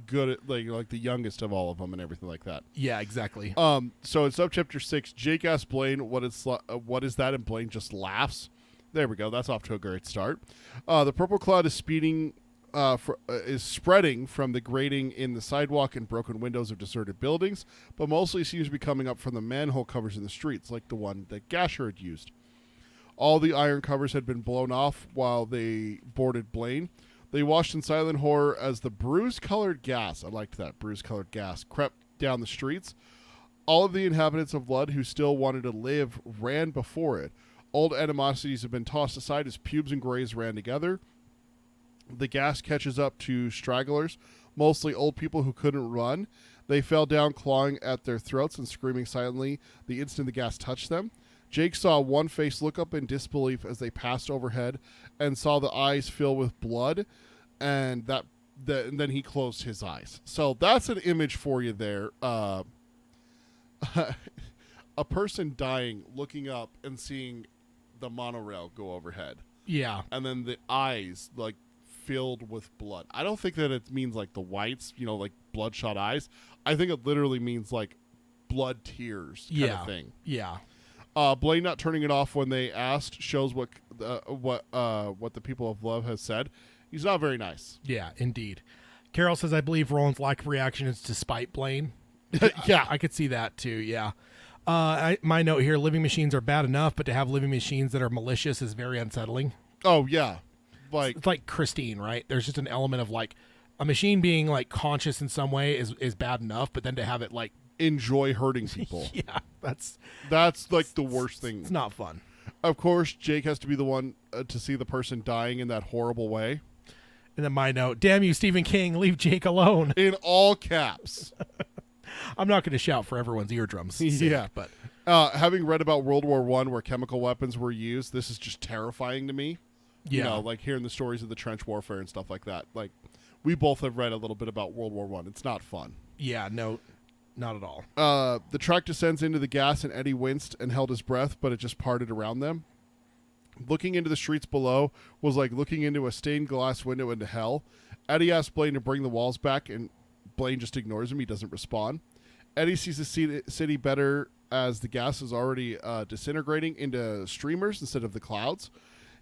good, like the youngest of all of them, and everything like that. Yeah, exactly. So in subchapter 6, Jake asks Blaine what is that, and Blaine just laughs. There we go. That's off to a great start. The purple cloud is speeding. Is spreading from the grating in the sidewalk and broken windows of deserted buildings, but mostly seems to be coming up from the manhole covers in the streets, like the one that Gasher had used. All the iron covers had been blown off while they boarded Blaine. They watched in silent horror as the bruise-colored gas, I liked that, bruise-colored gas, crept down the streets. All of the inhabitants of Lud who still wanted to live ran before it. Old animosities had been tossed aside as pubes and grays ran together. The gas catches up to stragglers, mostly old people who couldn't run. They fell down, clawing at their throats and screaming silently the instant the gas touched them. Jake saw one face look up in disbelief as they passed overhead and saw the eyes fill with blood, and then he closed his eyes. So that's an image for you there. A person dying, looking up and seeing the monorail go overhead. Yeah. And then the eyes, like, filled with blood. I don't think that it means like the whites, like bloodshot eyes. I think it literally means like blood tears kind of thing. Yeah. Blaine not turning it off when they asked shows what the people of Love has said. He's not very nice. Yeah, indeed. Carol says, I believe Roland's lack of reaction is to spite Blaine. Yeah. I could see that too. Yeah. My note here, living machines are bad enough, but to have living machines that are malicious is very unsettling. Oh, yeah. It's like Christine, right? There's just an element of like a machine being like conscious in some way is bad enough, but then to have it like enjoy hurting people. Yeah, that's like the worst thing. It's not fun. Of course, Jake has to be the one to see the person dying in that horrible way. And then my note, damn you, Stephen King, leave Jake alone. In all caps. I'm not going to shout for everyone's eardrums. Yeah, but having read about World War I where chemical weapons were used, this is just terrifying to me. Yeah. Like hearing the stories of the trench warfare and stuff like that. Like, we both have read a little bit about World War I. It's not fun. Yeah, no, not at all. The truck descends into the gas, and Eddie winced and held his breath, but it just parted around them. Looking into the streets below was like looking into a stained glass window into hell. Eddie asks Blaine to bring the walls back, and Blaine just ignores him. He doesn't respond. Eddie sees the city better as the gas is already disintegrating into streamers instead of the clouds.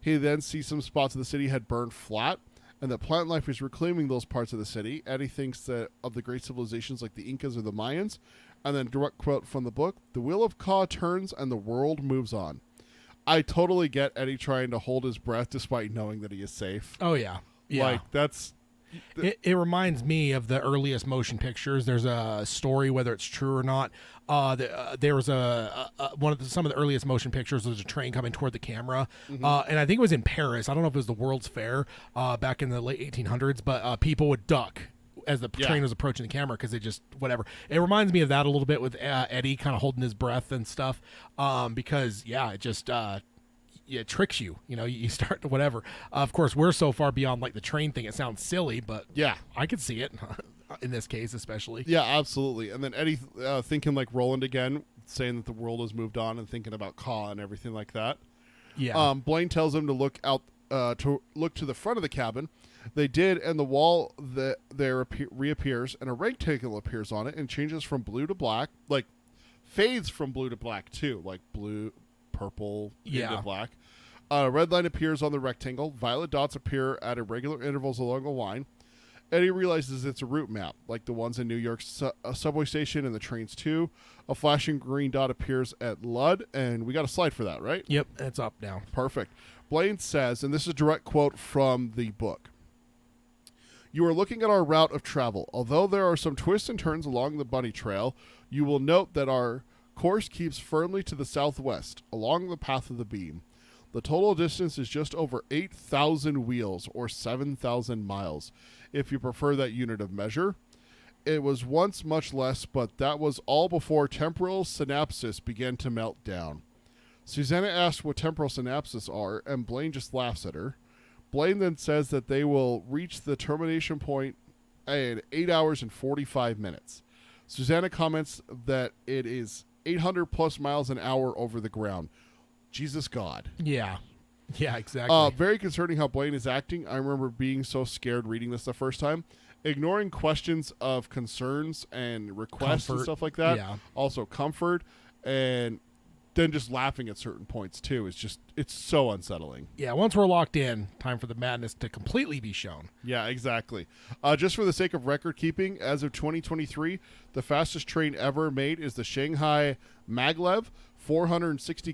He then sees some spots of the city had burned flat, and that plant life is reclaiming those parts of the city. Eddie thinks that of the great civilizations like the Incas or the Mayans, and then direct quote from the book, the wheel of Ka turns and the world moves on. I totally get Eddie trying to hold his breath despite knowing that he is safe. Oh, yeah. Yeah. Like, that's... It reminds me of the earliest motion pictures. There's a story, whether it's true or not. There was some of the earliest motion pictures was a train coming toward the camera, and I think it was in Paris. I don't know if it was the World's Fair back in the late 1800s, but people would duck as the train was approaching the camera because they just whatever. It reminds me of that a little bit with Eddie kind of holding his breath and stuff, because it just. It tricks you, you start to whatever. Of course, we're so far beyond like the train thing. It sounds silly, but yeah, I could see it in this case, especially. Yeah, absolutely. And then Eddie thinking like Roland again, saying that the world has moved on and thinking about Ka and everything like that. Yeah. Blaine tells him to look out, to look to the front of the cabin. They did, and the wall reappears, and a rectangle appears on it and changes from blue to black, like fades from blue to black too, like blue. Purple into black. A red line appears on the rectangle. Violet dots appear at irregular intervals along the line. Eddie realizes it's a route map, like the ones in New York's subway station and the trains too. A flashing green dot appears at Ludd, and we got a slide for that, right? Yep, it's up now. Perfect. Blaine says, and this is a direct quote from the book, "You are looking at our route of travel. Although there are some twists and turns along the bunny trail, you will note that our course keeps firmly to the southwest, along the path of the beam. The total distance is just over 8,000 wheels, or 7,000 miles, if you prefer that unit of measure. It was once much less, but that was all before temporal synapses began to melt down." Susanna asks what temporal synapses are, and Blaine just laughs at her. Blaine then says that they will reach the termination point in 8 hours and 45 minutes. Susanna comments that it is 800 plus miles an hour over the ground. Jesus God. Yeah. Yeah, exactly. Very concerning how Blaine is acting. I remember being so scared reading this the first time. Ignoring questions of concerns and requests and Comfort. stuff like that. Yeah. Also comfort. And then just laughing at certain points too. It's so unsettling. Yeah, once we're locked in, time for the madness to completely be shown. Yeah, exactly. Just for the sake of record keeping, as of 2023, the fastest train ever made is the Shanghai Maglev, 460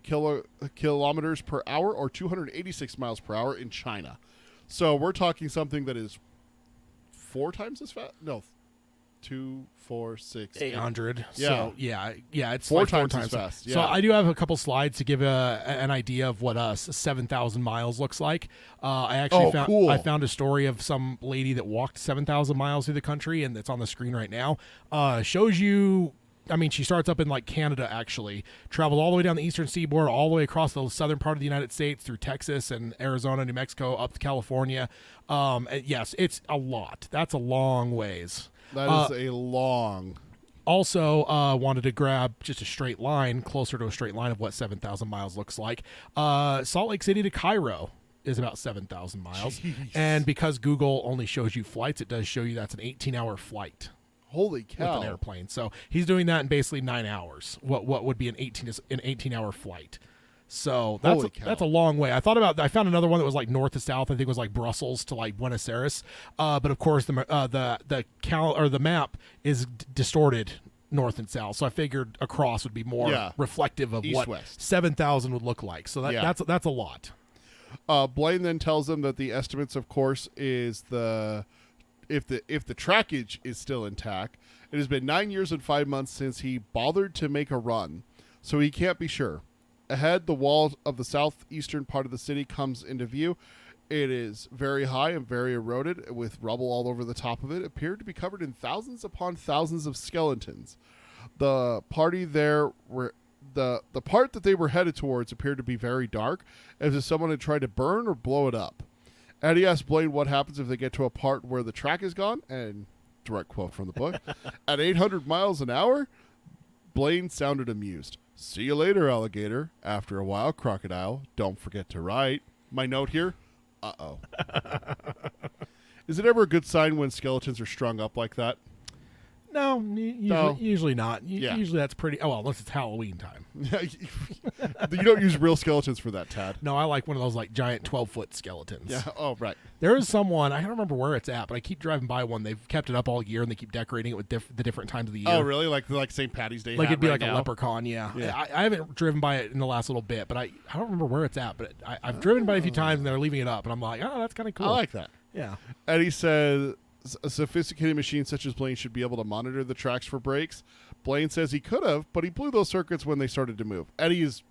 kilometers per hour, or 286 miles per hour in China. So we're talking something that is 4 times as fast? No, 2, 4, 6, 800. Yeah. So, yeah, it's Four like times as fast, So yeah. I do have a couple slides to give an idea of what 7,000 miles looks like. I actually cool. I found a story of some lady that walked 7,000 miles through the country, and it's on the screen right now. Shows you. I mean, she starts up in like Canada, actually, traveled all the way down the eastern seaboard, all the way across the southern part of the United States through Texas and Arizona, New Mexico, up to California. And yes, it's a lot. That's a long ways. That is a long. Also, wanted to grab just a straight line, closer to a straight line of what 7,000 miles looks like. Salt Lake City to Cairo is about 7,000 miles. Jeez. And because Google only shows you flights, it does show you that's an 18-hour flight. Holy With cow. an airplane. So he's doing that in basically 9 hours. What would be an 18-hour flight. So Holy cow. that's a long way. I found another one that was like north to south. I think it was like Brussels to like Buenos Aires. But of course the map is distorted north and south. So I figured across would be more reflective of what East-west. 7,000 would look like. So that's a lot. Blaine then tells them that the estimates, of course, is if the trackage is still intact. It has been 9 years and 5 months since he bothered to make a run, so he can't be sure. Ahead, the wall of the southeastern part of the city comes into view. It is very high and very eroded, with rubble all over the top of it. It appeared to be covered in thousands upon thousands of skeletons. The party there were the part that they were headed towards appeared to be very dark, as if someone had tried to burn or blow it up. Eddie asks Blaine what happens if they get to a part where the track is gone, and direct quote from the book, at 800 miles an hour, Blaine sounded amused. "See you later, alligator. After a while, crocodile. Don't forget to write." My note here, uh-oh. Is it ever a good sign when skeletons are strung up like that? No, usually not. Yeah. Usually that's pretty. Oh well, unless it's Halloween time. You don't use real skeletons for that, Tad. No, I like one of those like giant 12-foot skeletons. Yeah. Oh, right. There is someone, I don't remember where it's at, but I keep driving by one. They've kept it up all year, and they keep decorating it with the different times of the year. Oh, really? Like St. Patty's Day? Like hat it'd be right like now? a leprechaun, yeah. Yeah. I haven't driven by it in the last little bit, but I don't remember where it's at. But I've driven by it a few times, and they're leaving it up, and I'm like, oh, that's kind of cool. I like that. Yeah. Eddie says a sophisticated machine such as Blaine should be able to monitor the tracks for breaks. Blaine says he could have, but he blew those circuits when they started to move. Eddie is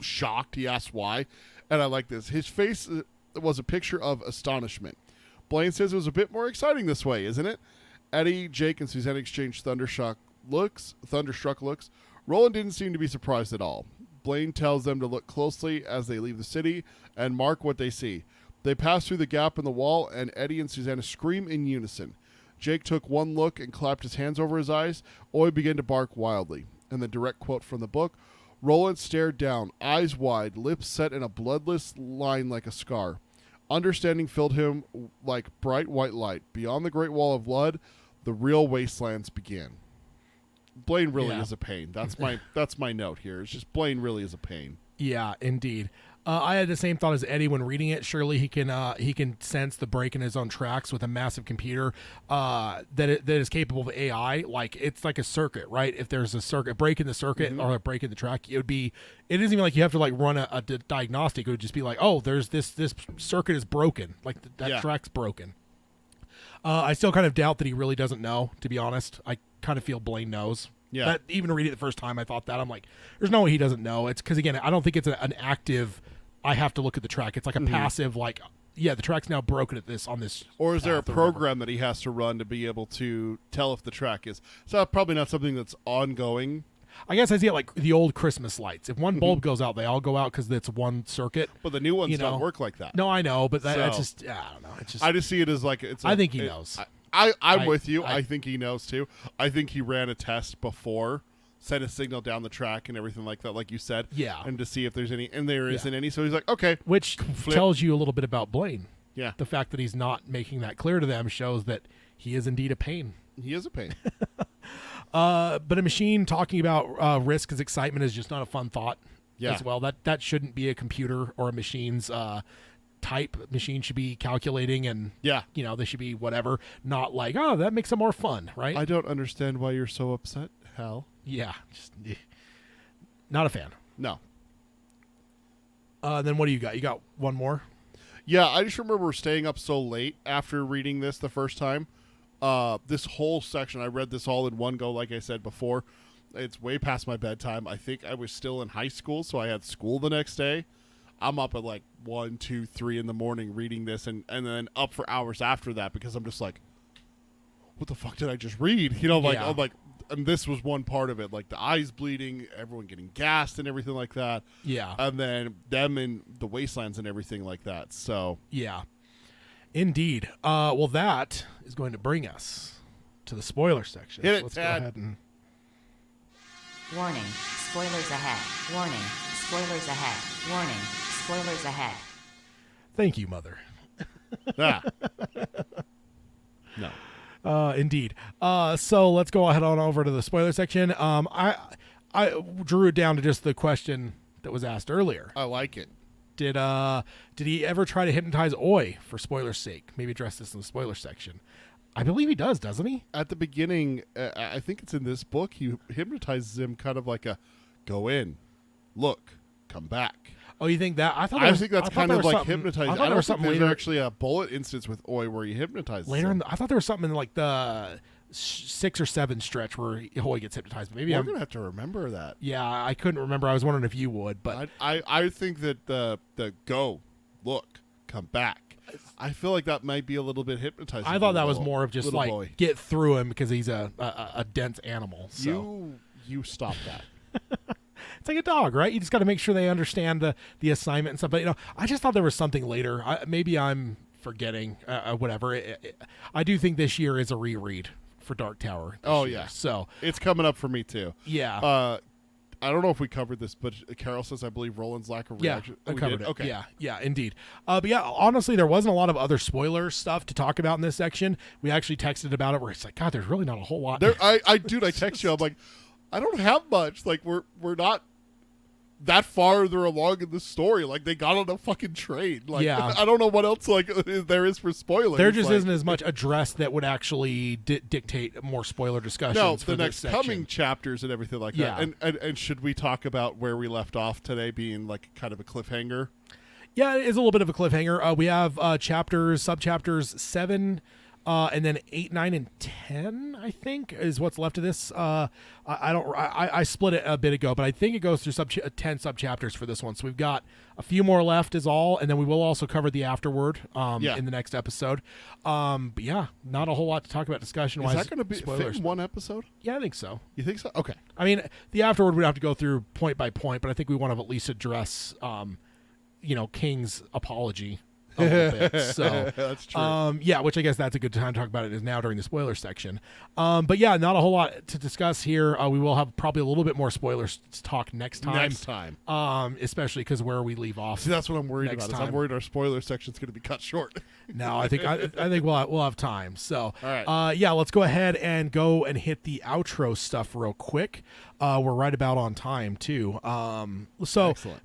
shocked. He asks why, and I like this. His face was a picture of astonishment. Blaine says it was a bit more exciting this way, isn't it? Eddie, Jake, and Suzanne exchange thunderstruck looks. Roland didn't seem to be surprised at all. Blaine tells them to look closely as they leave the city and mark what they see. They pass through the gap in the wall, and Eddie and Susanna scream in unison. Jake took one look and clapped his hands over his eyes. Oy began to bark wildly. And the direct quote from the book, Roland stared down, eyes wide, lips set in a bloodless line like a scar. Understanding filled him like bright white light. Beyond the great wall of blood, the real wastelands began. Blaine really is a pain. That's my note here. It's just Blaine really is a pain. Yeah, indeed. I had the same thought as Eddie when reading it. Surely he can sense the break in his own tracks with a massive computer that is capable of AI. Like it's like a circuit, right? If there's a circuit break in the circuit or a break in the track, it isn't even like you have to like run a diagnostic. It would just be like, oh, there's this circuit is broken, like that track's broken. I still kind of doubt that he really doesn't know. To be honest, I kind of feel Blaine knows. Yeah. That, even reading it the first time, I thought that. I'm like, there's no way he doesn't know. It's because again, I don't think it's an active. I have to look at the track. It's like a passive, like, yeah, the track's now broken on this. Or is there a path or program that he has to run to be able to tell if the track is? So probably not something that's ongoing. I guess I see it like the old Christmas lights. If one bulb goes out, they all go out because it's one circuit. But the new ones don't work like that. No, I know, but that's So, just, I don't know. It's just, I just see it as like I think he knows. I'm with you. I think he knows too. I think he ran a test before, sent a signal down the track and everything like that, like you said. Yeah. And to see if there's any, and there isn't any. So he's like, okay. Which flip. tells you a little bit about Blaine. Yeah. The fact that he's not making that clear to them shows that he is indeed a pain. He is a pain. But a machine talking about risk as excitement is just not a fun thought as well. That shouldn't be a computer or a machine's type. Machine should be calculating and, they should be whatever. Not like, oh, that makes it more fun, right? I don't understand why you're so upset, Hal. Yeah. Just, not a fan. No. Then what do you got? You got one more? Yeah, I just remember staying up so late after reading this the first time. This whole section, I read this all in one go, like I said before. It's way past my bedtime. I think I was still in high school, so I had school the next day. I'm up at like 1, 2, 3 in the morning reading this, and then up for hours after that because I'm just like, what the fuck did I just read? You know, like, I'm like, and this was one part of it, like the eyes bleeding, everyone getting gassed and everything like that. Yeah. And then them in the wastelands and everything like that. So yeah. Indeed. Well, that is going to bring us to the spoiler section. Hit it, Let's Tad. go ahead and... Warning, spoilers ahead. Warning, spoilers ahead. Warning, spoilers ahead. Thank you, Mother. ah. No. Indeed. So let's go ahead on over to the spoiler section. I drew it down to just the question that was asked earlier. I like it. Did he ever try to hypnotize Oi for spoiler's sake? Maybe address this in the spoiler section. I believe he does, doesn't he? At the beginning, I think it's in this book, he hypnotizes him kind of like a, go in, look, come back. Oh, you think that? I think that's kind of like hypnotizing. I don't think there's later, actually a bullet instance with Oi where he hypnotizes later him. I thought there was something in like the 6 or 7 stretch where Oi gets hypnotized. Maybe We're I'm going to have to remember that. Yeah, I couldn't remember. I was wondering if you would, but I think that the go, look, come back. I feel like that might be a little bit hypnotizing. I thought that was more of just like boy. Get through him because he's a dense animal. So. You stop that. It's like a dog, right? You just got to make sure they understand the assignment and stuff. But I just thought there was something later. Maybe I'm forgetting. Whatever. I do think this year is a reread for Dark Tower. Oh year. yeah, so it's coming up for me too. Yeah. I don't know if we covered this, but Carol says I believe Roland's lack of reaction. Yeah, I covered it. Okay. Yeah, indeed. But yeah, honestly, there wasn't a lot of other spoiler stuff to talk about in this section. We actually texted about it where it's like, God, there's really not a whole lot. I text you. I'm like, I don't have much. Like we're not that farther along in the story. Like they got on a fucking train. Like I don't know what else like there is for spoilers. There just isn't as much addressed that would actually dictate more spoiler discussions. No, for the this next section. coming chapters and everything like that. And should we talk about where we left off today being like kind of a cliffhanger? Yeah, it is a little bit of a cliffhanger. We have subchapters 7. And then 8, 9, and 10, I think, is what's left of this. I split it a bit ago, but I think it goes through 10 subchapters for this one. So we've got a few more left is all, and then we will also cover the afterward in the next episode. But yeah, not a whole lot to talk about discussion-wise. Is that going to be fit in one episode? Yeah, I think so. You think so? Okay. I mean, the afterward we'd have to go through point by point, but I think we want to at least address, King's apology. A little bit. So that's true. Which I guess that's a good time to talk about it is now during the spoiler section. But yeah, not a whole lot to discuss here. We will have probably a little bit more spoilers to talk next time. Especially because where we leave off. See, that's what I'm worried next about. Time. I'm worried our spoiler section is going to be cut short. No, I think we'll have time. So, All right. yeah, let's go ahead and go and hit the outro stuff real quick. We're right about on time too. So Excellent.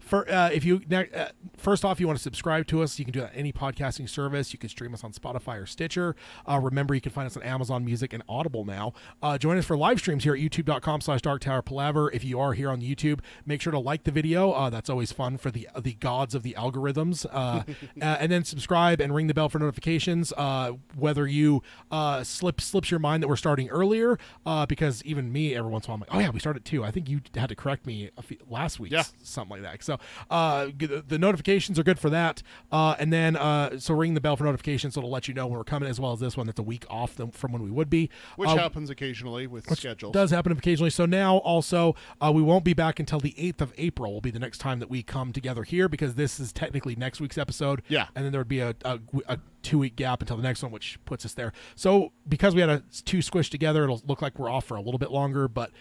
First off, you want to subscribe to us, you can do that on any podcasting service. You can stream us on Spotify or Stitcher. Remember, you can find us on Amazon Music and Audible now. Join us for live streams here at youtube.com/darktowerpalaver. If you are here on YouTube, make sure to like the video. That's always fun for the gods of the algorithms. And then subscribe and ring the bell for notifications. Whether you slips your mind that we're starting earlier, because even me every once in a while I'm like, oh yeah, we started too. I think you had to correct me last week, something like that. So the notifications are good for that. And then so ring the bell for notifications, so it'll let you know when we're coming, as well as this one that's a week off from when we would be. Which happens occasionally with schedules. Does happen occasionally. So now also we won't be back until the 8th of April will be the next time that we come together here, because this is technically next week's episode. Yeah. And then there would be a 2-week gap until the next one, which puts us there. So because we had two squished together, it'll look like we're off for a little bit longer, but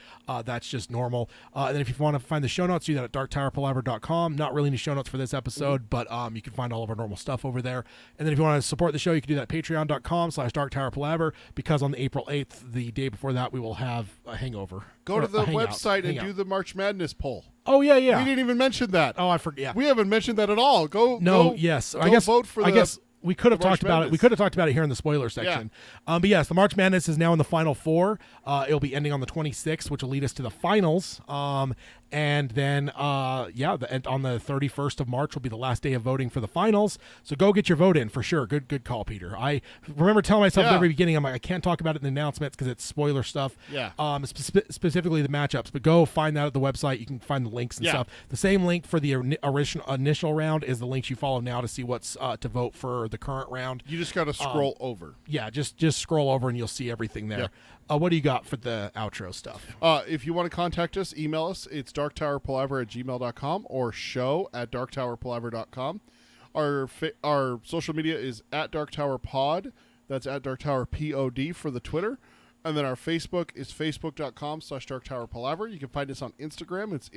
that's just normal. And then if you want to find the show notes, do that at darktowerpalaver.com. Not really any show notes for this episode, but you can find all of our normal stuff over there. And then if you want to support the show, you can do that at patreon.com/darktowerpalaver, because on the April 8th, the day before that, we will have a hangover. Go to the website and do the March Madness poll. Oh, yeah. We didn't even mention that. Oh, I forget. We haven't mentioned that at all. Yes. I guess vote for we could have March talked about it. We could have talked about it here in the spoiler section. But yes, the March Madness is now in the final four. It'll be ending on the 26th, which will lead us to the finals. And then, on the 31st of March will be the last day of voting for the finals. So go get your vote in for sure. Good call, Peter. I remember telling myself at the very beginning, I'm like, I can't talk about it in the announcements because it's spoiler stuff. Yeah. Specifically the matchups. But go find that at the website. You can find the links and stuff. The same link for the initial round is the links you follow now to see what's to vote for the current round. You just got to scroll over. Yeah, just scroll over and you'll see everything there. What do you got for the outro stuff? If you want to contact us, email us. It's darktowerpalaver@gmail.com or show@darktowerpalaver.com. Our social media is @darktowerpod. That's @darktowerpod for the Twitter. And then our Facebook is facebook.com/darktowerpalaver. You can find us on Instagram. It's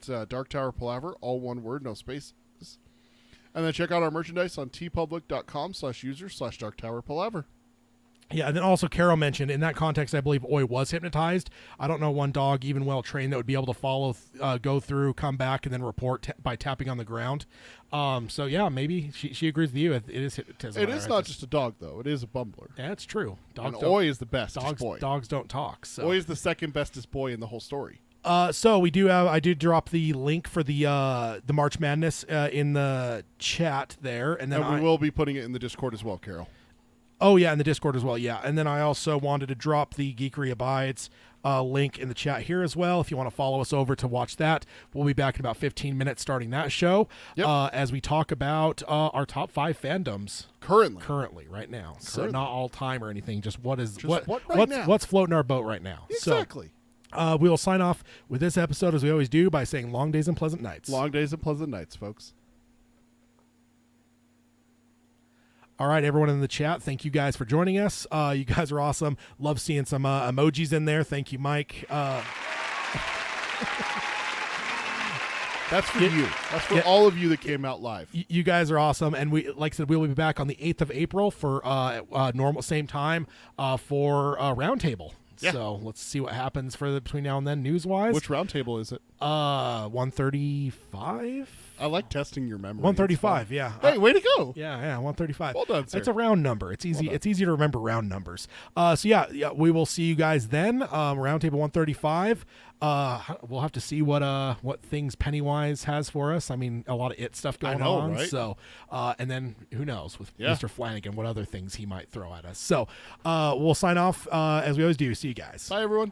darktowerpalaver, all one word, no spaces. And then check out our merchandise on tpublic.com/user/darktowerpalaver. Yeah, and then also Carol mentioned, in that context, I believe Oi was hypnotized. I don't know one dog, even well-trained, that would be able to follow, go through, come back, and then report by tapping on the ground. So, yeah, maybe she agrees with you. It is hypnotism. It is not just a dog, though. It is a bumbler. Yeah, that's true. And Oi is the best boy. Dogs don't talk. So. Oi is the second bestest boy in the whole story. So we do have. I did drop the link for the March Madness in the chat there, and then we will be putting it in the Discord as well, Carol. Oh yeah, in the Discord as well. Yeah, and then I also wanted to drop the Geekery Abides link in the chat here as well. If you want to follow us over to watch that, we'll be back in about 15 minutes starting that show. As we talk about our top 5 fandoms currently right now. So not all time or anything. Just what's floating our boat right now. Exactly. So, we will sign off with this episode as we always do by saying long days and pleasant nights. Long days and pleasant nights, folks. All right, everyone in the chat, thank you guys for joining us. You guys are awesome. Love seeing some emojis in there. Thank you, Mike. That's for you. That's for all of you that came out live. You guys are awesome. And we, like I said, we'll be back on the 8th of April for normal same time for Roundtable. Yeah. So let's see what happens between now and then, news-wise. Which roundtable is it? 135. I like testing your memory. 135. Yeah. Hey, way to go! Yeah. 135. Well done, sir. It's a round number. It's easy. It's easy to remember round numbers. So yeah, we will see you guys then. Roundtable 135. We'll have to see what things Pennywise has for us. I mean, a lot of stuff going on. Right? So, and then who knows with Mr. Flanagan, what other things he might throw at us. So, we'll sign off as we always do. See you guys. Bye, everyone.